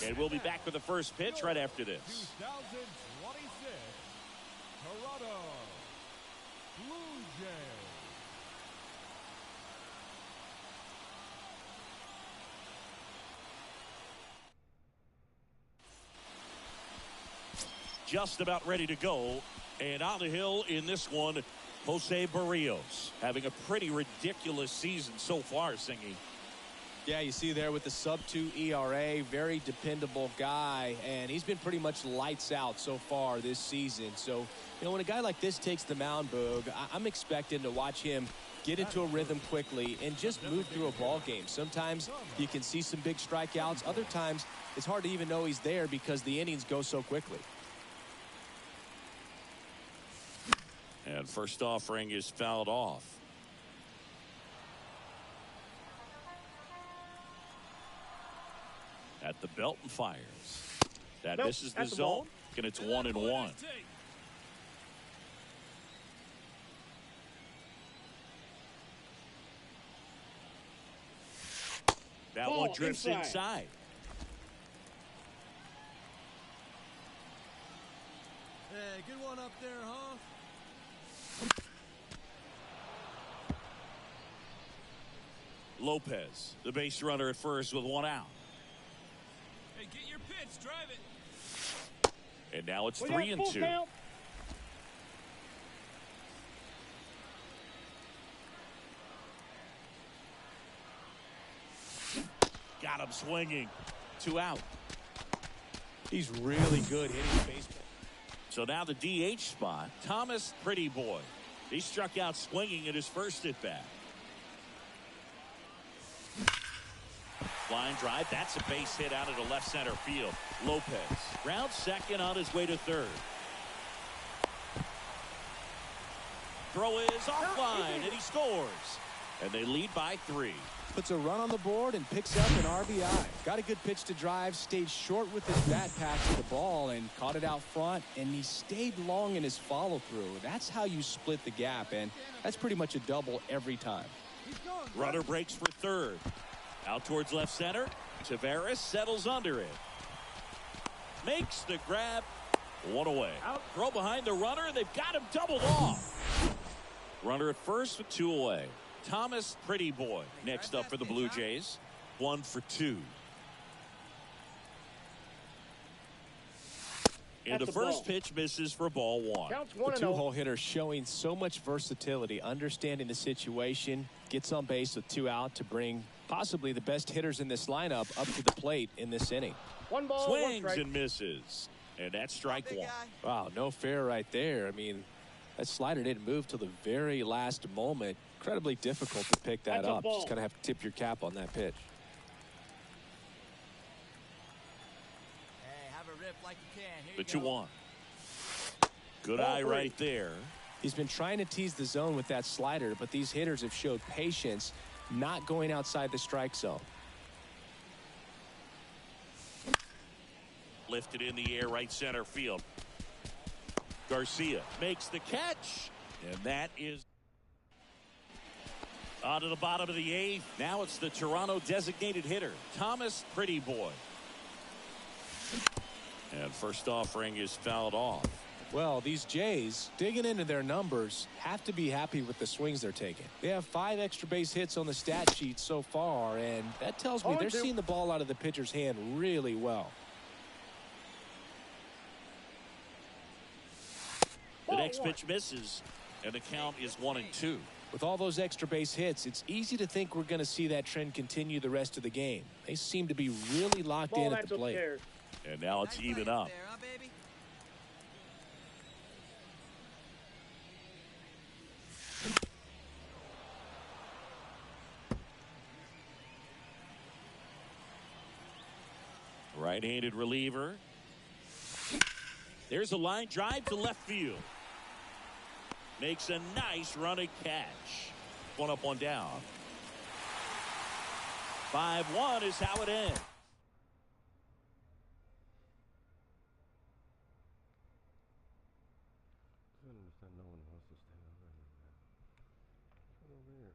And we'll be back with the first pitch right after this. 2026 Toronto Blue Jays. just about ready to go. And on the hill in this one, Jose Barrios having a pretty ridiculous season so far, Singy. Yeah, you see there with the sub-2 ERA, very dependable guy, and he's been pretty much lights out so far this season. So, you know, when a guy like this takes the mound, Boog, I'm expecting to watch him get into a rhythm quickly and just move through a ball game. Sometimes you can see some big strikeouts. Other times it's hard to even know he's there because the innings go so quickly. And first offering is fouled off. At the belt and fires. That misses the zone, and it's 1-1. That one drifts inside. Hey, good one up there, huh? Lopez, the base runner at first with one out. Hey, get your pitch, drive it. And now it's 3-2. Count. Got him swinging. 2 out. He's really good hitting baseball. So now the DH spot, Thomas Pretty Boy. He struck out swinging at his first at bat. Line drive. That's a base hit out into left center field. Lopez rounds second on his way to third. Throw is offline, and he scores. And they lead by 3. Puts a run on the board and picks up an RBI. Got a good pitch to drive, stayed short with his bat pass to the ball and caught it out front, and he stayed long in his follow-through. That's how you split the gap, and that's pretty much a double every time. Runner breaks for third. Out towards left center. Taveras settles under it. Makes the grab. 1 away. Out. Throw behind the runner. They've got him doubled off. Runner at first with 2 away. Thomas Pretty Boy next up for the Blue Jays. 1 for 2. And the first pitch misses for ball 1. The two-hole hitter showing so much versatility, understanding the situation, gets on base with 2 out to bring possibly the best hitters in this lineup up to the plate in this inning. 1 ball, Swings 1 strike. and misses. And that's strike 1. Wow, no fair right there. I mean, that slider didn't move till the very last moment. Incredibly difficult to pick that up. Just kind of have to tip your cap on that pitch. Hey, have a rip like you can. Here But you you go. want. Good eye right there. He's been trying to tease the zone with that slider, but these hitters have showed patience, not going outside the strike zone. Lifted in the air, right center field. Garcia makes the catch, and that is on to the bottom of the 8th. Now it's the Toronto designated hitter, Thomas Pretty Boy. And first offering is fouled off. Well, these Jays, digging into their numbers, have to be happy with the swings they're taking. They have 5 extra base hits on the stat sheet so far, and that tells me they're seeing the ball out of the pitcher's hand really well. The next pitch misses, and the count is 1-2. With all those extra base hits, it's easy to think we're going to see that trend continue the rest of the game. They seem to be really locked in at the plate. And now it's even up. There, huh, baby? Right-handed reliever. There's a line drive to left field. Makes a nice running catch. 1 up, 1 down. 5-1 is how it ends. I don't understand. No one wants to stay over here. So weird.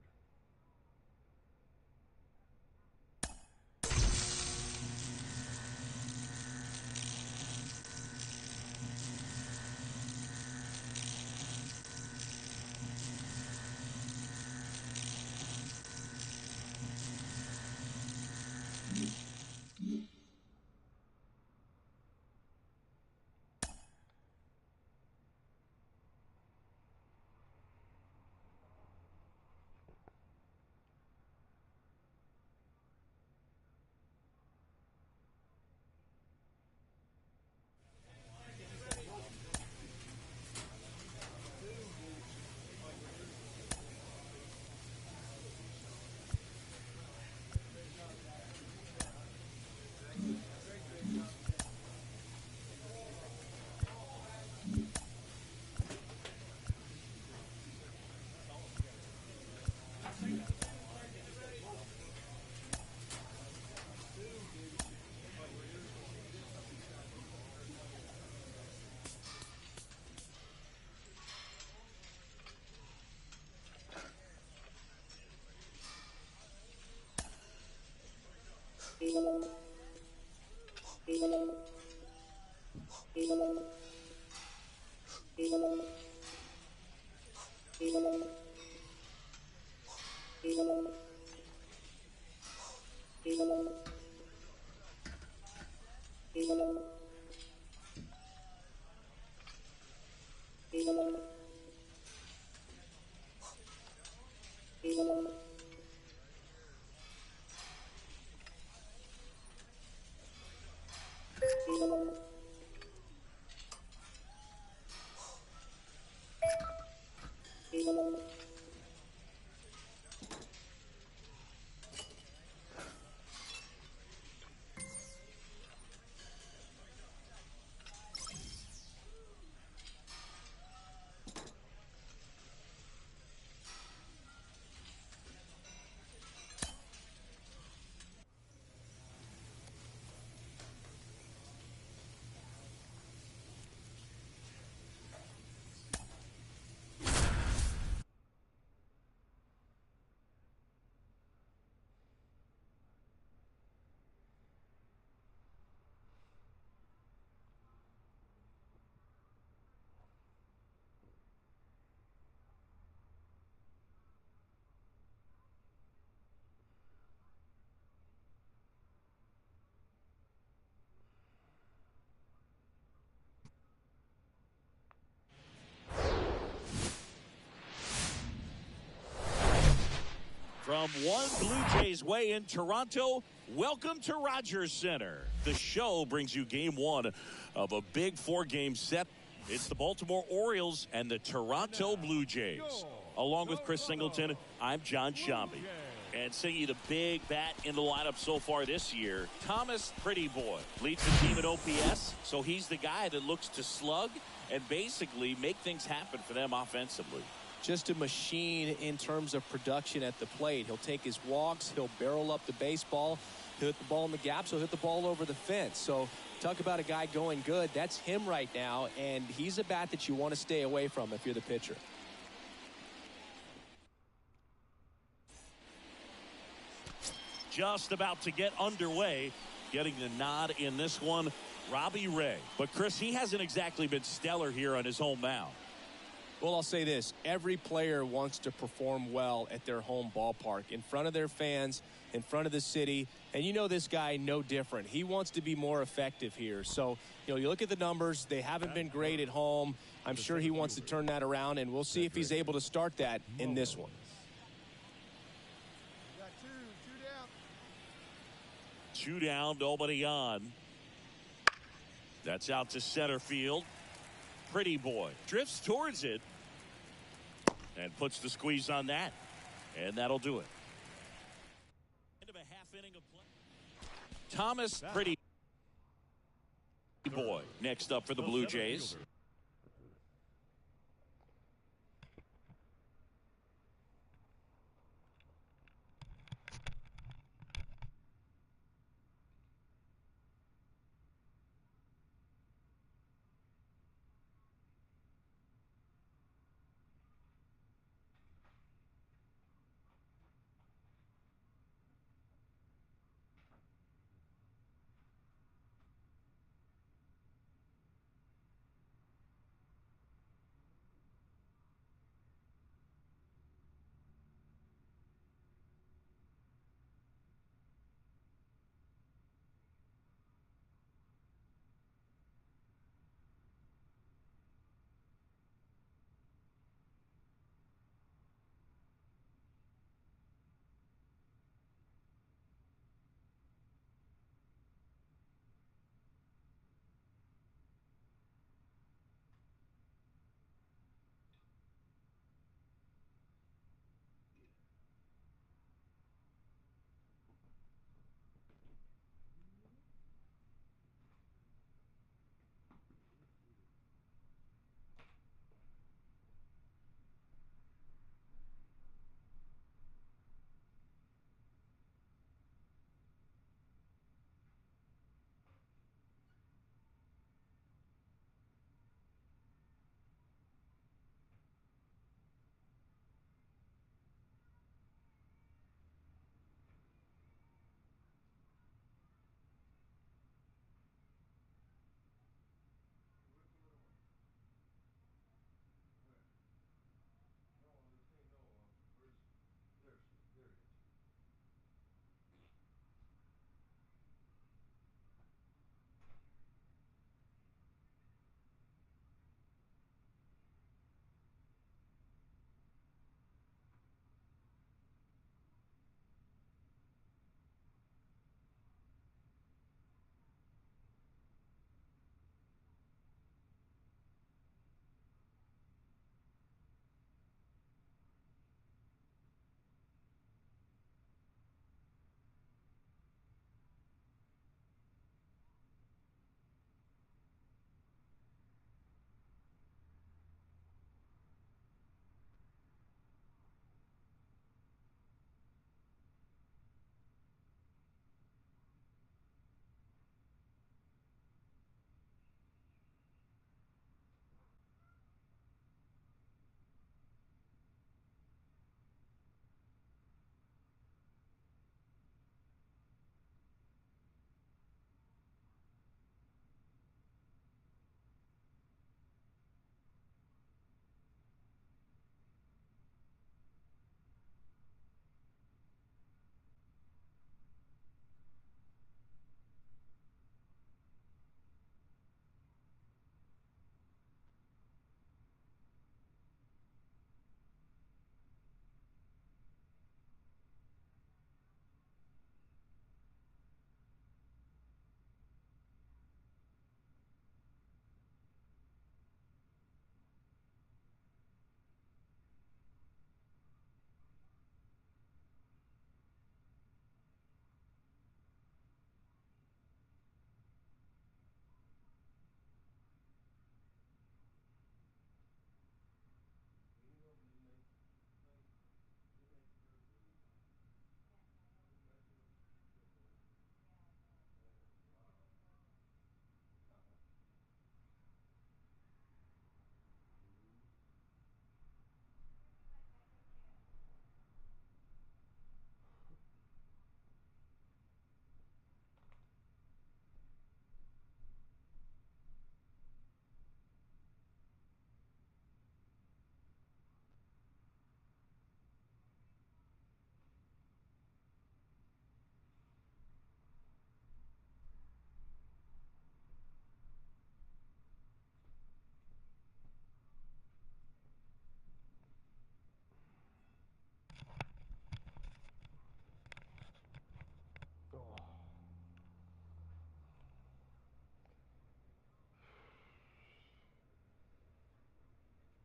From one Blue Jays way in Toronto, welcome to Rogers Center. The show brings you game one of a big four-game set. It's the Baltimore Orioles and the Toronto Blue Jays. Along with Chris Singleton, I'm John Shambi. And seeing the big bat in the lineup so far this year, Thomas Pretty Boy leads the team at OPS, so he's the guy that looks to slug and basically make things happen for them offensively. Just a machine in terms of production at the plate. He'll take his walks, he'll barrel up the baseball, he'll hit the ball in the gaps, he'll hit the ball over the fence. So talk about a guy going good. That's him right now, and he's a bat that you want to stay away from if you're the pitcher. Just about to get underway, getting the nod in this one, Robbie Ray. But Chris, he hasn't exactly been stellar here on his home mound. Well, I'll say this. Every player wants to perform well at their home ballpark, in front of their fans, in front of the city. And you know this guy no different. He wants to be more effective here. So, you look at the numbers. They haven't been great at home. I'm sure he wants to turn that around, and we'll see if he's able to start that in this one. Two down, nobody on. That's out to center field. Pretty Boy drifts towards it and puts the squeeze on that, and that'll do it. End of a half inning of play. Thomas Pretty Boy next up for the Blue Jays.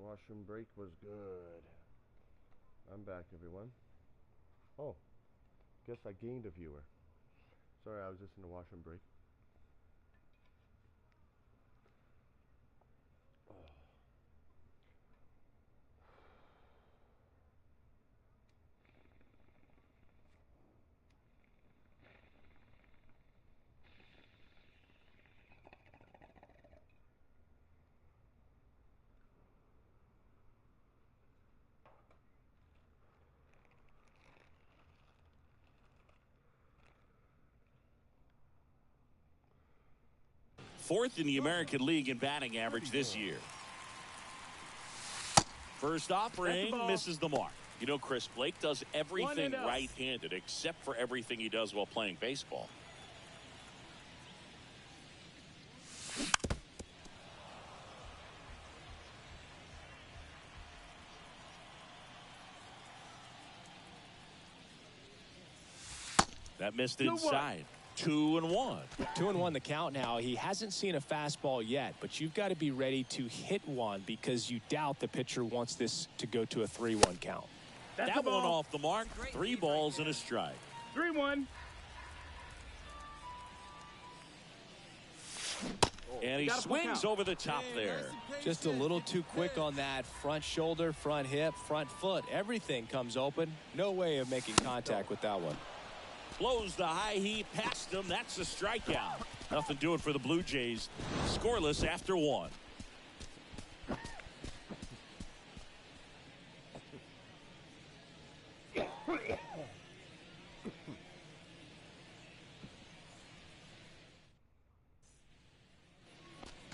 Washroom break was good. I'm back, everyone. Oh, guess I gained a viewer. Sorry, I was just in the washroom break. Oh. Fourth in the American League in batting average this year. First offering misses the mark. You know, Chris, Blake does everything right-handed except for everything he does while playing baseball. That missed inside. 2-1. 2-1 the count now. He hasn't seen a fastball yet, but you've got to be ready to hit one because you doubt the pitcher wants this to go to a 3-1 count. That one off the mark. 3 balls and a strike. 3-1. And he swings over the top there. Just a little too quick on that front shoulder, front hip, front foot. Everything comes open. No way of making contact with that one. Blows the high heat past him. That's a strikeout. Nothing doing for the Blue Jays. Scoreless after 1.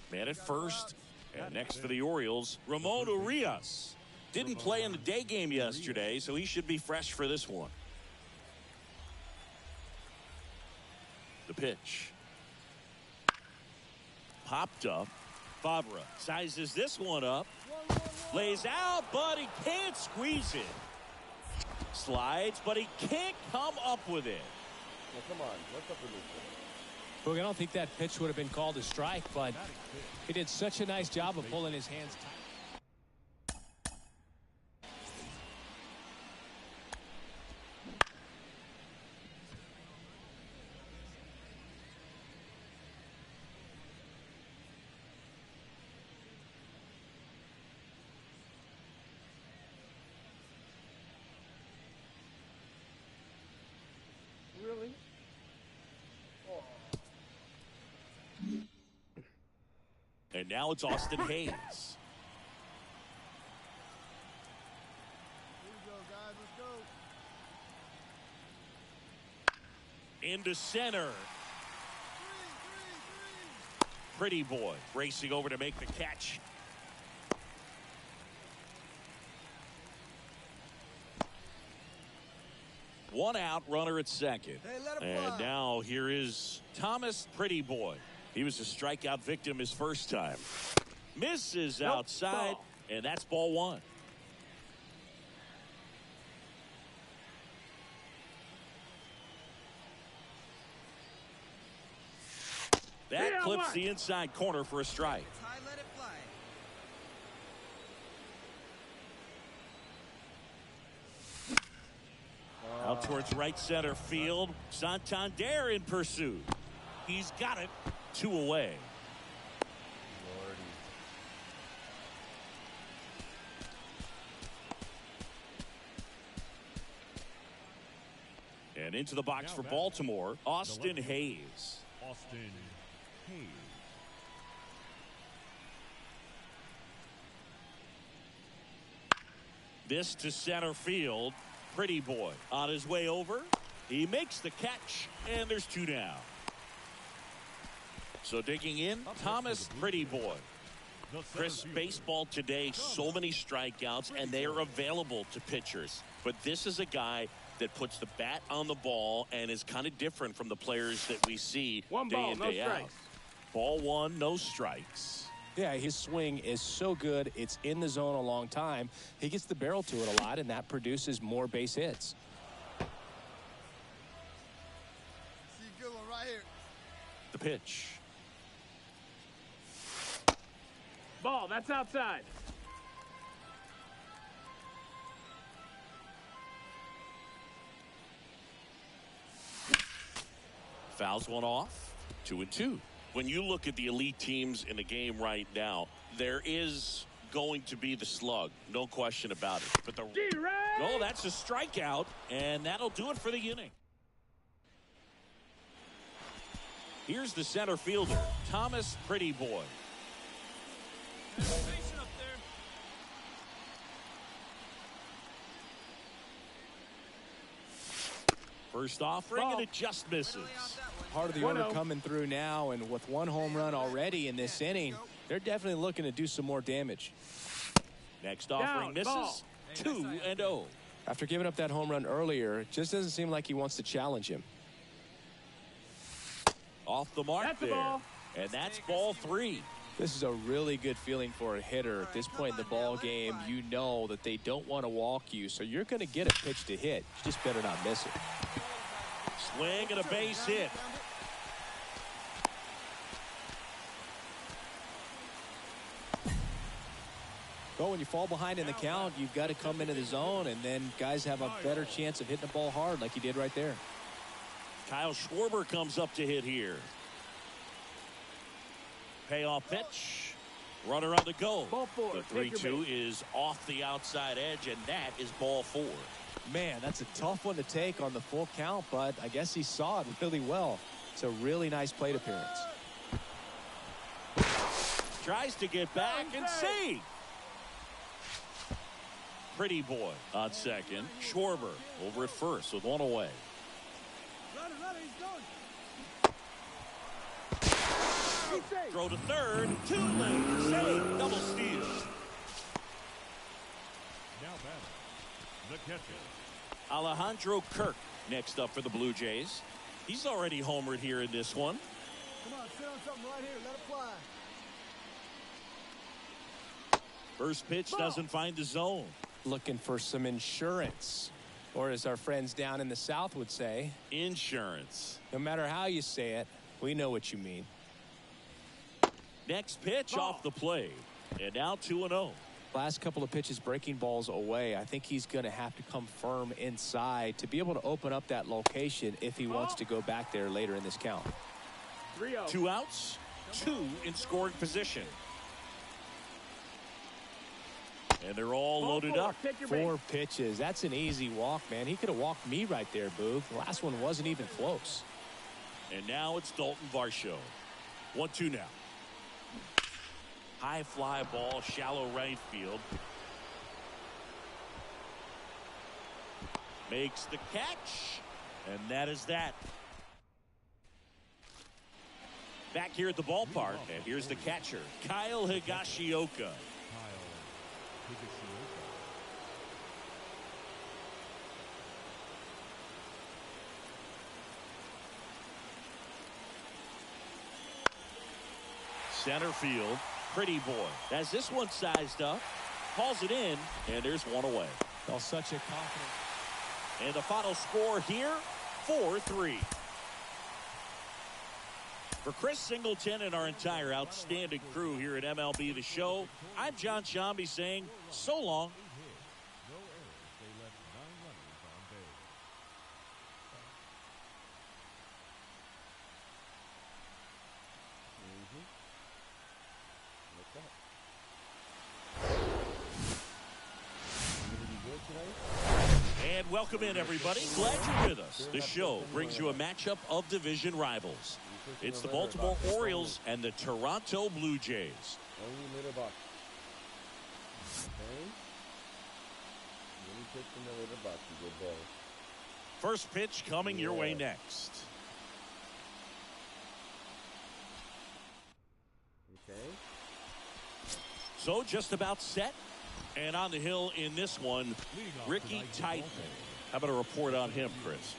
Man at first. And next for the Orioles, Ramon Urias. Didn't play in the day game yesterday, so he should be fresh for this one. The pitch. Popped up. Fabra sizes this one up. Lays out, but he can't squeeze it. Slides, but he can't come up with it. Well, come on. What's up with this? Boog, I don't think that pitch would have been called a strike, but he did such a nice job of pulling his hands tight. Really? Oh. And now it's Austin Hayes. Here we go, guys. Let's go. Into center. Pretty boy racing over to make the catch. One out, runner at second. Hey, let it And fly. now here is Thomas Pretty Boy. He was a strikeout victim his first time. Misses outside, and that's ball 1. That clips the inside corner for a strike. It's high, let it fly. Out towards right center field. Santander in pursuit. He's got it. 2 away. Lordy. And into the box for Baltimore, Austin Hayes. Austin Hayes. This to center field. Pretty Boy on his way over. He makes the catch, and there's 2 down. So digging in, Thomas Pretty Boy. Chris, baseball today, so many strikeouts, and they are available to pitchers. But this is a guy that puts the bat on the ball and is kind of different from the players that we see day in, day out. Ball 1, no strikes. Yeah, his swing is so good. It's in the zone a long time. He gets the barrel to it a lot, and that produces more base hits. See a good one right here. The pitch. Ball, that's outside. Fouls one off. 2-2. When you look at the elite teams in the game right now, there is going to be the slug. No question about it. But that's a strikeout, and that'll do it for the inning. Here's the center fielder, Thomas Pretty Boy. First offering, and it just misses. Part of the order coming through now, and with one home run already in this inning, they're definitely looking to do some more damage. Next offering misses. 2-0. After giving up that home run earlier, it just doesn't seem like he wants to challenge him. Off the mark there. And that's ball 3. This is a really good feeling for a hitter. At this point in the ball game, you know that they don't want to walk you, so you're going to get a pitch to hit. You just better not miss it. Swing and a base hit. Well, when you fall behind in the count, you've got to come into the zone, and then guys have a better chance of hitting the ball hard like he did right there. Kyle Schwarber comes up to hit here. Payoff pitch. Runner on the go. The 3-2 is off the outside edge, and that is ball 4. Man, that's a tough one to take on the full count, but I guess he saw it really well. It's a really nice plate appearance. Tries to get back and save. Pretty Boy on second. Schwarber over at first with one away. Throw to third. Too late. Save. Double steal. Now batting, the catcher, Alejandro Kirk next up for the Blue Jays. He's already homered here in this one. Come on, sit on something right here. Let it fly. First pitch doesn't find the zone. Looking for some insurance, or as our friends down in the South would say, insurance. No matter how you say it, we know what you mean. Next pitch off the plate, and now 2-0. Last couple of pitches breaking balls away. I think he's going to have to come firm inside to be able to open up that location if he wants to go back there later in this count. 3-0. 2 outs, 2 in scoring position. And they're all loaded up. 4 pitches. That's an easy walk, man. He could have walked me right there, Boog. The last one wasn't even close. And now it's Dalton Varsho. 1-2 now. High fly ball, shallow right field. Makes the catch. And that is that. Back here at the ballpark, and here's the catcher, Kyle Higashioka. Center field, Pretty Boy has this one sized up, calls it in, and there's one away. Oh, such a confident. And the final score here, 4-3. For Chris Singleton and our entire outstanding crew here at MLB The Show, I'm John Shambi saying so long. no errors. They left 9 runners on base. And welcome in, everybody. Glad you're with us. The show brings you a matchup of division rivals. It's the Baltimore Orioles and the Toronto Blue Jays. Only litter box. Okay. When you pitch in the litter box, you go ball. First pitch coming your way next. Okay. So just about set. And on the hill in this one, Ricky Titan. How about a report on him, Chris?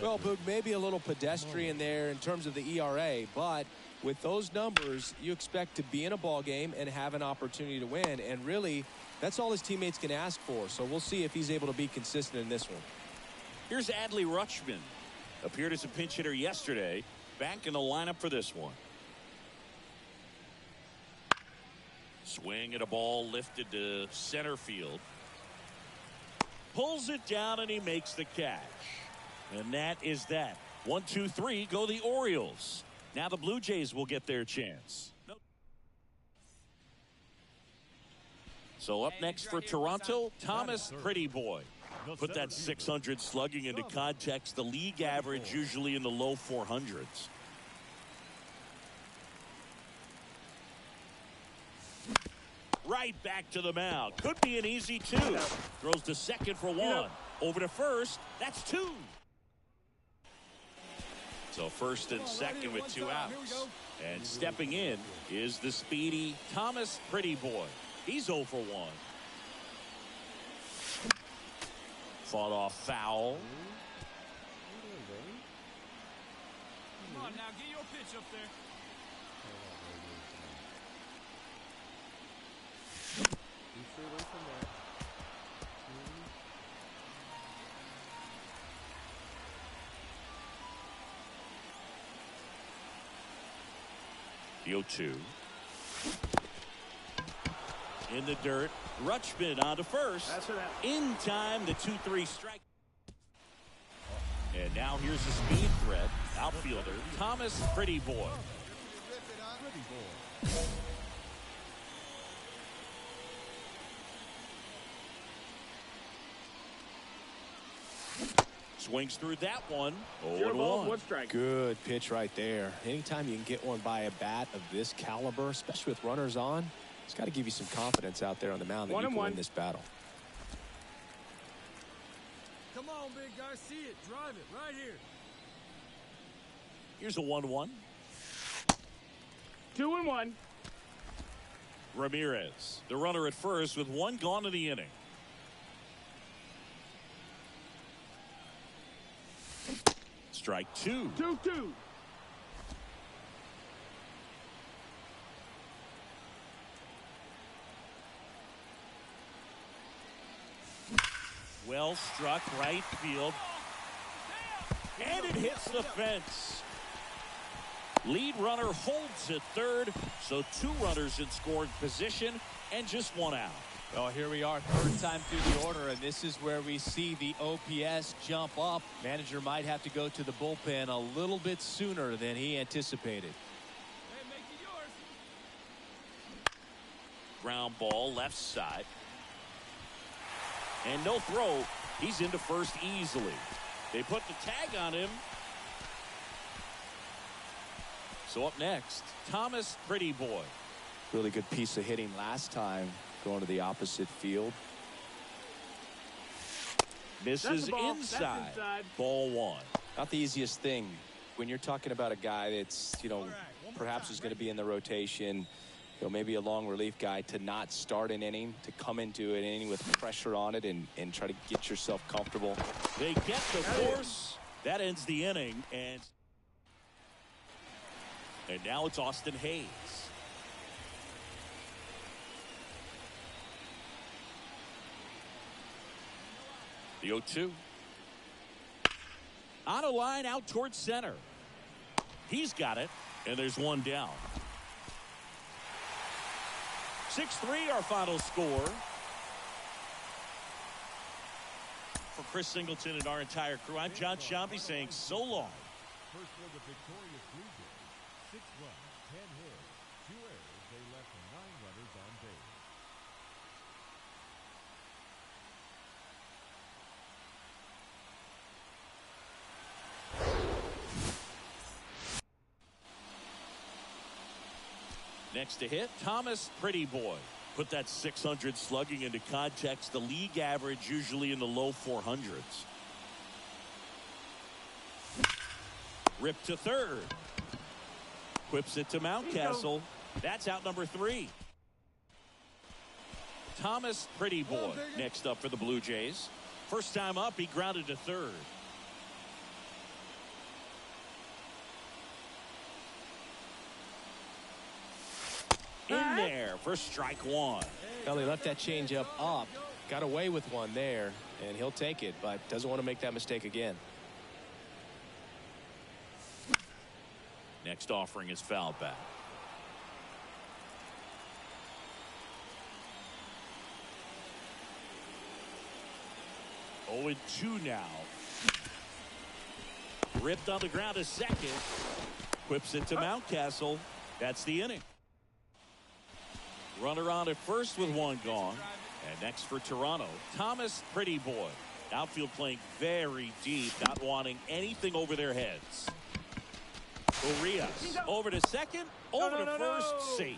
Well, Boog, maybe a little pedestrian there in terms of the ERA, but with those numbers, you expect to be in a ball game and have an opportunity to win. And really, that's all his teammates can ask for. So we'll see if he's able to be consistent in this one. Here's Adley Rutschman. Appeared as a pinch hitter yesterday. Back in the lineup for this one. Swing at a ball lifted to center field. Pulls it down and he makes the catch. And that is that. 1, 2, 3 go the Orioles. Now the Blue Jays will get their chance. So up next for Toronto, Thomas Pretty Boy. Put that 600 slugging into context. The league average usually in the low 400s. Right back to the mound. Could be an easy 2. Throws to second for 1. Over to first. That's 2. So first and second with 2 outs. And stepping in is the speedy Thomas Pretty Boy. He's 0 for 1. Fought off foul. Come on now, get your pitch up there. Stay away from that. The 0-2. In the dirt. Rutschman on to first. In time, the 2-3 strike. And now here's the speed threat. Outfielder Thomas Pretty Boy. Swings through that one. 0-1. Strike. Good pitch right there. Anytime you can get one by a bat of this caliber, especially with runners on, it's got to give you some confidence out there on the mound that you can win this battle. Come on, big guy, see it, drive it, right here. Here's a 1-1. 2-1. Ramirez, the runner at first with 1 gone in the inning. Strike 2. 2-2. Well struck right field. And it hits the fence. Lead runner holds at third. So 2 runners in scoring position and just 1 out. Well, here we are, third time through the order, and this is where we see the OPS jump up. Manager might have to go to the bullpen a little bit sooner than he anticipated. Hey, make it yours. Ground ball left side. And no throw. He's into first easily. They put the tag on him. So up next, Thomas Pretty Boy. Really good piece of hitting last time, going to the opposite field. Misses inside. Ball 1. Not the easiest thing when you're talking about a guy that's, perhaps is going to be in the rotation, maybe a long relief guy, to not start an inning, to come into an inning with pressure on it and try to get yourself comfortable. They get the force. That ends the inning. And now it's Austin Hayes. The 0-2. On a line out towards center. He's got it, and there's 1 down. 6-3 our final score. For Chris Singleton and our entire crew, I'm John Shambi saying so long. First for the victorious Blue Jays. 6 runs, 10 hits, 2 errors. They left 9 runners on base. Next to hit, Thomas Pretty Boy. Put that 600 slugging into context. The league average usually in the low 400s. Ripped to third. Whips it to Mountcastle. That's out number 3. Thomas Pretty Boy next up for the Blue Jays. First time up, he grounded to third. In there for strike 1. Well, he left that changeup up, got away with one there, and he'll take it, but doesn't want to make that mistake again. Next offering is fouled back. Oh, and 2 now. Ripped on the ground to second. Whips it to Mountcastle. That's the inning. Runner on at first with one gone. And next for Toronto, Thomas Pretty Boy. Outfield playing very deep, not wanting anything over their heads. Urias over to second, over to first, safe.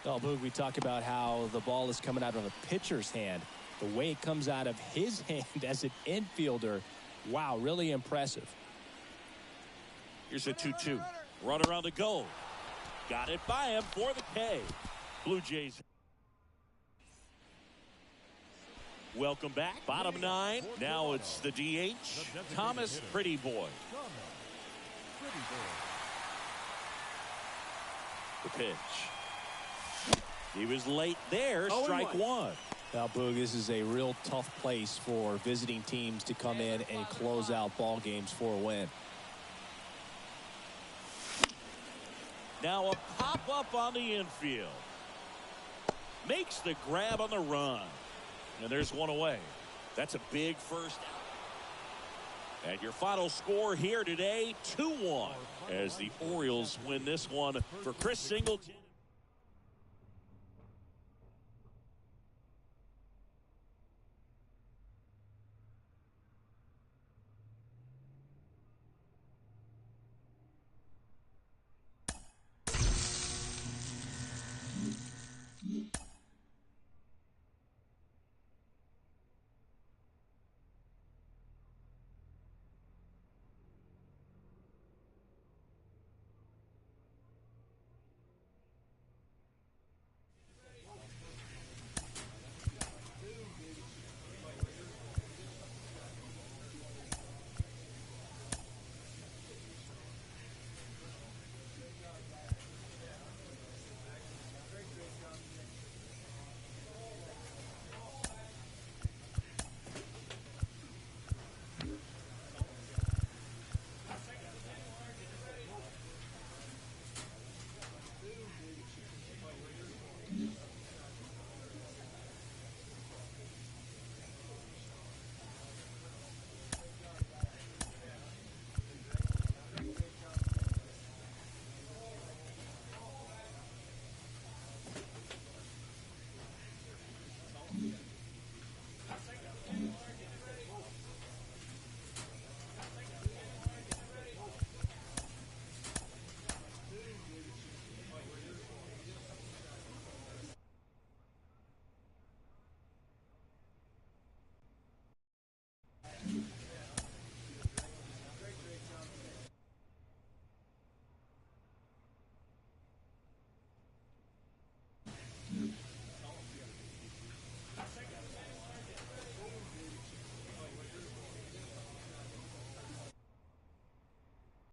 Oh, Boog, we talk about how the ball is coming out of a pitcher's hand. The way it comes out of his hand as an infielder, wow, really impressive. Here's a 2-2. Runner on the go. Got it by him for the K. Blue Jays. Welcome back. Bottom 9. Now it's the DH. Thomas Pretty Boy. The pitch. He was late there. Strike one. Now, Boog, this is a real tough place for visiting teams to come in and close out ball games for a win. Now a pop-up on the infield. Makes the grab on the run. And there's one away. That's a big first out. And your final score here today, 2-1, as the Orioles win this one for Chris Singleton.